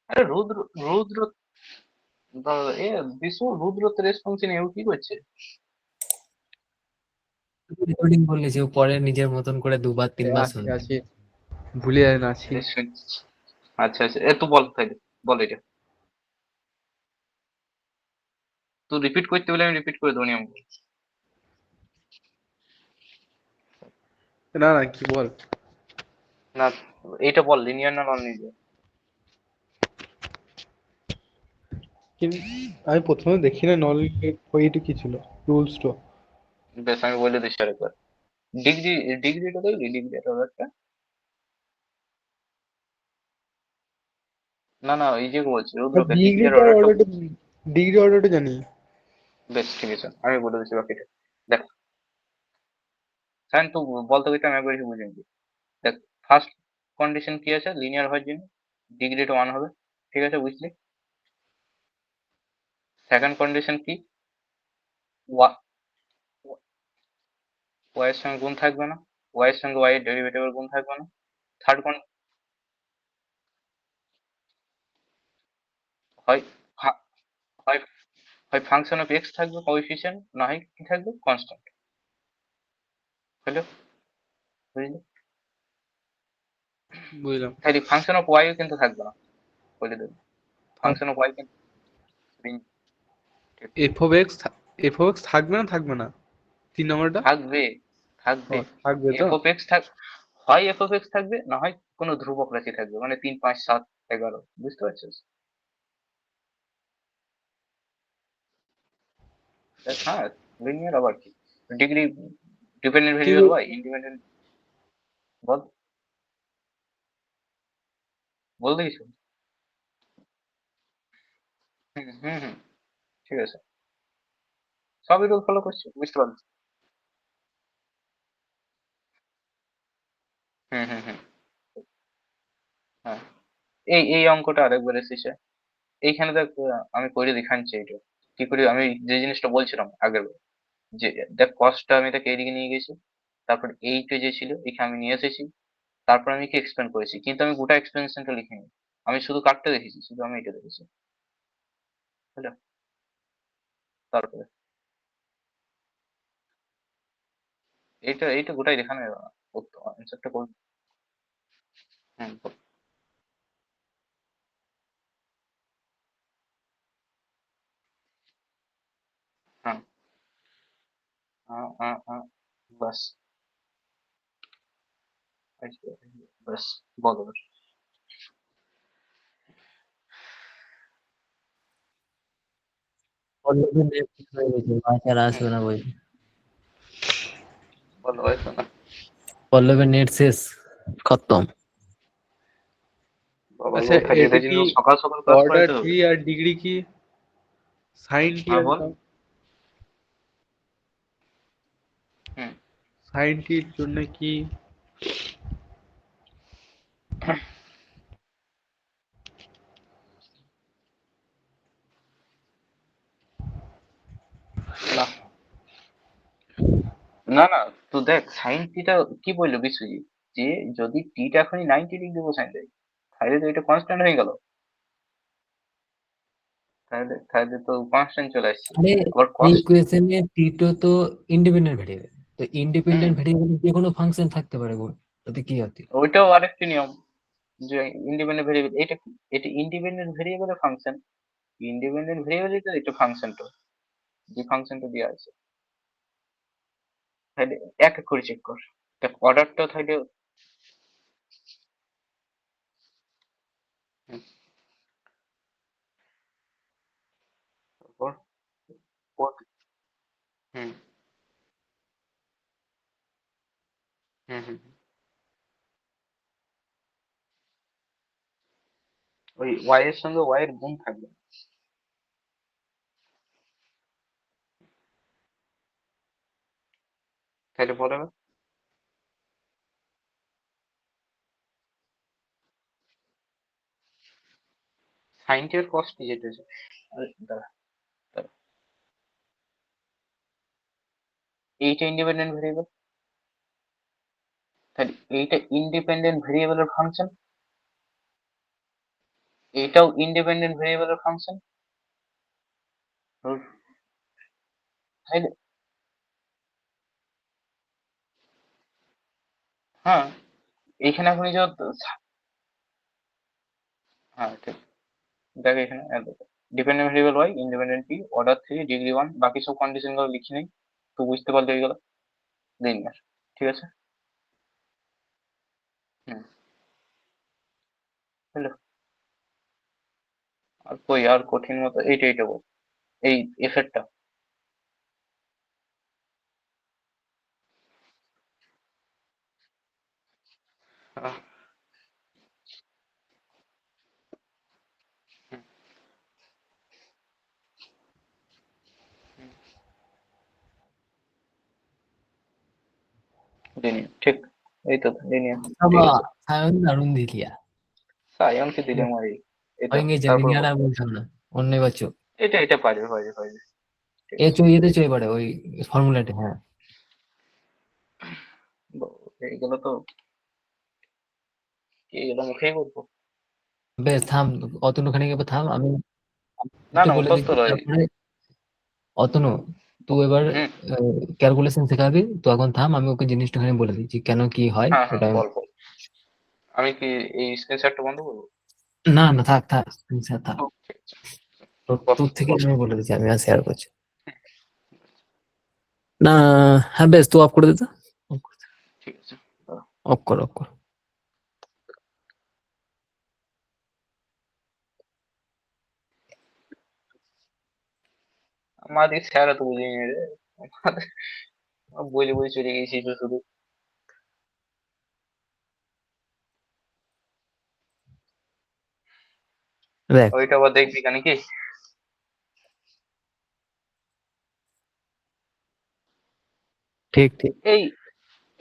আরে রুদ্র, রুদ্র এ বিশু রুদ্র তো রেসপন্স নেই, ও কি করছে? রেকর্ডিং বলেছে, ও পরে নিজের মতন করে দুবার তিনবার আছি শুনবে। আছি, ভুলে যায় না, আছি। আরে আচ্ছা আচ্ছা, এ তুই বল তাইলে, বল এটা। তুই রিপিট করতে বলে আমি রিপিট করে দেবো নিয়ম। না না, কি বল। না, এইটা বল লিনিয়ার না নন লিনিয়ার। কিন্তু আমি প্রথমে দেখি না নলেজ ওইটা কি ছিল, রুলস তো। বেশ আমি বলে দিচ্ছি আরেকবার। ডিগ্রি, ডিগ্রিটা দেখলি, ডিগ্রিটা ব্যাপারটা। না না, এই যে বলছি রুদ্রকে ডিগ্রির ডিগ্রিটার অর্ডারটা। অর্ডারটা, ডিগ্রি অর্ডারটা জানি। বেশ ঠিক আছে, আমি বলে দিচ্ছি বাকিটা। দেখ সায়ন, তুই বলতে গেলে আমি একবার বুঝে নিবি। দেখ, ফার্স্ট কন্ডিশন কি আছে লিনিয়ার হওয়ার জন্য, ডিগ্রিটা 1 হবে, ঠিক আছে বুঝলি। সেকেন্ড কন্ডিশন কি, ওয়াই এর সঙ্গে গুণ থাকবে না, ওয়াই এর সঙ্গে ওয়াই এর ডেরিভেটিভের গুণ থাকবে না। থার্ড হয় ফা- হয় হয় ফাংশন অফ এক্স থাকবে কোএফিসিয়েন্ট, না হয় কি থাকবে কনস্ট্যান্ট। হলো, বুঝলি। বুঝলাম। তাহলে ফাংশন অফ ওয়াই কিন্তু থাকবে না, বলে দেবো। ফাংশন অফ ওয়াই কিন্তু F of x, F of x থাকবে না থাকবে না, 3 নম্বরটা। থাকবে, ও, থাকবে। থাকবে তো। এফ অফ এক্স থাক, হয় এফ অফ এক্স থাকবে, না হয় কোনো ধ্রুবক রাশি থাকবে, মানে 3, 5, 7, 11, বুঝতে পারছিস? দেখ, হ্যাঁ, লিনিয়ার আবার কি? ডিগ্রি ডিপেন্ডেন্ট ভেরিয়েবল হয়, ইন্ডিপেন্ডেন্ট, বল, বলতে কিছু? হুম, হুম, হুম, ঠিক আছে, সবই রুল ফলো করছি, বুঝতে পারলি? হুম, হুম, হুম, হ্যাঁ, এই অঙ্কটা আরেকবার এসেছে। এইখানে দেখ, আমি করে দেখাচ্ছি এটা কি করে, আমি যে জিনিসটা বলছিলাম আগের বার, যে দেখ কস্টটা আমি তাকে এইদিকে নিয়ে গেছি, তারপর এইটা যে ছিল এখানে আমি নিয়ে এসেছি, তারপর আমি কি এক্সপ্লেন করেছি, কিন্তু আমি গোটা এক্সপ্লেনেশনটা লিখিনি, আমি শুধু কাটতে দেখেছি, শুধু আমি এটা দেখেছি, বুঝলে? তারপরে এইটা গোটাই দেখানো অ্যান্সারটা করুন। হুম, বল। হ্যাঁ, বাস, বাস, বলো এবার। পল্লবীর net শেষ হয়ে গেছে, মাছ আর হুম, আসবে না বই। বলো হয়তো না। পল্লবীর নেট শেষ, খতম। বাবা গো, আচ্ছা, তাহলে এটা এটার কি জন্য সকাল সকাল ক্লাস অর্ডার করাইতে হবে। থ্রি আর ডিগ্রি কি সাইন টি হ্যাঁ, আর বল। হুম, সাইন টির জন্য কি? না, না, না, তো দেখ সাইন টিটা কি বললো বিশ্বজিৎ, যে যদি টিটা এখনই 90 ডিগ্রি কোসাইন দেয়, তাহলে তো এটা কনস্ট্যান্ট হয়ে গেল, তাহলে তাহলে তো কনস্ট্যান্ট চলে আসছে। আরে আবার এই কস, ইকুয়েশনে টিটো তো ইন্ডিপেন্ডেন্ট ভেরিয়েবল, তো হুম, ইন্ডিপেন্ডেন্ট ভেরিয়েবল যে কোনো ফাংশন থাকতে পারে গো, তাতে কি হতে? ওইটাও আরেকটি নিয়ম, যে ইন্ডিপেন্ডেন্ট ভেরিয়েবল, এটা কি, এটা ইন্ডিপেন্ডেন্ট ভেরিয়েবলের ফাংশন, ইন্ডিপেন্ডেন্ট ভেরিয়েবলই তো এটা ফাংশনটা, যে ফাংশনটা দেওয়া আছে, তাহলে এক এক করে চেক কর, দেখ অর্ডারটা তাহলে, হুম, তারপর হুম, হুম, হুম, ওই ওয়াই এর সঙ্গে ওয়াই এর গুণ থাকবে, তাহলে পরে সাইন টি এর কস টি যেটা আছে, আরে দাঁড়া, দাঁড়া, এইটা ইন্ডিপেন্ডেন্ট ভেরিয়েবল, তাহলে এইটা ইন্ডিপেন্ডেন্ট ভেরিয়েবলের ফাংশন, এটাও ইন্ডিপেন্ডেন্ট ভেরিয়েবলের ফাংশন, তাহলে হ্যাঁ, এইখানে আপনি যত, হ্যাঁ ঠিক, দেখ এখানে ডিপেন্ডেন্ট ভেরিয়েবল ওয়াই, ইন্ডিপেন্ডেন্ট টি, অর্ডার 3, ডিগ্রি 1, বাকি সব কন্ডিশন গুলো লিখি নেই, তো বুঝতে পারলে হয়ে গেল লিনিয়ার, ঠিক আছে? হুম, হলো। আর কই আর কঠিন মতো, এইটা বল, এই এফেক্টটা, লিনিয়ার, ঠিক, এই তো লিনিয়ার, ঠিক বাবা, আছে, সায়ন দারুণ দিলিয়া। সায়নকে দিলাম আর এটা, হয়ে গেছে, তারপর লিনিয়ার বল, আর বলতাম না, অন্য বছর এটা পারবে, ঠিক এ আছে, চই এতে চই পারে ওই ফর্মুলাটা, হ্যাঁ। এইগুলো তো এইগুলো মুখেই বলবো, বেশ থাম, অতনু খানিক এবার থাম, আমি না একটু না বলে অত দিচ্ছি লয়, তারপরে। অতনু, তুই এবার হুম, ক্যালকুলেশন শেখাবি তো, এখন থাম, আমি ওকে জিনিসটা খানি বলে দিচ্ছি কেন কি হয় হ্যাঁ, হ্যাঁ, ওটা। বল বল, আমি কি এই স্ক্রিন শেয়ারটা বন্ধ করবো? না না, থাক থাক, স্যার থাক। ঠিক আছে, বল তোর থেকে বল, আমি বলে দিচ্ছি, আমি আর শেয়ার করছি না। হ্যাঁ বেশ, তুই অফ করে দে তো, ঠিক আছে, অফ কর অফ কর। মাদি স্যার তো বুঝিনি রে, বলে বলে চলে গেছি শুধু শুধু। দেখ ওইটা আবার দেখবি কেন কি? ঠিক ঠিক এই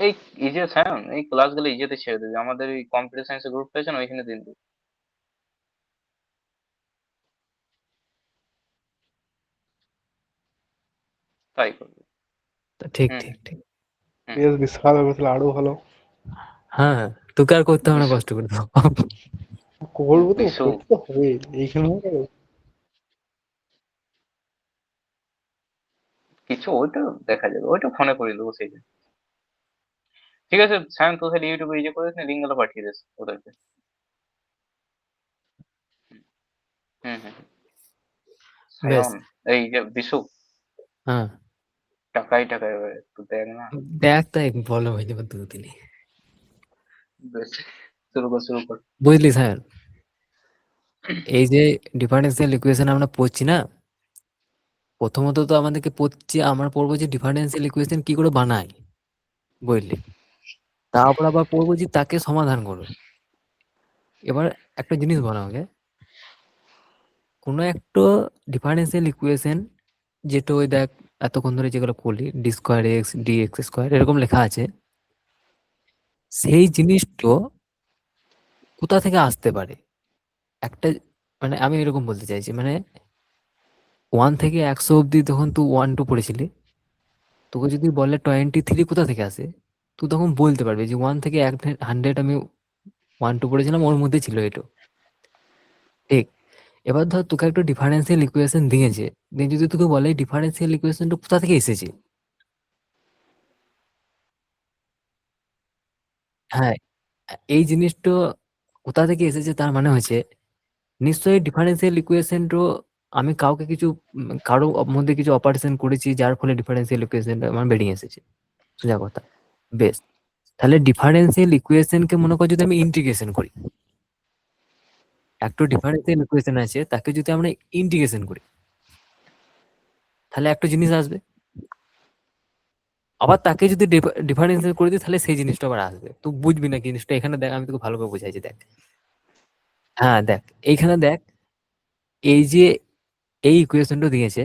এই ইজে স্যার, এই ক্লাস গুলো ইজেতে ছেড়ে দেবে, আমাদের এই কম্পিউটার সায়েন্সের গ্রুপটা আছে না, ওইখানে দিন দিবি। তাই করবি। ঠিক হুম ঠিক ঠিক হুম। বেশ বিশাল হবে তাহলে, আরো ভালো। হ্যাঁ হ্যাঁ, তোকে আর করতে হবে না বিশু কষ্ট করে দাও। করবো তো, বিশু করতে তো হবে এইখানে। কিছু ওইটা দেখা যাবে, ওইটা ফোনে করে দেবো সেই দিন। ঠিক আছে স্যার, তো তাহলে ইউটিউবে ইয়ে করে লিঙ্ক গুলো পাঠিয়ে দিস ওদেরকে। হুম হুম হুম। বেশ। সায়ন, এই যে বিশু, হ্যাঁ টাকাই টাকাই হবে, একটু দেখ না। দেখ, তাই বলো হয়ে যাবে দুদিনে। বেশ, শুরু কর শুরু কর। বুঝলি স্যার, এই যে ডিফারেন্সিয়াল ইকুয়েশন আমরা পড়ছি না, প্রথমত তো আমাদেরকে পড়ছি, আমরা পড়বো যে ডিফারেন্সিয়াল ইকুয়েশন কি করে বানায়, বুঝলি? তারপর আবার পড়বো যে তাকে সমাধান করো। এবার একটা জিনিস বলো আমাকে, কোনো একটা ডিফারেন্সিয়াল ইকুয়েশন, যেটা ওই দেখ এতক্ষণ ধরে যেগুলো করলি, D square x D x square এরকম লেখা আছে, সেই জিনিসটা কোথা থেকে আসতে পারে? একটা, মানে আমি এরকম বলতে চাইছি, মানে 1 থেকে 100 অব্দি তখন তুই 1 2 পড়েছিলি, তোকে যদি বলে 23 কোথা থেকে আসে, তুই তখন বলতে পারবি যে 1 থেকে 100 আমি 1 2 পড়েছিলাম, ওর মধ্যে ছিল এটা। ঠিক। এবার ধর তোকে একটা ডিফারেন্সিয়াল ইকুয়েশন দিয়েছে, দিয়ে যদি তোকে বলে ডিফারেন্সিয়াল ইকুয়েশনটা কোথা থেকে এসেছে, হ্যাঁ, এই জিনিসটা কোথা থেকে এসেছে তার মানে হচ্ছে নিশ্চয়ই ডিফারেন্সিয়াল ইকুয়েশনটা আমি কাউকে কিছু কারো মধ্যে কিছু অপারেশন করেছি, যার ফলে ডিফারেন্সিয়াল ইকুয়েশনটা আমার বেরিয়ে এসেছে, সোজা কথা। বেশ, তাহলে ডিফারেন্সিয়াল ইকুয়েশনকে মনে কর যদি আমি ইন্টিগ্রেশন করি, একটা ডিফারেন্সিয়াল ইকুয়েশন আছে তাকে যদি আমরা ইন্টিগ্রেশন করি, তাহলে একটা জিনিস আসবে। আবার তাকে যদি ডিফারেন্সিয়েট করে দিই, তাহলে সেই জিনিসটা আবার আসবে। তো বুঝবি না জিনিসটা, এখানে দেখ আমি তোকে ভালো করে বুঝাইছি, দেখ। হ্যাঁ দেখ, এইখানে দেখ, এই যে এই ইকুয়েশনটা দিয়েছে,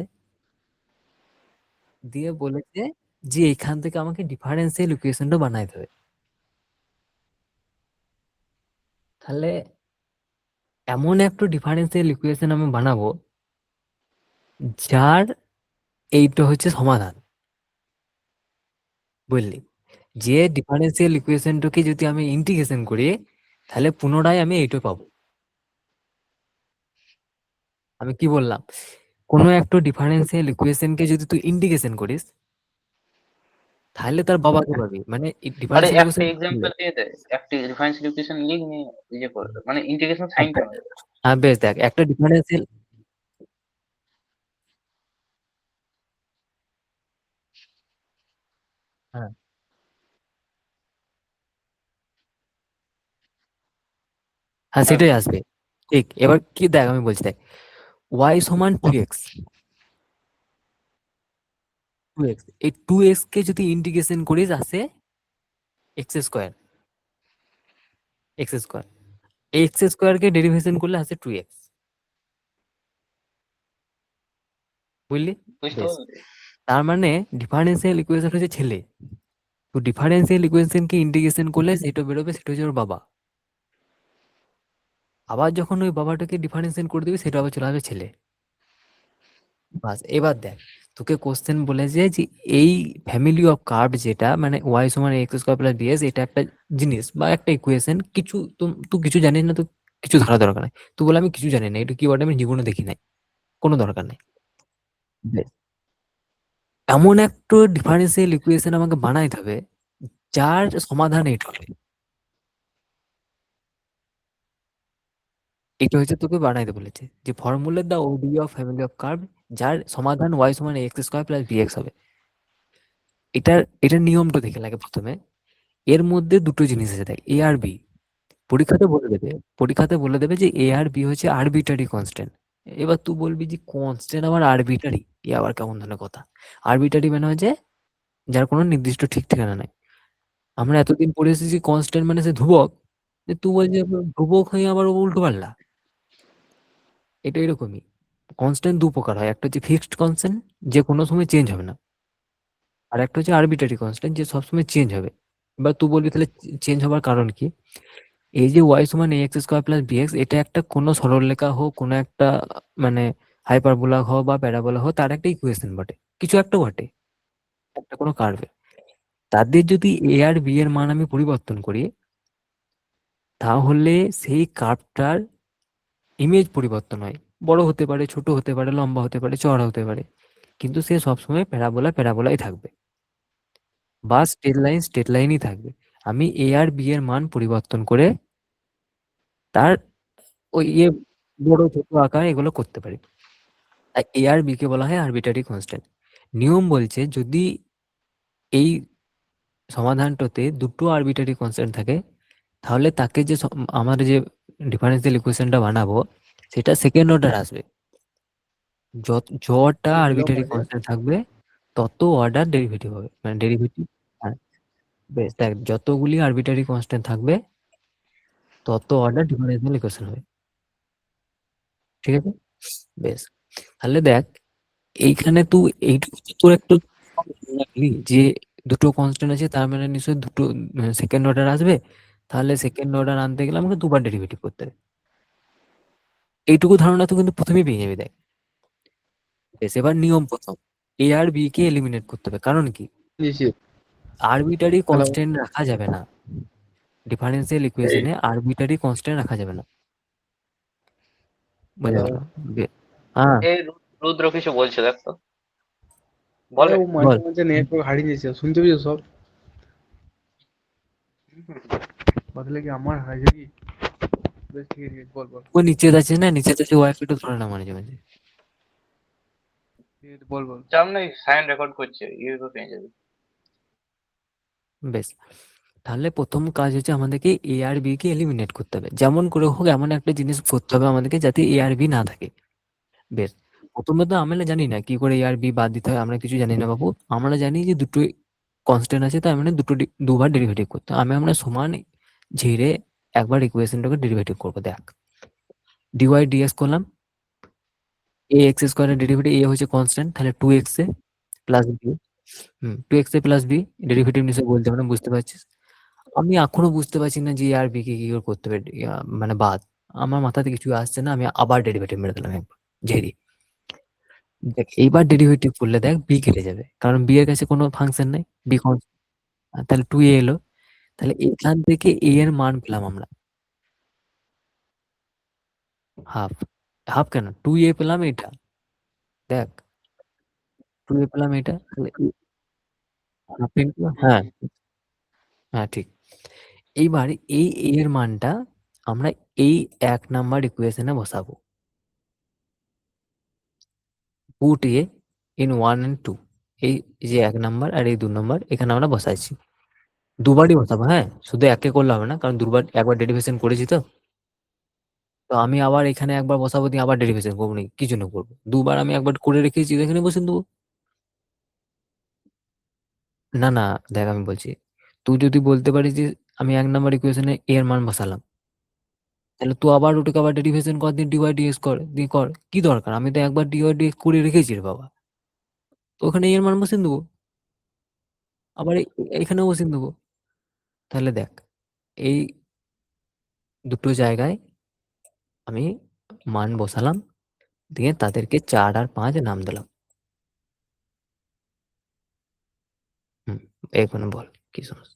দিয়ে বলেছে যে এইখান থেকে আমাকে ডিফারেন্সিয়াল ইকুয়েশনটা বানাইতে হবে। তাহলে এমন একটা ডিফারেন্সিয়াল ইকুয়েশন আমি বানাবো যার এইটা হচ্ছে সমাধান, বুঝলি? যে ডিফারেন্সিয়াল ইকুয়েশনটাকে যদি আমি ইন্টিগ্রেশন করি, তাহলে পুনরায় আমি এইটা পাবো। আমি কি বললাম, কোনো একটা ডিফারেন্সিয়াল ইকুয়েশনকে যদি তুই ইন্টিগ্রেশন করিস, তাহলে তার বাবাকে পাবি, মানে আরে ডিফারেন্সিয়াল একটা ইকুয়েশন। এক্সাম্পল দিয়ে দে, একটা ডিফারেন্সিয়াল ইকুয়েশন লিখ নিয়ে ইয়ে করে দে। মানে ইন্টিগ্রেশন সাইনটা হবে। হ্যাঁ বেশ, দেখ একটা ডিফারেন্সিয়াল, হ্যাঁ হ্যাঁ হ্যাঁ সেটাই আসবে। ঠিক, এবার কি দেখ আমি বলছি, দেখ ওয়াই সমান 2x, 2x, এই 2x কে যদি ইন্টিগ্রেশন করিস আসে x square, x square, x square কে ডেরিভেশন করলে আসে 2x, বুঝলি? বুঝতে বেশ, পারলি? তার মানে ডিফারেন্সিয়াল ইকুয়েশন হচ্ছে ছেলে, তো ডিফারেন্সিয়াল ইকুয়েশনকে ইন্টিগ্রেশন করলে সেটা বেরোবে, সেটা হচ্ছে ওর বাবা। আবার যখন ওই বাবাটাকে ডিফারেন্সিয়েট করে দিবি, সেটা আবার চলে আসবে ছেলে। বাস, এবার দেখ, তোকে কোশ্চেন বলেছে যে এই ফ্যামিলি অফ কার্ভ, যেটা মানে ওয়াই সমান এক্স স্কোয়ার প্লাস বিএস, এটা একটা জিনিস বা একটা ইকুয়েশন, কিছু তুই কিছু জানিস না, তো কিছু ধরা দরকার নাই। তুই বলে আমি কিছু জানি না, এটা কি ওয়ার্ড আমি জীবনে দেখি নাই, কোনো দরকার নাই। বেশ, এমন একটা ডিফারেন্সিয়াল ইকুয়েশন আমাকে বানাইতে হবে যার সমাধান এইট হবে। এটা হচ্ছে তোকে বানাইতে বলেছে যে ফর্মুলা দা ওডি অফ ফ্যামিলি অফ কার্ভ, যার সমাধান ওয়াই সমান এক্স স্কোয়ার প্লাস বিএক্স হবে। এটার নিয়মটা দেখে লাগে প্রথমে, এর মধ্যে দুটো জিনিস আছে, দেখ এ আর বি। পরীক্ষাতে বলে দেবে, পরীক্ষাতে বলে দেবে যে এ আর বি হচ্ছে আরবিটারি কনস্ট্যান্ট। এবার তুই বলবি যে কনস্ট্যান্ট আবার আরবিটারি, ই আবার কেমন ধরনের কথা? আরবিটারি মানে হচ্ছে যার কোনো নির্দিষ্ট ঠিক ঠিকানা নাই। আমরা এতদিন পড়ে এসেছি কনস্ট্যান্ট মানে সে ধ্রুবক, যে তুই বলছিস আবার ধ্রুবক হয়ে আবার উল্টো পাল্টা। এটা এরকমই। কনস্ট্যান্ট দু প্রকার হয়, একটা হচ্ছে ফিক্সড কনস্ট্যান্ট, যে কোনো সময় চেঞ্জ হবে না, আর একটা হচ্ছে আরবিটারি কনস্ট্যান্ট, যে সবসময় চেঞ্জ হবে। এবার তুই বলবি তাহলে চেঞ্জ হওয়ার কারণ কি? এই যে ওয়াই সমান a x square plus b x, এটা একটা কোনো সরলরেখা হোক, কোনো একটা মানে হাইপারবোলা হোক বা প্যারাবোলা হোক, তার একটা ইকুয়েশন বটে, কিছু একটা বটে, একটা কোনো কার্ভে। তাদের যদি এ আর বি এর মান আমি পরিবর্তন করি, তাহলে সেই কার্ভটার ইমেজ পরিবর্তন হয়। বড় হতে পারে, ছোট হতে পারে, লম্বা হতে পারে, চওড়া হতে পারে, কিন্তু সে সবসময় প্যারাবোলাই থাকবে, বা স্ট্রেট লাইনই থাকবে। আমি এ আর বি এর মান পরিবর্তন করে তার ওই বড় ছোট আকার এগুলো করতে পারি। তাই এ আর বি কে বলা হয় আরবিটারি কনস্ট্যান্ট। নিয়ম বলছে যদি এই সমাধানটাতে দুটো আরবিটারি কনস্ট্যান্ট থাকে, তাহলে তাকে যে আমার যে ডিফারেন্সিয়াল ইকুয়েশনটা বানাবো, সেটা সেকেন্ড অর্ডার আসবে। যটা এরকম আরবিটারি হয় যে কনস্ট্যান্ট থাকবে, তত অর্ডার ডেরিভেটিভ হবে, মানে ডেরিভেটিভ। হ্যাঁ, বেশ, দেখ যতগুলি আরবিটারি কনস্ট্যান্ট থাকবে, তত অর্ডার ডিফারেন্সিয়াল ইকুয়েশন হবে। ঠিক আছে, বেশ। তাহলে দেখ, এইখানে তুই এইটুকু তো তোর একটু রাখলি যে দুটো কনস্ট্যান্ট আছে, তার মানে নিশ্চয়ই দুটো সেকেন্ড অর্ডার আসবে। তাহলে সেকেন্ড অর্ডার আনতে গেলে আমাকে দুবার ডেরিভেটিভ করতে হবে। এইটুকু ধারণা তো কিন্তু প্রথমেই পেয়ে যাবি। দেখ, বেশ, এবার নিয়ম প্রথম, এ আর বি কে এলিমিনেট করতে হবে। কারণ কি? দিয়েছি। Arbitrary hello. কনস্ট্যান্ট রাখা যাবে না, ডিফারেন্সিয়াল ইকুয়েশনে আরবিটারি কনস্ট্যান্ট রাখা যাবে না, বুঝা হ্যালো। গেল? হ্যাঁ, এই রুদ্র কিছু বলছে দেখ তো, বলে। ও মাঝে বল। মাঝে নেটওয়ার্ক হারিয়ে দিয়েছে, শুনতে পেয়েছো সব? বদলে কি আমার হারিয়ে কি? বেশ, ঠিক আছে, ঠিক আছে, বল বল। ও নিচে যাচ্ছে না, নিচে যাচ্ছে, ওয়াইফাইটা ধরে না মাঝে মাঝে। ঠিক আছে, বল বল। চাপ নেই, সাইন রেকর্ড করছে, ইউটিউবে পেয়ে যাবে। বেশ, তাহলে প্রথম কাজ হচ্ছে আমাদেরকে এ আর বি কে এলিমিনেট করতে হবে। যেমন করে হোক এমন একটা জিনিস করতে হবে আমাদেরকে যাতে এ আর বি না থাকে। বেশ, প্রথমত আমরা জানি না কি করে এ আর বি বাদ দিতে হয়, আমরা কিছু জানি না বাবু। আমরা জানি যে দুটো কনস্ট্যান্ট আছে, তার মানে দুবার ডেরিভেটিভ করতে হবে। আমরা সমান ঝেড়ে একবার ইকুয়েশনটাকে ডেরিভেটিভ করবো। দেখ, ডিওয়াই ডিএক্স করলাম, এ এক্স স্কোয়ারের ডেরিভেটিভ, এ হচ্ছে কনস্ট্যান্ট, তাহলে টু এক্স এ প্লাস বি। টু এক্স এ প্লাস বি ডেরিভেটিভ নিশ্চয়ই বলতে পারো, বুঝতে পারছিস। আমি এখনো বুঝতে পারছি না যে এ আর বি কে কি করে করতে হবে, মানে বাদ। আমার মাথাতে কিছু আসছে না, আমি আবার ডেরিভেটিভ মেরে দিলাম একবার ঝেড়ে। দেখ, এইবার ডেরিভেটিভ করলে দেখ বি কেটে যাবে, কারণ বি এর কাছে কোনো ফাংশন নাই, বি তাহলে টু এ এলো। তাহলে এখান থেকে এ এর মান পেলাম আমরা হাফ। হাফ কেন, টু এ পেলাম এটা। দেখ, টু এ পেলাম এটা, তাহলে হাফ ইন্টু, হ্যাঁ, হ্যাঁ ঠিক। এইবার এই এ এর মানটা আমরা এই 1 নাম্বার ইকুয়েশনে বসাবো। পুট এ ইন 1 and 2, এই যে 1 নাম্বার আর এই 2 নাম্বার এখানে আমরা বসাইছি। দুবারই বসাবো, হ্যাঁ, শুধু একে করলে হবে না, কারণ দুবার একবার ডেরিভেশন করেছি। তো তো আমি আবার এখানে একবার বসাবো, দিয়ে আবার ডেরিভেশন করবো, নাকি কি জন্য করবো? দুবার আমি একবার করে রেখেছি, এখানে বসে দেবো। না না, দেখ আমি বলছি, তুই যদি বলতে পারিস যে আমি 1 নাম্বার ইকুয়েশনে এর মান বসালাম, তাহলে তুই আবার ওটাকে আবার ডেরিভেশন কর, দিয়ে ডিওয়াই ডিএক্স কর, দিয়ে কর, কি দরকার? আমি তো একবার ডিওয়াই ডিএক্স করে রেখেছি রে বাবা। তো ওখানে এর মান বসিয়ে দেবো, আবার এখানেও বসিয়ে দেবো। তাহলে দেখ, এই দুটো জায়গায় আমি মান বসালাম, দিয়ে তাদেরকে 4 আর 5 নাম দিলাম। হুম, এখানে বল কি সমস্যা?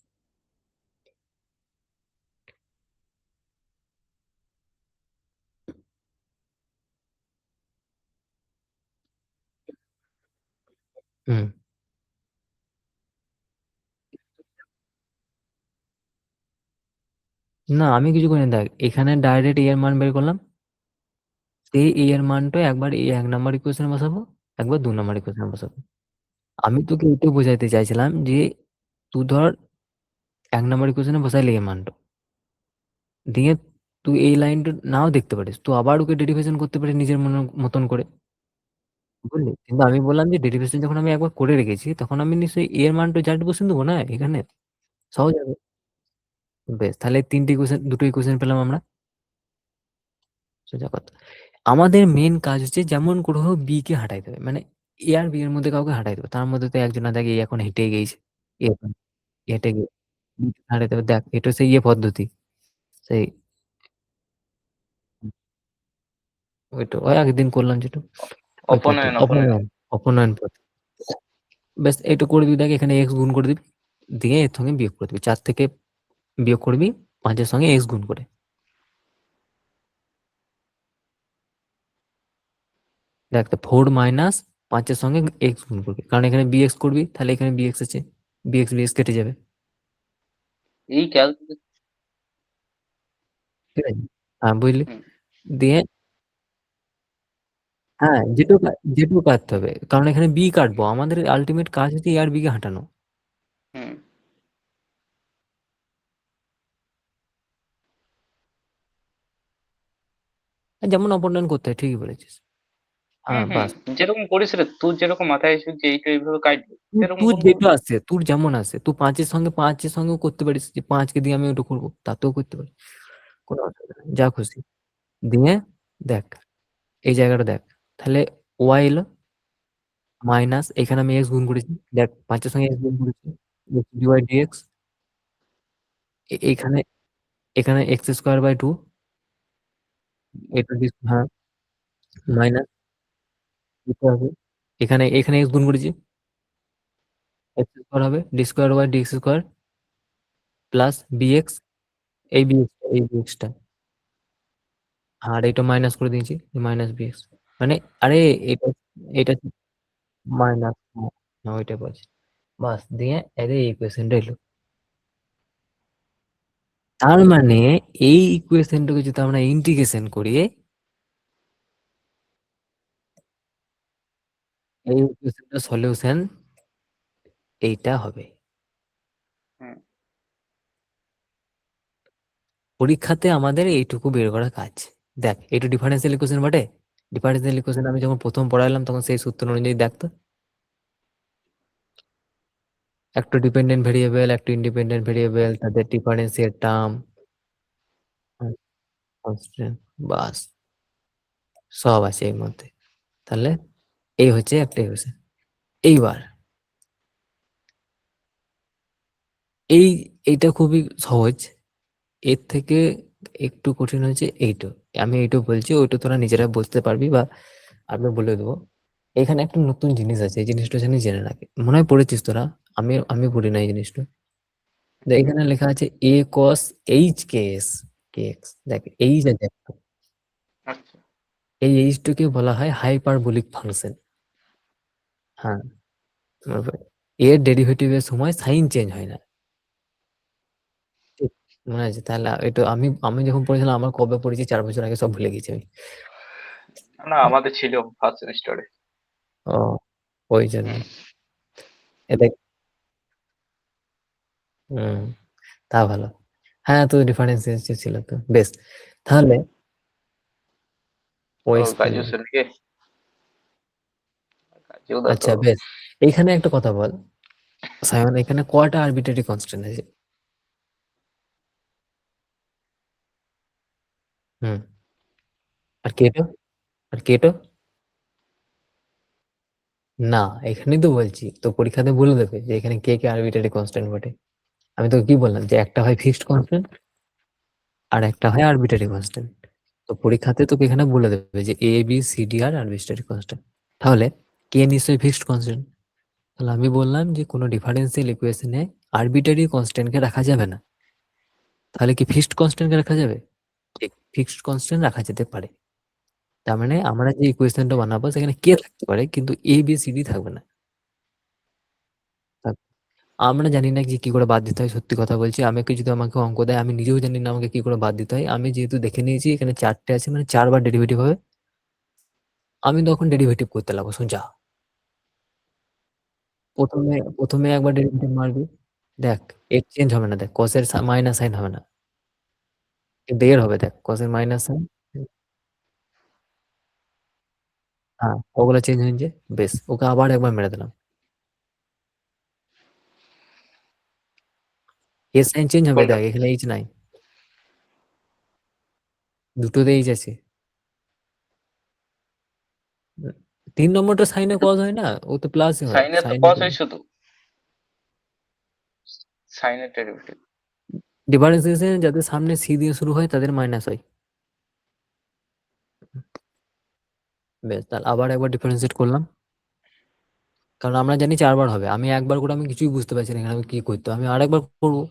হুম, না আমি কিছু করি না। দেখ, এখানে ডাইরেক্ট এর মান বের করলাম, সেই এর মানটা একবার এই 1 নাম্বার ইকুয়েশনে বসাবো, একবার 2 নাম্বার ইকুয়েশনে বসাবো। আমি তোকে এটাই বোঝাইতে চাইছিলাম যে তুই ধর 1 নাম্বার ইকুয়েশনে বসাইলি এই মানটা, দিয়ে তুই এই লাইনটা নাও দেখতে পারিস, তুই আবার ওকে ডেরিভেশন করতে পারিস নিজের মনের মতন করে। বুঝলি? কিন্তু আমি বললাম যে ডেরিভেশন যখন আমি একবার করে রেখেছি তখন আমি নিশ্চয়ই a এর মানটা জাস্ট বসিয়ে দেবো না এখানে, সহজ হবে। বেশ, তাহলে 3টি ইকুয়েশন, 2টো ইকুয়েশন পেলাম আমরা, সোজা কথা। আমাদের মেন কাজ হচ্ছে যেমন করে হোক বি কে হাঁটাইতে হবে, মানে এ আর বি এর মধ্যে কাউকে হাঁটাইতে হবে। তার মধ্যে তো একজন না দেখে এখন হেঁটে গেছে, এ এখন হেঁটে গিয়ে B কে হাঁটাইতে হবে। দেখ এটা সেই পদ্ধতি, সেই ওইটা ওই একদিন করলাম যেটা ওই পদ্ধতি, অপনয়ন অপনয়ন অপনয়ন পদ্ধতি। ব্যাস এটা করে দিবি, দেখ এখানে এক্স গুণ করে দিবি, দিয়ে এর সঙ্গে বিয়োগ করে দিবি, 4 থেকে বিয়োগ করবি 5-এর সঙ্গে এক্স গুণ করে। দেখ 4 মাইনাস 5-এর সঙ্গে এক্স গুণ করবি, কারণ এখানে বিএক্স করবি, তাহলে এখানে বিএক্স আছে, বিএক্স বিএক্স কেটে যাবে, এই ক্যালকুলেট। ঠিক আছে? হ্যাঁ বুঝলি? হুম দিয়ে হ্যাঁ, যেটুকু কাটতে হবে, কারণ এখানে বি কাটবো, আমাদের আলটিমেট কাজ হচ্ছে এ আর বি কে হাঁটানো। হুম যেমন অপনয়ন করতে হয়, ঠিকই বলেছিস। হুম হ্যাঁ হুম বাস, যেরকম করিস রে, তুই যেরকম মাথায় এসে যে এইটা এইভাবে কাটবি সেরকম তুই করবো। যেটা আছে, তোর যেমন আছে, তুই 5-এর সঙ্গেও করতে পারিস, যে 5-কে দিয়ে আমি ওটা করবো, তাতেও করতে পারি, কোনো অসুবিধা নেই, যা খুশি। দিয়ে দেখ এই জায়গাটা দেখ, তাহলে ওয়াই এলো মাইনাস, এখানে আমি এক্স গুণ করেছি, দেখ 5-এর সঙ্গে এক্স গুণ করেছি, ডিওয়াই ডিএক্স, এখানে এখানে এক্স স্কোয়ার বাই 2, এটা হ্যাঁ মাইনাস দিতে হবে, এখানে এখানে এক্স গুণ করেছি, এক্স স্কোয়ার হবে D square by D X square plus B X, এই বিএক্সটা, আর এটা মাইনাস করে দিয়েছি, মাইনাস বিএক্স, মানে আরে এটা এটা মাইনাস, ওইটা বলছি, বাস দিয়ে এদের ইকুয়েশনটা এলো। তার মানে এই ইকুয়েশনটাকে যদি আমরা ইন্টিগ্রেশন করি, এই ইকুয়েশনটা সলিউশন এইটা হবে। হুম পরীক্ষাতে আমাদের এইটুকু বের করা কাজ। দেখ এটা ডিফারেন্সিয়াল ইকুয়েশন বটে, ডিফারেন্সিয়াল ইকুয়েশন আমি যখন প্রথম পড়াইলাম তখন সেই সূত্র অনুযায়ী দেখতো, একটা ডিপেন্ডেন্ট ভেরিয়েবল, একটা ইন্ডিপেন্ডেন্ট ভেরিয়েবল, তাদের ডিফারেন্সিয়াল টার্ম, কনস্ট্যান্ট, বাস সব আছে এর মধ্যে। তাহলে এই হচ্ছে একটা ইকুয়েশন। এইবার এই এইটা খুবই সহজ, এর থেকে একটু কঠিন হচ্ছে এইটা, আমি এইটা বলছি, ওইটা তোরা নিজেরা বুঝতে পারবি বা আমি বলে দেবো। এখানে একটা নতুন জিনিস আছে, এই জিনিসটা জানি জেনে রাখে, মনে হয় পড়েছিস তোরা, আমি পড়ি না এই জিনিসটা। দেখ, এখানে লেখা আছে a cos h k s k x, দেখ এইচ আছে একটা। আচ্ছা এই এইচটাকে বলা হয় হাইপারবোলিক ফাংশন। হ্যাঁ, এর ডেরিভেটিভের সময় সাইন চেঞ্জ হয় না, ঠিক? মনে আছে? তাহলে এটা আমি আমি যখন পড়েছিলাম, আমার কবে পড়েছি 4 বছর আগে, সব ভুলে গেছি আমি। না আমাদের ছিল ফার্স্ট সেমিস্টারে। ও, ওই জন্য হুম এটা। হম, তা ভালো। হ্যাঁ, তো ডিফারেন্সিয়েশন ছিল তো, বেশ। তাহলে ও ওয়েস, গ্রাজুয়েশন থেকে কাজেও দা তো। আচ্ছা বেশ, এইখানে একটা কথা বল সায়ন, এখানে কয়টা আরবিট্রারি কনস্ট্যান্ট আছে? হুম, আর কেটো, আর কেটো, না, এখানেই তো বলছি, তো পরীক্ষাতে বলে দেবে যে এখানে কে কে আরবিট্রারি কনস্ট্যান্ট বটে। আমি তো কি বললাম যে একটা হয় ফিক্সড কনস্ট্যান্ট আর একটা হয় আরবিট্রারি কনস্ট্যান্ট। তো পরীক্ষাতে তোকে এখানে বলে দেবে যে A B C D R arbitrary constant. তাহলে কে নিশ্চয়ই ফিক্সড কনস্ট্যান্ট, তাহলে আমি বললাম যে কোনো ডিফারেন্সিয়াল ইকুয়েশনে আরবিট্রারি কনস্ট্যান্টকে রাখা যাবে না, তাহলে কি ফিক্সড কনস্ট্যান্টকে রাখা যাবে? ঠিক, ফিক্সড কনস্ট্যান্ট রাখা যেতে পারে। তার মানে আমরা যে ইকুয়েশনটা বানাবো সেখানে কে থাকতে পারে, কিন্তু এ বি সি ডি থাকবে না। আমরা জানি না যে কি করে বাদ দিতে হয়, সত্যি কথা বলছি, আমাকে যদি আমাকে অঙ্ক দেয় আমি নিজেও জানি না আমাকে কি করে বাদ দিতে হয়। আমি যেহেতু দেখে নিয়েছি এখানে 4টে আছে, মানে 4বার ডেরিভেটিভ হবে, আমি তখন ডেরিভেটিভ করতে লাগবো সোজা। প্রথমে প্রথমে একবার ডেরিভেটিভ মারবি, দেখ এর চেঞ্জ হবে না, দেখ কসের মাইনাস সাইন হবে না, কিন্তু এর হবে, দেখ কসের মাইনাস সাইন। হ্যাঁ, ওগুলো চেঞ্জ হয়েছে। বেশ, ওকে আবার একবার মেরে দিলাম। এর সাইন চেঞ্জ হবে, কোনটা? দেখ এখানে এইচ নাই, দুটোতে এইচ আছে। 3 নম্বরটা সাইনে কজ হয় না, ও তো প্লাসই হয় সাইনের তো সাইনে। কস হয় শুধু, সাইনের ডেরিভেটিভ। ডিফারেন্সিয়েশন যাদের সামনে সি দিয়ে শুরু হয় তাদের মাইনাস হয়। বেশ, তাহলে আবার একবার ডিফারেন্সিয়েট করলাম, কারণ আমরা জানি 4বার হবে। আমি একবার করে আমি কিছুই বুঝতে পারছি না এখানে আমি কি করতে হবে। আমি আরেকবার করবো,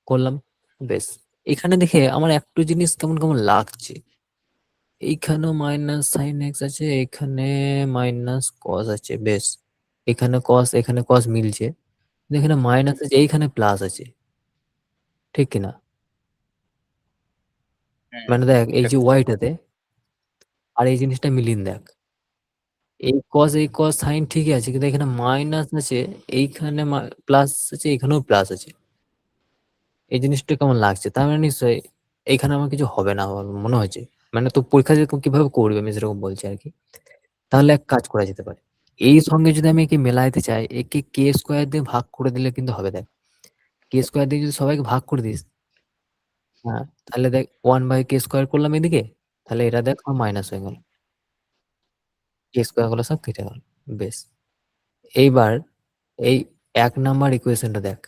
করলাম। বেশ, এখানে দেখে আমার একটু জিনিস কেমন কেমন লাগছে। এইখানেও মাইনাস সাইন এক্স আছে, এখানে মাইনাস কস আছে। বেশ, এখানে কস মিলছে, কিন্তু এখানে মাইনাস আছে, এইখানে প্লাস আছে, ঠিক কিনা? মানে দেখ এই যে ওয়াইটাতে আর এই জিনিসটা মিলিয়ে দেখ, এই কস সাইন ঠিকই আছে, কিন্তু এখানে মাইনাস আছে, এইখানে প্লাস আছে, এখানেও প্লাস আছে। এই জিনিসটা কেমন লাগছে? তার মানে নিশ্চয়ই এইখানে আমার কিছু হবে না আমার মনে হচ্ছে। মানে তো পরীক্ষা যেরকম কিভাবে করবে আমি সেরকম বলছি আর কি। তাহলে এক কাজ করা যেতে পারে, এই সঙ্গে যদি আমি একে মেলাইতে চাই, একে কে স্কোয়ার দিয়ে ভাগ করে দিলে কিন্তু হবে। দেখ, কে স্কোয়ার দিয়ে যদি সবাইকে ভাগ করে দিস, হ্যাঁ, তাহলে দেখ 1/k² করলাম এদিকে, তাহলে এটা দেখ মাইনাস হয়ে গেল, কে স্কোয়ার গুলো সব কেটে গেল। বেশ, এইবার এই 1 নাম্বার ইকুয়েশনটা দেখ,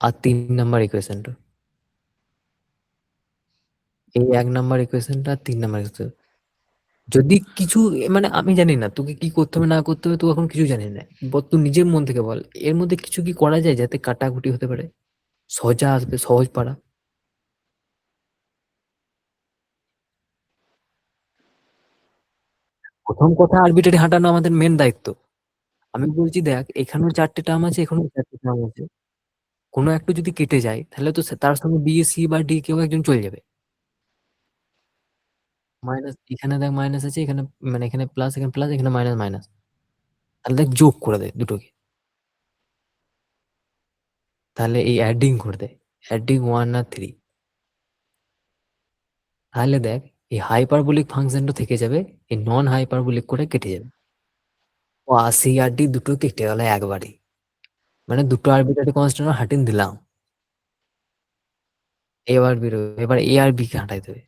আর 3 নাম্বার ইকুয়েশনটা, এই 1 নাম্বার ইকুয়েশনটা, 3 নাম্বার ইকুয়েশন, যদি কিছু মানে আমি জানি না তোকে কি করতে হবে না করতে হবে, তুই এখন কিছু জানি না, তুই নিজের মন থেকে বল এর মধ্যে কিছু কি করা যায় যাতে কাটাকুটি হতে পারে, সোজা আসবে, সহজ পারা। প্রথম কথা, আরবিটারি হাঁটানো আমাদের মেন দায়িত্ব। আমি বলছি দেখ, এখানেও 4টে টার্ম আছে, এখানেও 4টে টার্ম আছে, কোনো একটা যদি কেটে যায় তাহলে তো তার সঙ্গে বি, সি বা ডি কেউ একজন চলে যাবে। মাইনাস, এখানে দেখ মাইনাস আছে, এখানে মানে এখানে প্লাস, এখানে প্লাস, এখানে মাইনাস মাইনাস, তাহলে দেখ যোগ করে দেয় দুটোকে, তাহলে এই অ্যাডিং করে দেয়, অ্যাডিং 1 আর 3, তাহলে দেখ এই হাইপারবোলিক ফাংশনটা থেকে যাবে, এই নন হাইপারবোলিক করে কেটে যাবে। ও সি আর ডি দুটো কেটে গেল একবারই, মানে দুটো আরবিট্রারি কনস্ট্যান্ট হাটিয়ে দিলাম। এবার বেরোবে, এবার এ আর বি কে হাঁটাই দেবে।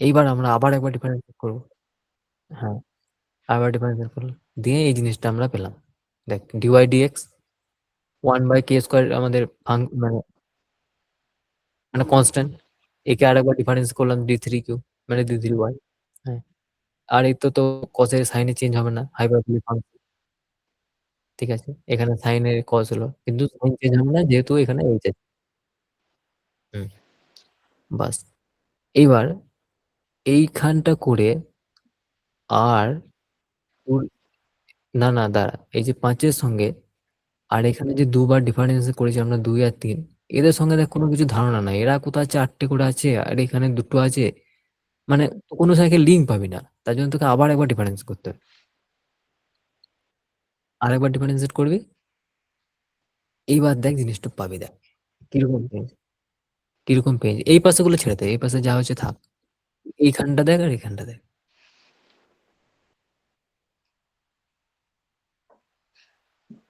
এইবার আমরা আবার একবার ডিফারেন্সিয়েট করবো। হ্যাঁ, আবার ডিফারেন্সিয়েট করলাম, দিয়ে এই জিনিসটা আমরা পেলাম। দেখ ডিওয়াই ডিএক্স 1/k² আমাদের মানে মানে কনস্ট্যান্ট, একে আরেকবার ডিফারেন্স করলাম d3q, মানে d3y। হ্যাঁ, আর এই তো কসের সাইনে চেঞ্জ হবে না, হাইপারবোলিক ফাংশন, ঠিক আছে। এখানে সাইনের কস হলো, কিন্তু সাইন চেঞ্জ হবে না যেহেতু এখানে এইচ আছে। হুম, বাস। এইবার এইখানটা করে আর না না দাঁড়া, এই যে 5-এর সঙ্গে আর এখানে যে দুবার ডিফারেন্স করেছি আমরা 2 আর 3, এদের সঙ্গে দেখ কোনো কিছু ধারণা নাই, এরা কোথায় 4টে করে আছে আর এখানে দুটো আছে, মানে কোনো সাইকেল লিঙ্ক পাবি না। তার জন্য তোকে আবার একবার ডিফারেন্স করতে হবে, আরেকবার ডিফারেন্সিয়েট করবি। এইবার দেখ জিনিসটা পাবি, দেখ কিরকম পেজ, কিরকম পেজ। এই পাশে গুলো ছেড়ে দে, এই পাশে যা হচ্ছে থাক, এইখানটা দেখ আর এইখানটা দেখ।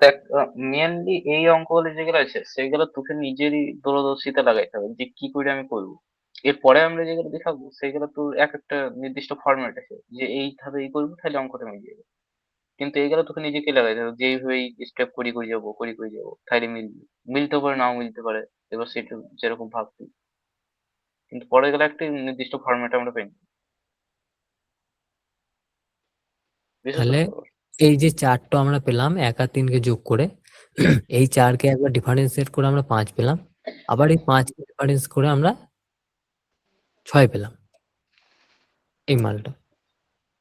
দেখ, মেনলি এই অঙ্কগুলো যেগুলো আছে সেগুলো তোকে নিজেরই দূরদর্শিতা লাগাইতে হবে যে কি করে আমি করবো। এরপরে আমরা যেগুলো দেখাবো সেগুলো তোর এক একটা নির্দিষ্ট ফরম্যাট আছে যে এইভাবে এই করবো তাহলে অঙ্কটা মিলিয়ে যাবে। কিন্তু এইগুলো তোকে নিজেকে লাগাইতে হবে যে এইভাবে স্টেপ করি করে যাবো তাহলে মিলবে, মিলতে পারে নাও মিলতে পারে। এবার সেটা যেরকম ভাবছি, কিন্তু পরে গেলে একটা নির্দিষ্ট ফরম্যাট আমরা পেয়ে যাবো। বুঝেছো তাহলে তো ব্যাপার? এই যে 4টা আমরা পেলাম 1 আর 3কে যোগ করে, এই 4কে একবার ডিফারেন্সিয়েট করে আমরা 5 পেলাম, আবার এই 5কে ডিফারেন্স করে আমরা 6 পেলাম, এই মালটা।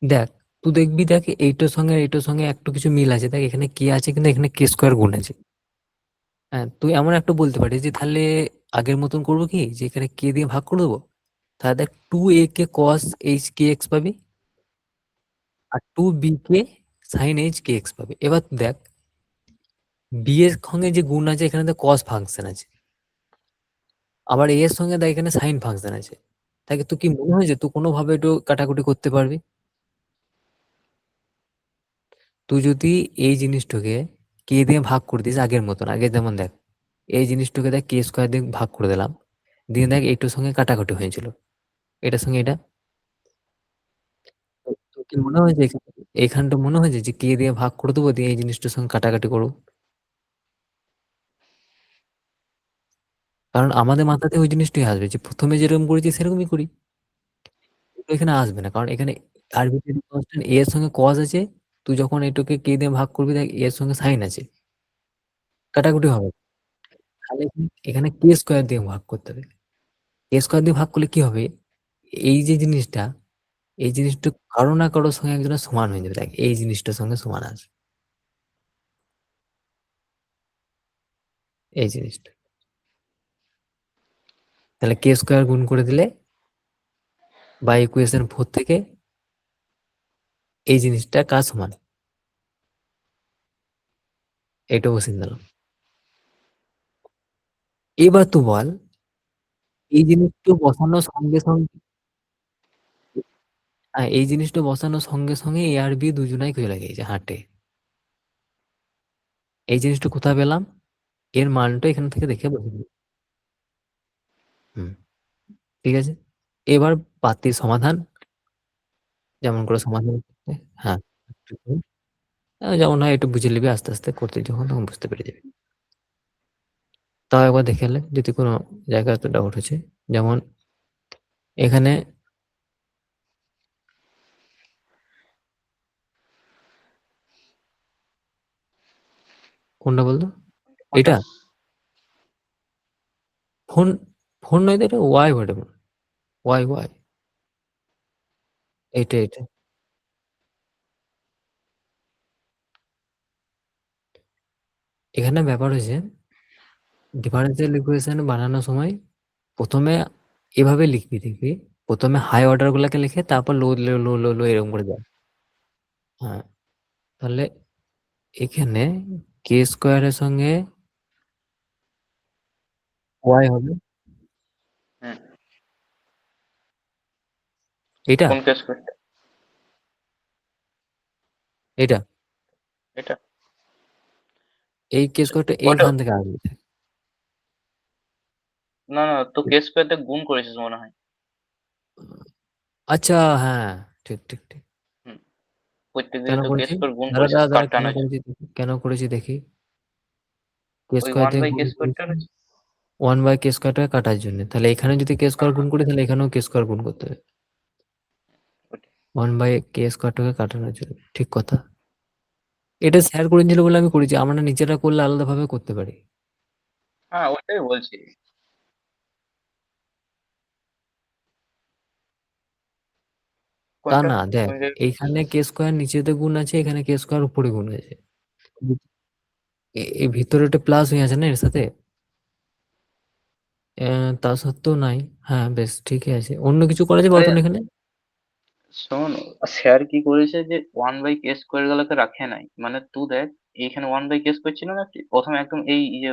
দেখ, তুই দেখবি, দেখ এইটার সঙ্গে একটু কিছু মিল আছে, দেখ এখানে কে আছে কিন্তু এখানে k² গুণ আছে। হ্যাঁ, তুই এমন একটা বলতে পারিস যে তাহলে আগের মতন করবো কি, যে এখানে কে দিয়ে ভাগ করে দেবো, তাহলে দেখ 2a কে cos h kx পাবি, আর 2b কে sin h kx পাবি। এবার দেখ বি এর সঙ্গে যে গুণ আছে এখানে তো cos ফাংশন আছে, আবার a এর সঙ্গে দেখ এখানে sin ফাংশন আছে, তাকে তো কি মনে হয় যে তুই কোনোভাবে একটু কাটাকুটি করতে পারবি? তুই যদি এই জিনিসটাকে কে দিয়ে ভাগ করে দিস আগের মতন, আগে যেমন দেখ এই জিনিসটাকে দেখ কে স্কোয়ার দিয়ে ভাগ করে দিলাম, দিয়ে দেখ এইটার সঙ্গে কাটাকাটি হয়েছিল, এটার সঙ্গে এটা। তোর কি মনে হয় যে এখানটা মনে হয় যে কে দিয়ে ভাগ করে দেবো, দিয়ে এই জিনিসটার সঙ্গে কাটাকাটি করবো? কারণ আমাদের মাথাতে ওই জিনিসটাই আসবে যে প্রথমে যেরকম করেছি সেরকমই করি। কিন্তু এখানে আসবে না, কারণ এখানে আরবিট্রারি কনস্ট্যান্ট এর সঙ্গে কজ আছে। তুই যখন এটাকে কে দিয়ে ভাগ করবি দেখ এর সঙ্গে সাইন আছে, কাটাকুটি হবে। তাহলে এখানে কে স্কোয়ার দিয়ে ভাগ করতে হবে। কে স্কোয়ার দিয়ে ভাগ করলে কি হবে, এই যে জিনিসটা, এই জিনিসটা কারো না কারোর সঙ্গে একজনের সমান হয়ে যাবে, দেখ এই জিনিসটার সঙ্গে সমান আসবে এই জিনিসটা। তাহলে কে স্কোয়ার গুণ করে দিলে বা ইকুয়েশন 4 থেকে এই জিনিসটা কার সমান, এটা বসিয়ে দিলাম। এবার তো বল এই জিনিসটা বসানোর সঙ্গে সঙ্গে, এই জিনিসটা বসানোর সঙ্গে সঙ্গে এ আর বি দুজনাই চলে গেছে হাঁটে। এই জিনিসটা কোথায় পেলাম, এর মানটা এখান থেকে দেখে বসে দিই। হুম, ঠিক আছে। এবার পাতির সমাধান যেমন করে সমাধান করতে, হ্যাঁ যেমন হয় একটু বুঝে নিবি, আস্তে আস্তে করতে যখন তখন বুঝতে পেরে যাবি। তাও একবার দেখে নে যদি কোনো জায়গাতে ডাউট হচ্ছে। যেমন এখানে কোনটা বলতো, কোনটা? এটা ফোন, ফোন নয় তো, এটা ওয়াই বটে, ওয়াই ওয়াই, এটা এটা এখানে ব্যাপার হয়েছে ডিফারেন্সিয়াল ইকুয়েশন বানানোর সময় প্রথমে এভাবে লিখবি, দেখবি প্রথমে হাই অর্ডার গুলাকে লিখে তারপর লো লো লো লো লো এরকম করে যায়। হ্যাঁ, তাহলে এখানে কে স্কোয়ারের সঙ্গে ওয়াই হবে হুম। এটা, কোন কেস করতে? এটা এটা? এই কে স্কোয়ারটা ওটা? এইখান থেকে আসবে। না না, তো কেস করতে গুণ করেছিস মনে হয়। আচ্ছা, হ্যাঁ, ঠিক ঠিক ঠিক। হুম। প্রত্যেক কেন দিকে তো কেস করেছি, করে গুণ দাঁড়া করেছিস দাঁড়া দাঁড়া, কেন কাটানোর জন্য। করেছি দেখি, কেন করেছি দেখি। কে ওই স্কোয়ার ওয়ান দিয়ে বাই গুণ কেস করতে করেছি রয়েছে। 1/k² কাটার জন্য, তাহলে এখানে যদি কে স্কোয়ার গুণ করি তাহলে এখানেও কে স্কোয়ার গুণ করতে হবে 1/k² কাটানোর জন্য, ঠিক কথা। এটা স্যার করেছিল বলে আমি করেছি, আমরা নিজেরা করলে আলাদাভাবে করতে পারি। হ্যাঁ, ওটাই বলছি। তা কোনটা? না, দেখ তুমি যে এইখানে কে স্কোয়ার নিচেতে গুণ আছে, এখানে কে স্কোয়ার উপরে গুণ আছে, এই ভিতরে একটা প্লাস হয়ে আছে না এর সাথে, তা সত্ত্বেও নাই। হ্যাঁ বেশ ঠিকই আছে, অন্য কিছু করা যাবে আরে অতন এখানে। শোন, স্যার কি করেছে যে ওয়ান বাই কে স্কোয়ার গুলোকে রাখে নাই, মানে তুই দেখ এইখানে ওয়ান বাই কে স্কোয়ার ছিল না প্রথমে একদম এই যে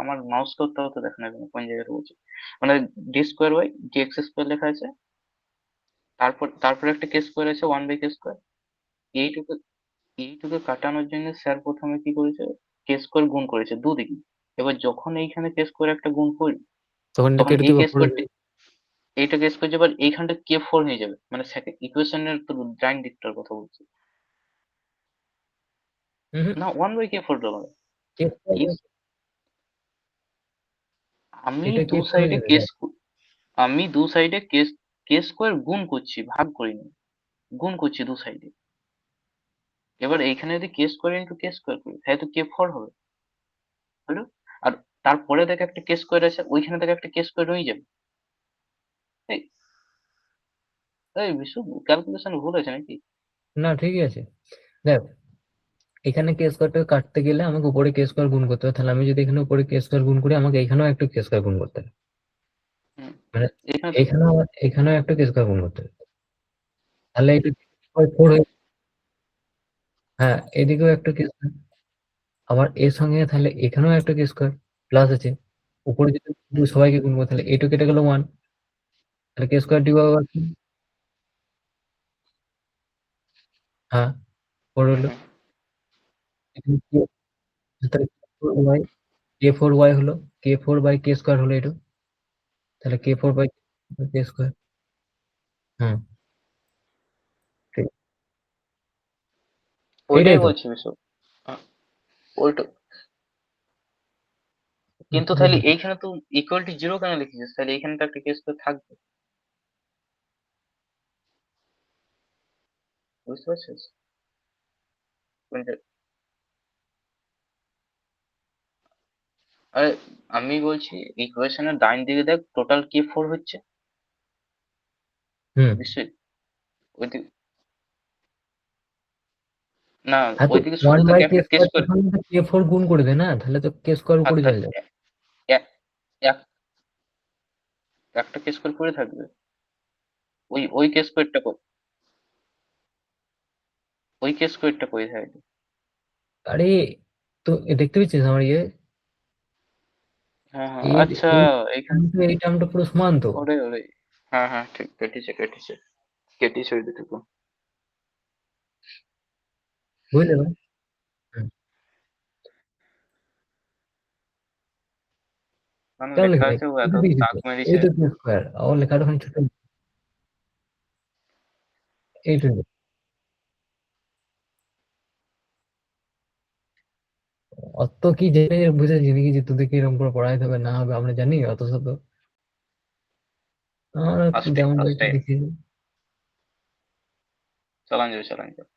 আমার মাউস করতে হতো দেখ না কেন কোন জায়গায় রয়েছে, মানে D square by D x square লেখা আছে, তারপর একটা কে স্কোয়ার আছে ওয়ান বাই কে স্কোয়ার। এইটুকু এইটুকু কাটানোর জন্য স্যার প্রথমে কি করেছে, কে স্কোয়ার গুণ করেছে দুদিকে। এবার যখন এইখানে কে স্কোয়ার একটা গুণ করি, তখন এটা তখন কেটে এই দিব কে পড়ে স্কোয়ারটি, এইটা কে স্কোয়ার যাবার এইখানটা কে ফোর হয়ে যাবে, মানে সেকেন্ড ইকুয়েশনের তো ডাইন দিকটার কথা বলছি। যাবে। না, ওয়ান বাই কে ফোর হবে। কে এই আমি এটা দু কে করে সাইডে যাবে কে দেখ। আমি দু সাইডে কে স্কোয়ার গুণ করছি, ভাগ করিনি, গুণ করছি দু সাইডে। এবার এইখানে যদি কে স্কোয়ার ইন্টু কে স্কোয়ার করি তাহলে তো কে ফোর হবে, হলো। আর তারপরে দেখ একটা কে স্কোয়ার আছে, ওইখানে দেখ একটা কে স্কোয়ার রয়ে যাবে। এই এই বিশু, ক্যালকুলেশন ভুল আছে নাকি? না ঠিকই আছে, দেখ এখানে কে স্কোয়ারটা কাটতে গেলে আমাকে উপরে কে স্কোয়ার গুণ করতে হবে, তাহলে আমি যদি এখানে উপরে কে স্কোয়ার গুণ করি আমাকে এখানেও একটা কে স্কোয়ার গুণ করতে হবে, হুম। মানে এখানে এখানেও একটা কে স্কোয়ার গুণ করতে হবে, তাহলে এটা 4 হয়ে, হ্যাঁ এদিকেও একটা কে স্কোয়ার, আবার এর সঙ্গে তাহলে এখানেও একটা কে স্কোয়ার প্লাস আছে, উপরে যদি সবাইকে গুণ করো তাহলে এইটু কেটে গেল 1, তাহলে কে স্কোয়ার ডি বাই হ্যাঁ 4 হলো হুম। এখানে তাহলে y k4y হলো k4 বাই কে স্কোয়ার হলো এটা তাহলে k4 বাই কে স্কোয়ার হুম ঠিক ওইটাই এটাই তো বলছি বিশু। ওইটা কিন্তু তাহলে এইখানে তো ইকুয়াল টু জিরো কেন লিখেছিস? তাহলে এইখানে তো একটা কেস করে থাকবে, বুঝতে পারছিস? আরে আমি বলছি ইকুয়েশনের ডাইন দিকে দেখ, টোটাল কি ফোর হচ্ছে হুম নিশ্চয়ই। ওইদিকে না, হ্যাঁ তো ওইদিকে শুধু 1 বাই তোকে কে একটা কেস স্কোয়ার করে, কে4 গুণ করে দে না তাহলে তো কে স্কোয়ার আর উপরে তা- চলে যাবে এ- এক- একটা কেস করে পড়ে থাকবে। ওই ওই কেস কোডটা ওই কেস কোডটা করে থাকবে। আরে তো দেখতে পাচ্ছিস আমার হ্যাঁ হ্যাঁ, এর আচ্ছা। এই এইখানে এই টার্মটা পুরো সমান তো ওরে ওরে, হ্যাঁ হ্যাঁ ঠিক, কেটেছে ওই দুটো। বুঝলে ভাই হুম। মানে কেমন লেখা লেখা আছে ও এত এটা দিয়েছি দাগ তো এই মেরেছে। তো কে স্কোয়ার আমার লেখাটা ওখানে ছোট এইটা অত কি জেনে বুঝে জিনিস যে তোদেরকে এরকম করে পড়াইতে হবে না হবে আমরা জানি অত শত আমরা যেমন ফার্স্ট একটু টাইম দেখি চালান যাবে।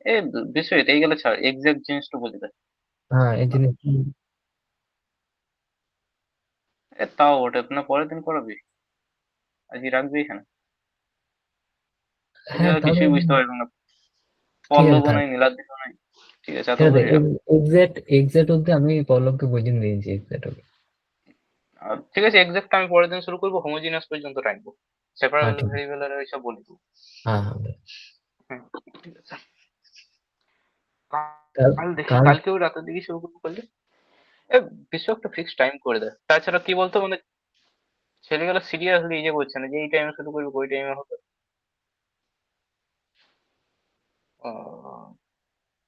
এ বিষয় এটাই গেলে ছাড়, এক্সাক্ট জিনিসটা বলে দেয়। হ্যাঁ এই জিনিস তাও ওটা না পরের দিন করাবি, আজকে রাখবি এখানে। হ্যাঁ এছাড়া তাহলে কিছুই বুঝতে পারবি না, ঠিক আছে পল্লবও থাক নাই, নীলাদ্রিও নাই। ঠিক আছে, এত ঠিক আছে ধরে রাখ। এক্সাক্ট অব্দি আমি পল্লবকে বুঝিয়ে দিয়েছি এক্সাক্ট আর ঠিক আছে, এক্সাক্ট আমি পরের দিন শুরু করবো, হোমোজিনিয়াস পর্যন্ত রাখবো, হ্যাঁ সেপারেবল ঠিক আছে ভেরিয়েবল আর ওইসব বলে দেবো। হ্যাঁ হ্যাঁ হুম, ঠিক আছে। কাল কাল দেখি, কাল কালকেও রাতের দিকে শুরু করলে এ বিশ্ব একটা ফিক্সড টাইম করে দেয়। তাছাড়া কি বলতো, মানে ছেলেগুলো সিরিয়াসলি ইয়ে করছে না যে এই টাইমে শুরু করবো ওই টাইমে হবে। আহ,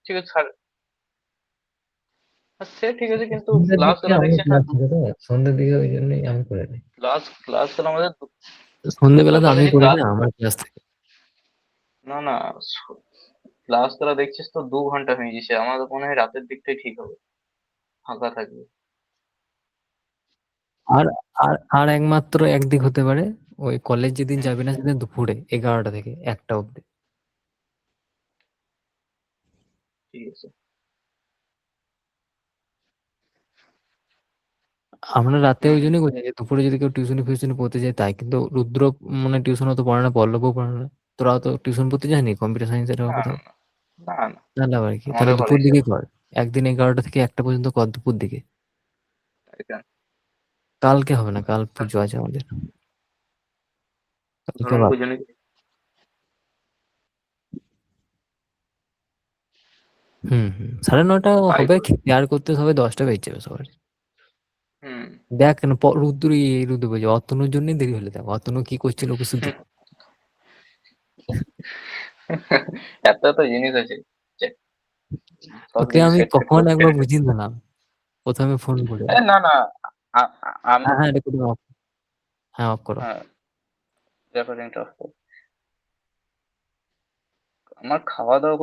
ঠিক আছে স্যার, সে ঠিক আছে, কিন্তু সন্ধ্যের ক্লাস দিকে গুলো আমার দেখছি না, ক্লাস থাকে তো সন্ধ্যের দিকে ওই জন্যই আমি করে নিই ক্লাস গুলো আমাদের সন্ধ্যেবেলা তো কথা আমি যে করে ক্লাস, নিই আমার ক্লাস থাকে না না, ক্লাস গুলো দেখছিস তো 2 ঘন্টা হয়ে গেছে, আমার তো মনে হয় রাতের দিকটাই ঠিক হবে, ফাঁকা থাকবে। আর আর একমাত্র একদিক হতে পারে ওই কলেজ যেদিন হুম, যাবে না সেদিন দুপুরে 11টা থেকে 1টা অব্দি ঠিক আছে। আমরা রাতে হুম ওই জন্যই করি যে দুপুরে যদি কেউ টিউশনি ফিউশনি পড়তে যায় তাই কিন্তু রুদ্র মানে টিউশন অত পড়ে না পল্লবও পড়ে না তোরাও তো টিউশন পড়তে যায়নি কম্পিউটার সায়েন্সের না কোথাও না না না, তাহলে আবার কি তাহলে আমাদের দুপুর কলেজে দিকে কর একদিন 11টা থেকে 1টা পর্যন্ত কর দুপুর দিকে কালকে হবে না কাল পুজো আছে আমাদের কালকে ধরুন বাদ পুজো নাকি? হুম 9:30 তাই হবে করি। ক্লিয়ার করতে হবে 10টা বেজে যাবে সবার হুম। দেখ না রুদ্র বলছে অতনুর জন্যই দেরি হলে দেখ অতনু কি করছিল ওকে শুধু এত এত জিনিস আছে যে সব ওকে কিছু আমি সেট ফেট কখন করতে। একবার বুঝিয়ে দিলাম প্রথমে ফোন করে না না, আমি, হ্যাঁ রেকর্ডিং অফ হ্যাঁ অফ করো হ্যাঁ, রেকর্ডিংটা অফ কর। আমার খাওয়া দাওয়া